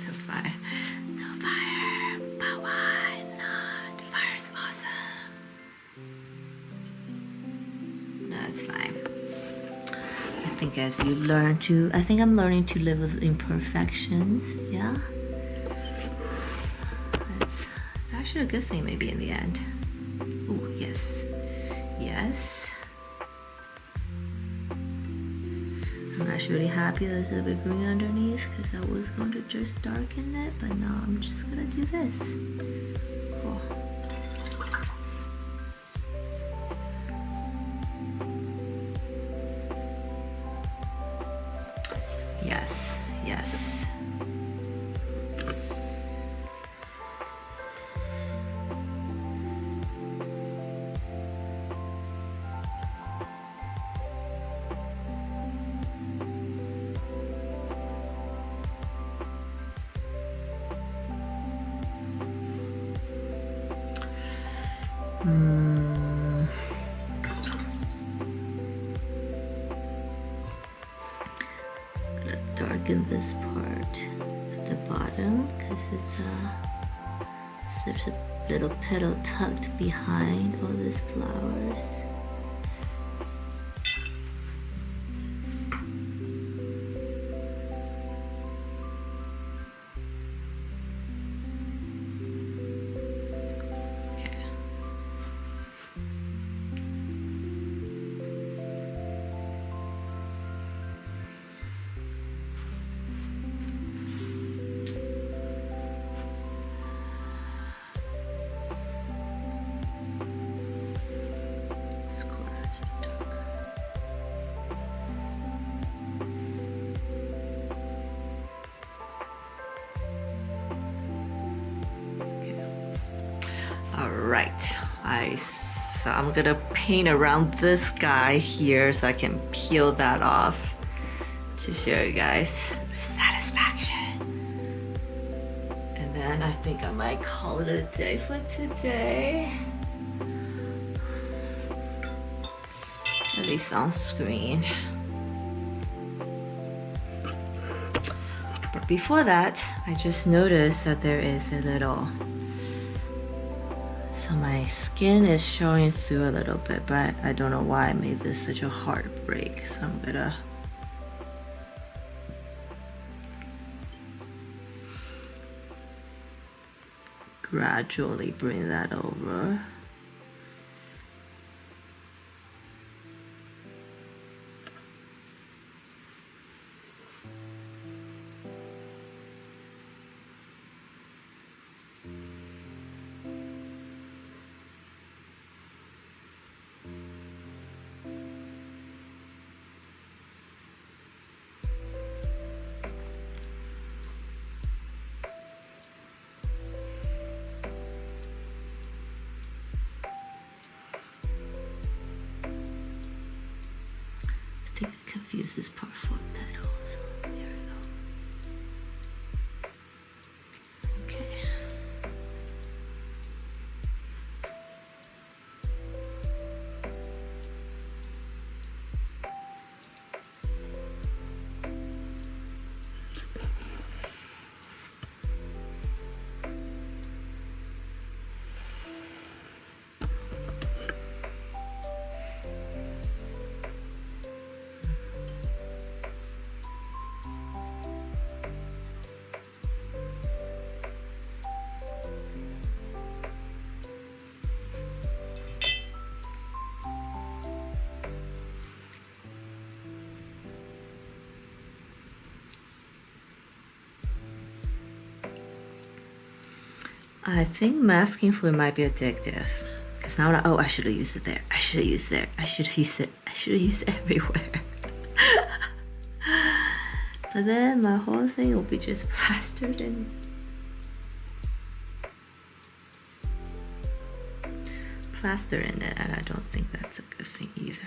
No fire. No fire. But why not? Fire's awesome. That's fine. I think as you learn to, I think I'm learning to live with imperfections, yeah? It's actually a good thing maybe in the end. Ooh, yes. Yes. I'm actually really happy there's a little bit green underneath because I was going to just darken it, but now I'm just gonna do this. Cool. Yes, yes. Gonna darken this part at the bottom because there's a little petal tucked behind all these flowers. Alright, so I'm gonna paint around this guy here so I can peel that off to show you guys the satisfaction. And then then I think I might call it a day for today. At least on screen. But before that, I just noticed that there is a little, so my skin is showing through a little bit, but I don't know why I made this such a hard break, so I'm gonna gradually bring that over. I think I confused this part for petals. There we go. Okay. I think masking fluid might be addictive. Because now, oh, I should have used it there. I should have used it there. I should have used it. I should have used it everywhere. But then my whole thing will be just plastered in. Plaster in it, and I don't think that's a good thing either.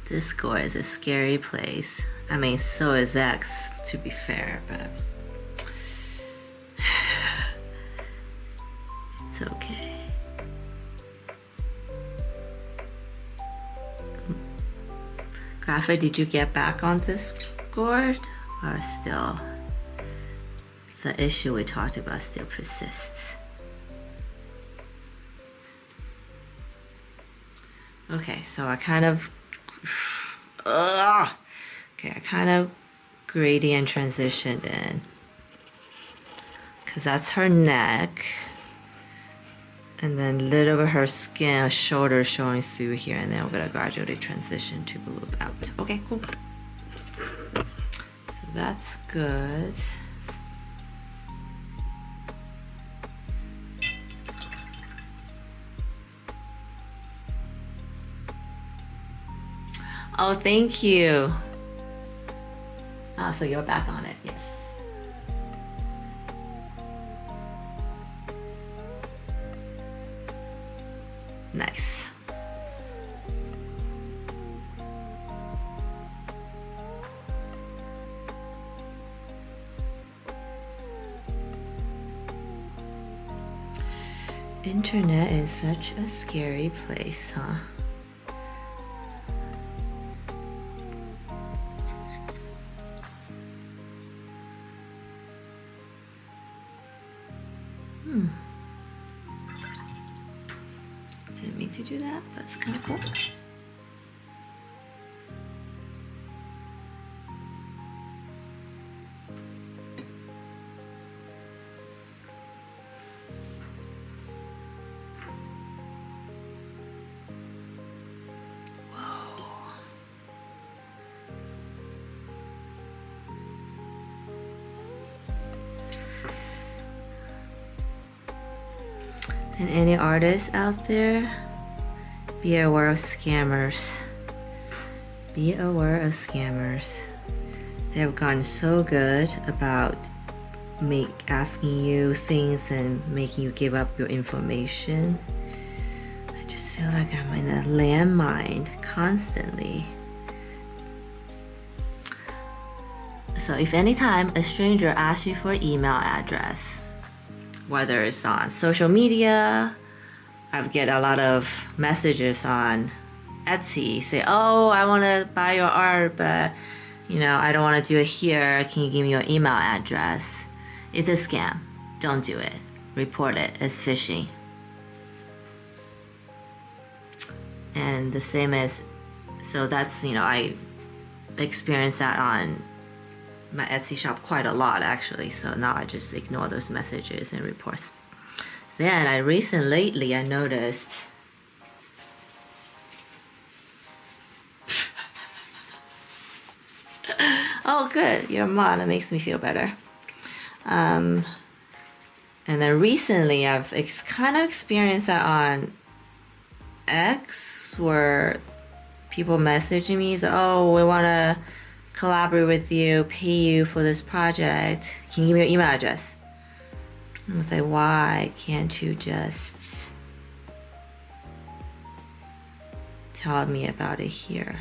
Discord is a scary place. I mean, so is X, to be fair, but it's okay. Graphic, did you get back on Discord? Or still, the issue we talked about still persists? Okay, so I kind of okay, I kind of gradient transitioned in because that's her neck, and then a little bit of her skin, shoulder showing through here, and then we're gonna gradually transition to blue out. Okay, cool. So that's good. Oh, thank you. Oh, so you're back on it, yes. Nice. Internet is such a scary place, huh? Didn't mean to do that, but it's kind of cool. And any artists out there, be aware of scammers. Be aware of scammers. They've gotten so good about asking you things and making you give up your information. I just feel like I'm in a landmine constantly. So if anytime a stranger asks you for an email address, whether it's on social media, I get a lot of messages on Etsy, say, oh, I want to buy your art, but you know, I don't want to do it here. Can you give me your email address? It's a scam. Don't do it. Report it as phishing. And the same as, so that's, you know, I experienced that on my Etsy shop quite a lot actually. So now I just ignore those messages and reports. Then lately I noticed oh good, you're a mod, that makes me feel better. And then recently I've kind of experienced that on X, where people messaging me, so, oh, we want to collaborate with you, pay you for this project. Can you give me your email address? And I was like, why can't you just tell me about it here?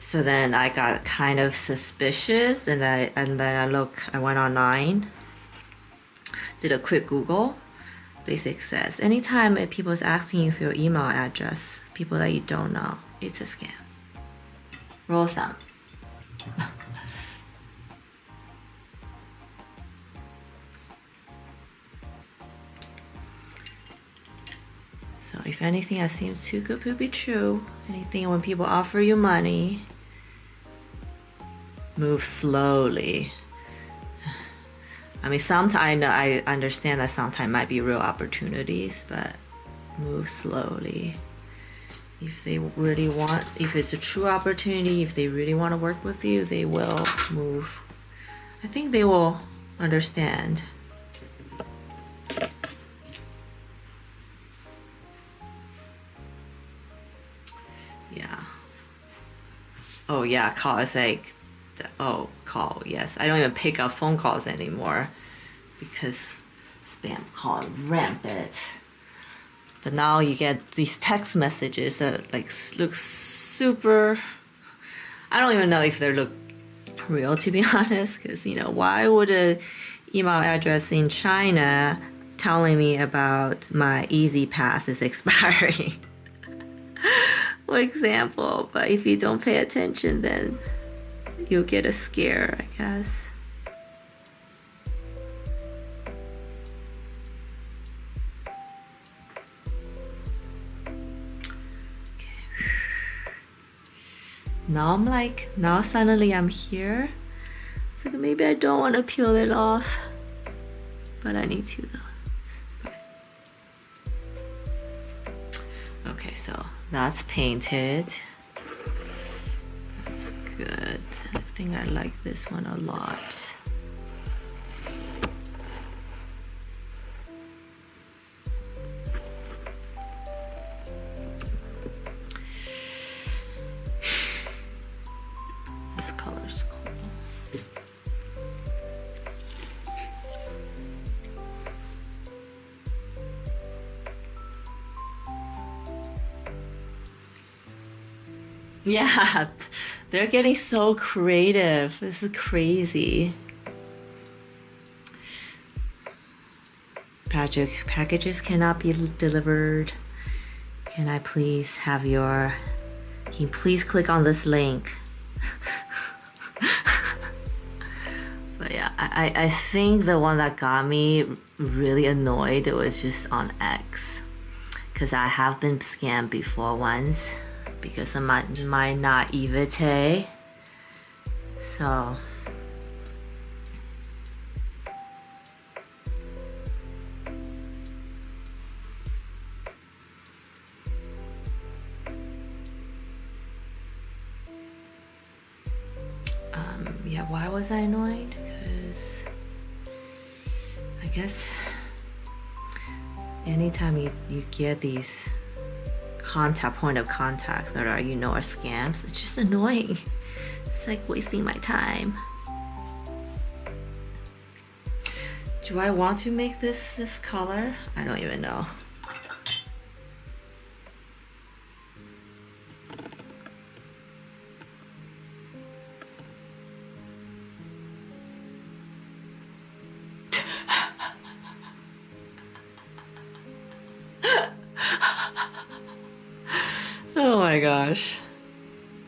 So then I got kind of suspicious, and then I went online, did a quick Google. Basic says, anytime people's asking you for your email address, people that you don't know, it's a scam. Roll sound. So if anything that seems too good to be true, anything when people offer you money, move slowly. I mean, sometimes I understand that sometimes might be real opportunities, but move slowly. If they really want, if it's a true opportunity, if they really want to work with you, they will move. I think they will understand. Yeah. Oh yeah, call. It's like, oh, call, yes. I don't even pick up phone calls anymore because spam call rampant. But now you get these text messages that like look super, I don't even know if they look real, to be honest, because, you know, why would an email address in China telling me about my Easy Pass is expiring? For example, but if you don't pay attention, then you'll get a scare, I guess. Now I'm like, now suddenly I'm here. It's like maybe I don't want to peel it off, but I need to though. Okay, so that's painted. That's good. I think I like this one a lot. This color's cool. Yeah, they're getting so creative. This is crazy. Packages cannot be delivered. Can I please have your... Can you please click on this link? But yeah, I think the one that got me really annoyed, it was just on X. Because I have been scammed before once because of my naivete. So yeah, why was I annoyed? Because I guess anytime you get these point of contacts that are, you know, are scams, it's just annoying. It's like wasting my time. Do I want to make this color? I don't even know. Oh my gosh.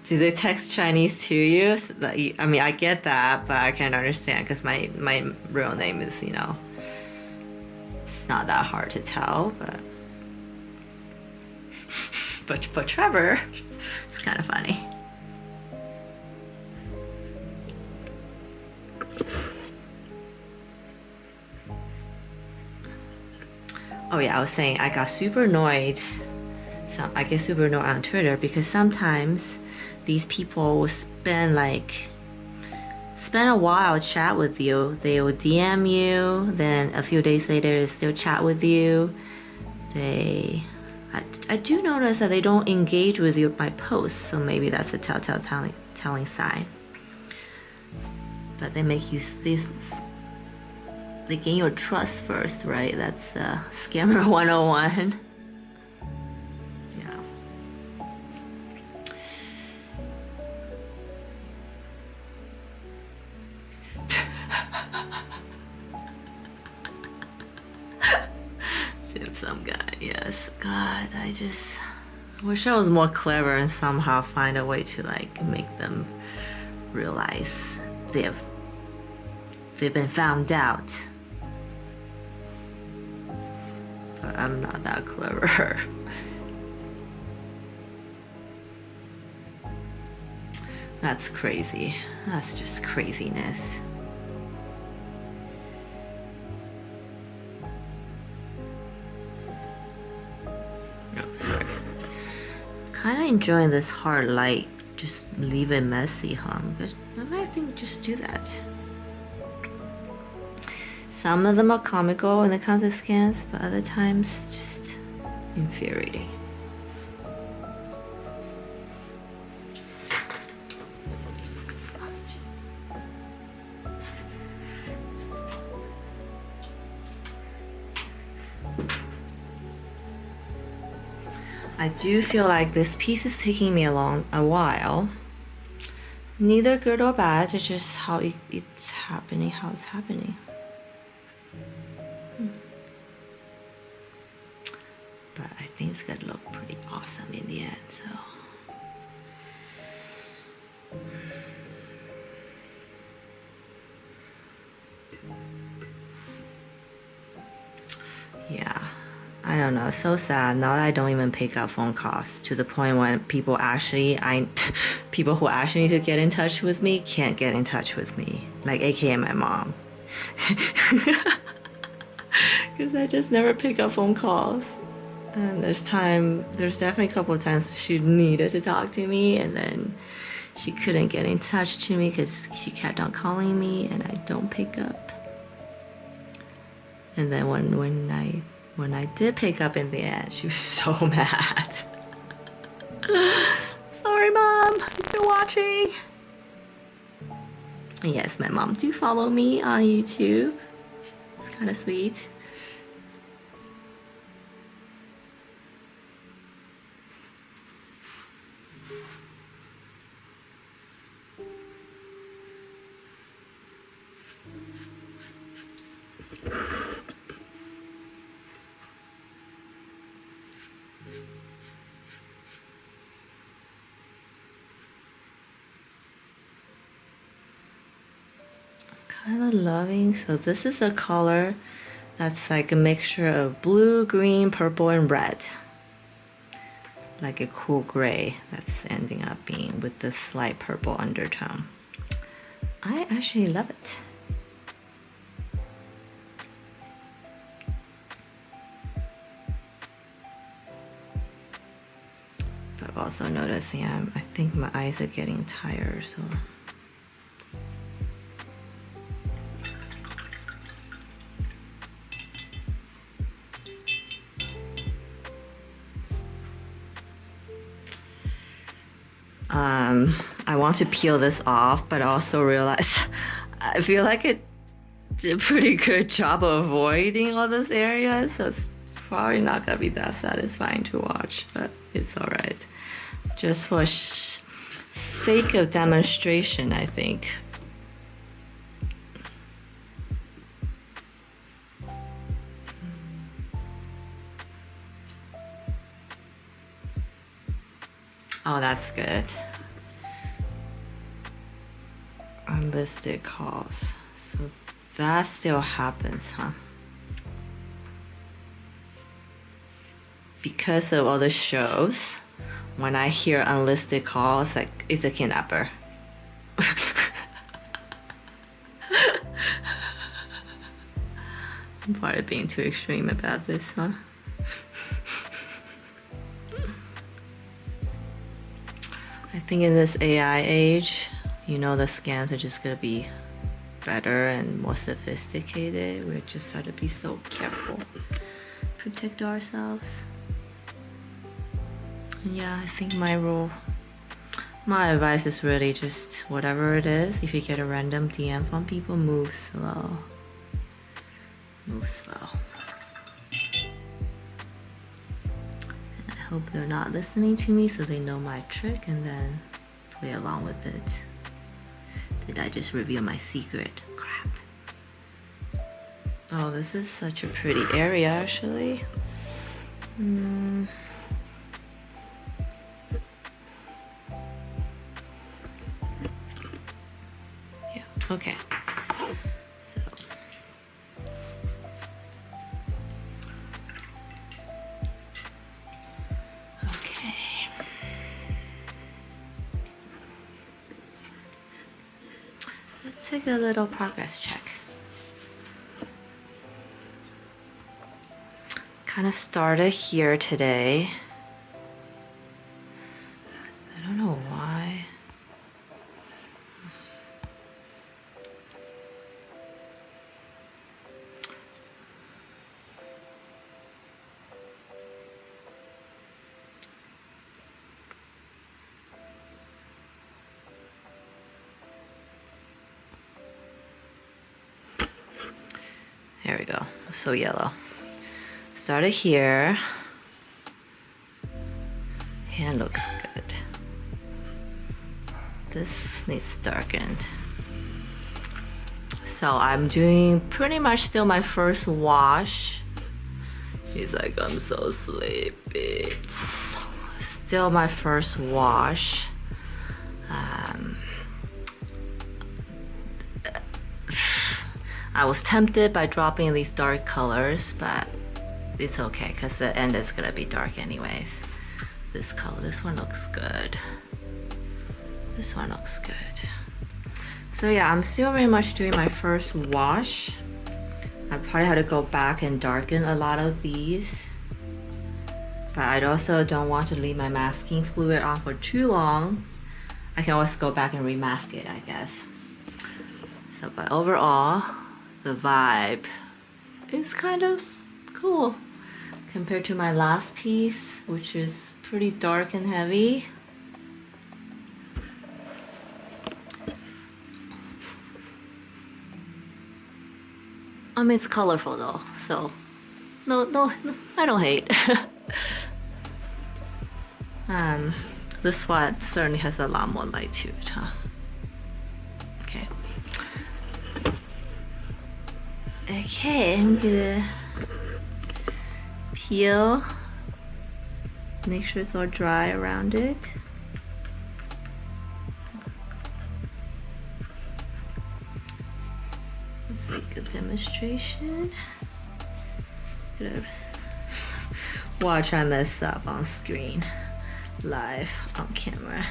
Do they text Chinese to you? I mean, I get that, but I can't understand because my real name is, you know, it's not that hard to tell, but Trevor, it's kind of funny. Oh yeah, I was saying I got super annoyed. So I get super annoyed on Twitter because sometimes these people will spend a while chat with you. They will DM you, then a few days later they still chat with you. I do notice that they don't engage with you by posts, so maybe that's a telling sign. But they make you they gain your trust first, right? That's scammer 101. Some guy, yes. God, I just wish I was more clever and somehow find a way to like make them realize they've been found out. But I'm not that clever. That's crazy. That's just craziness. Kind of enjoying this hard light. Just leave it messy, huh? But maybe I think just do that. Some of them are comical when it comes to scans, but other times just infuriating. I do feel like this piece is taking me a while. Neither good or bad, it's just how it's happening, But I think it's gonna look pretty awesome in the end, so. Yeah. I don't know, so sad. Now that I don't even pick up phone calls, to the point when people who actually need to get in touch with me can't get in touch with me, like AKA my mom. Because I just never pick up phone calls. And there's definitely a couple of times she needed to talk to me, and then she couldn't get in touch to me because she kept on calling me and I don't pick up. And then when I did pick up in the end, she was so mad. Sorry, Mom, if you're watching. And yes, my mom do follow me on YouTube. It's kind of sweet. Kind of loving. So this is a color that's like a mixture of blue, green, purple, and red. Like a cool gray that's ending up being with the slight purple undertone. I actually love it. But also noticing I think my eyes are getting tired, so. I want to peel this off, but I also realize I feel like it did a pretty good job of avoiding all those areas, so it's probably not gonna be that satisfying to watch, but it's all right. Just for sake of demonstration, I think. Oh, that's good. Unlisted calls. So that still happens, huh? Because of all the shows, when I hear unlisted calls, like it's a kidnapper. I'm probably being too extreme about this, huh? I think in this AI age, you know, the scans are just gonna be better and more sophisticated. We just have to be so careful, protect ourselves. And yeah, I think my advice is really just whatever it is. If you get a random DM from people, move slow. Move slow. I hope they're not listening to me so they know my trick and then play along with it. Did I just reveal my secret? Crap. Oh, this is such a pretty area actually. Yeah, okay. Take a little progress check. Kind of started here today. I don't know why. There we go. So yellow. Started here. Hand looks good. This needs darkened. So I'm doing pretty much still my first wash. He's like, I'm so sleepy. Still my first wash. I was tempted by dropping these dark colors, but it's okay because the end is gonna be dark anyways. This color, this one looks good. This one looks good. So yeah, I'm still very much doing my first wash. I probably had to go back and darken a lot of these. But I also don't want to leave my masking fluid on for too long. I can always go back and remask it, I guess. So, but overall, the vibe is kind of cool compared to my last piece, which is pretty dark and heavy. I mean, it's colorful though, so no, I don't hate. This one certainly has a lot more light to it, huh? Okay. Okay, I'm gonna peel. Make sure it's all dry around it. Let's take a demonstration. Watch I mess up on screen, live on camera.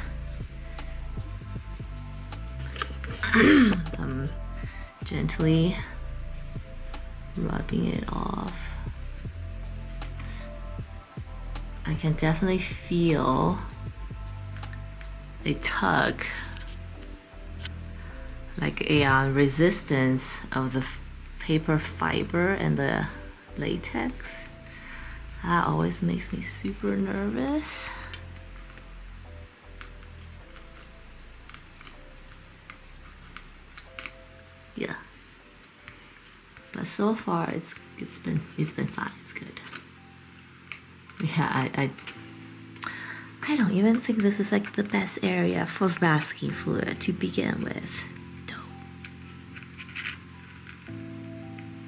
I'm gently rubbing it off. I can definitely feel a tug, like a resistance of the paper fiber and the latex. That always makes me super nervous. so far it's been fine. It's good. Yeah, I don't even think this is like the best area for masking fluid to begin with.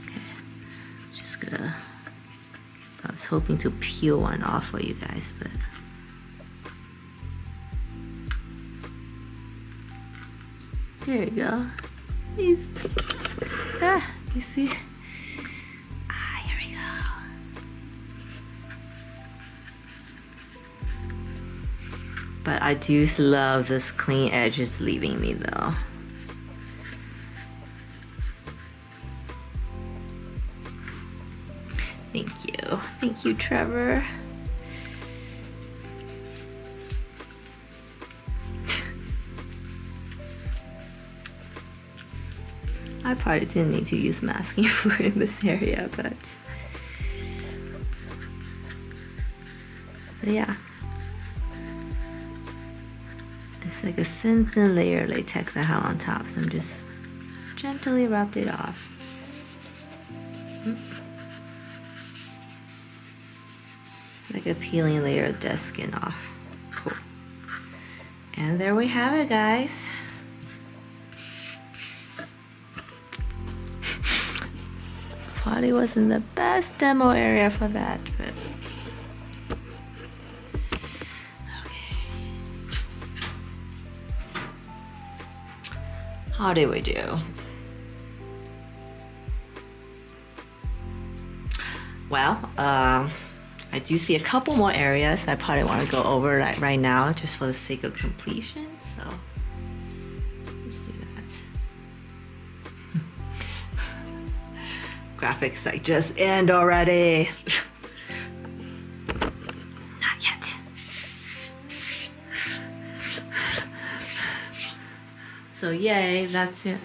Okay, just gonna. I was hoping to peel one off for you guys, but. There you go. You see? Here we go. But I do love this clean edge it's leaving me though. Thank you, Trevor. I probably didn't need to use masking fluid in this area, but yeah. It's like a thin layer of latex I have on top, so I'm just gently rubbed it off. It's like a peeling layer of dead skin off. Cool. And there we have it, guys. Probably wasn't the best demo area for that, but okay. How did we do? Well, I do see a couple more areas I probably want to go over right now just for the sake of completion, so let's do that. Graphics like just end already. Not yet. So yay, that's it.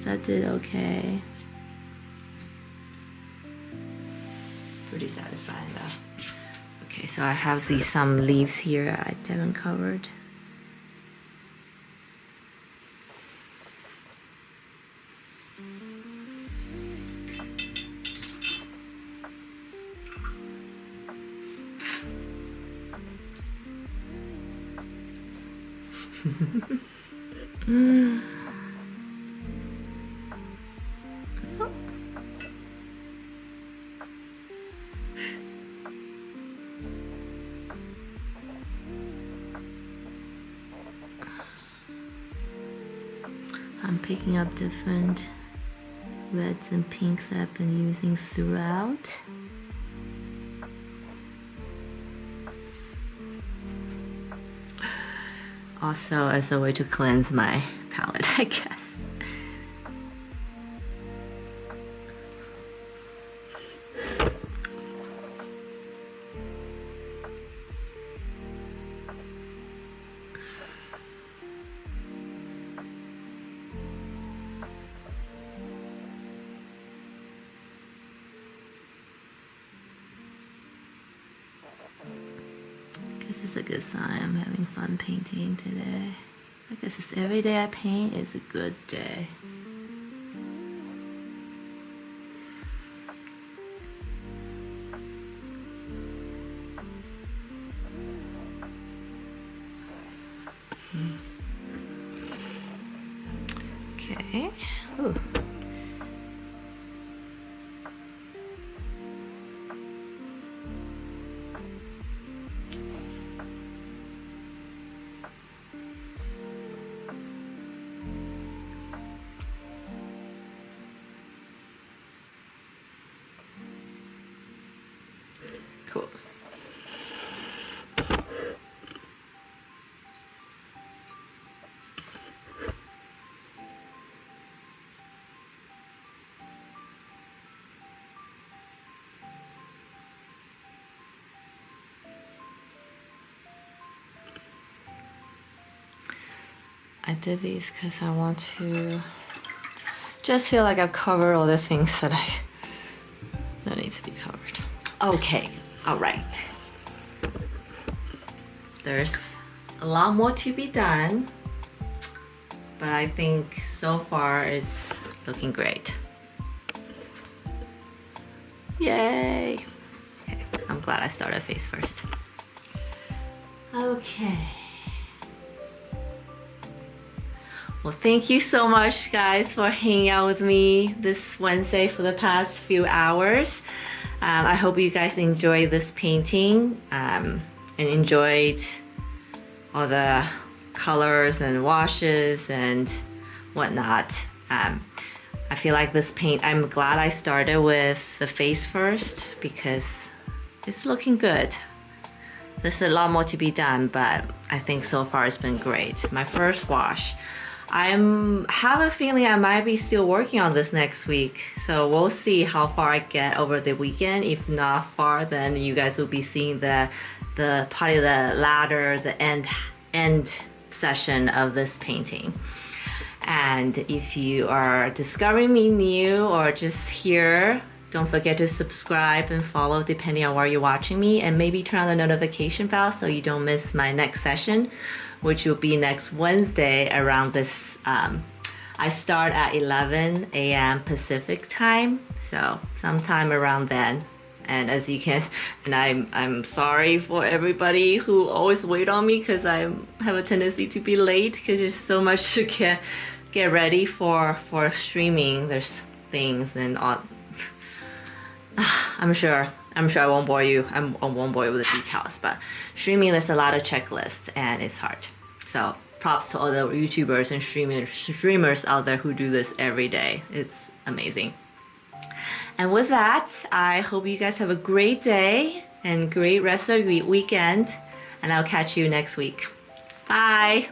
That did okay. Pretty satisfying though. Okay, so I have some leaves here I haven't covered. I'm picking up different reds and pinks I've been using throughout. Also as a way to cleanse my palette, I guess. This is a good sign. I'm having fun painting today. I guess it's every day I paint is a good day. Okay. Ooh. Cool. I did these because I want to just feel like I've covered all the things that need to be covered. Okay. All right, there's a lot more to be done, but I think so far it's looking great. Yay. Okay, I'm glad I started face first. Okay. Well, thank you so much, guys, for hanging out with me this Wednesday for the past few hours. I hope you guys enjoyed this painting and enjoyed all the colors and washes and whatnot. I feel like this paint, I'm glad I started with the face first because it's looking good. There's a lot more to be done, but I think so far it's been great. My first wash. I have a feeling I might be still working on this next week, so we'll see how far I get over the weekend. If not far, then you guys will be seeing the part of the ladder, the end session of this painting. And if you are discovering me new or just here, don't forget to subscribe and follow depending on where you're watching me, and maybe turn on the notification bell so you don't miss my next session, which will be next Wednesday around this. I start at 11 a.m. Pacific time, so sometime around then. And as you can, and I'm sorry for everybody who always wait on me because I have a tendency to be late because there's so much to get ready for streaming. There's things and all. I'm sure I won't bore you. I won't bore you with the details, but streaming, there's a lot of checklists and it's hard. So props to all the YouTubers and streamers out there who do this every day. It's amazing. And with that, I hope you guys have a great day and great rest of your weekend, and I'll catch you next week. Bye.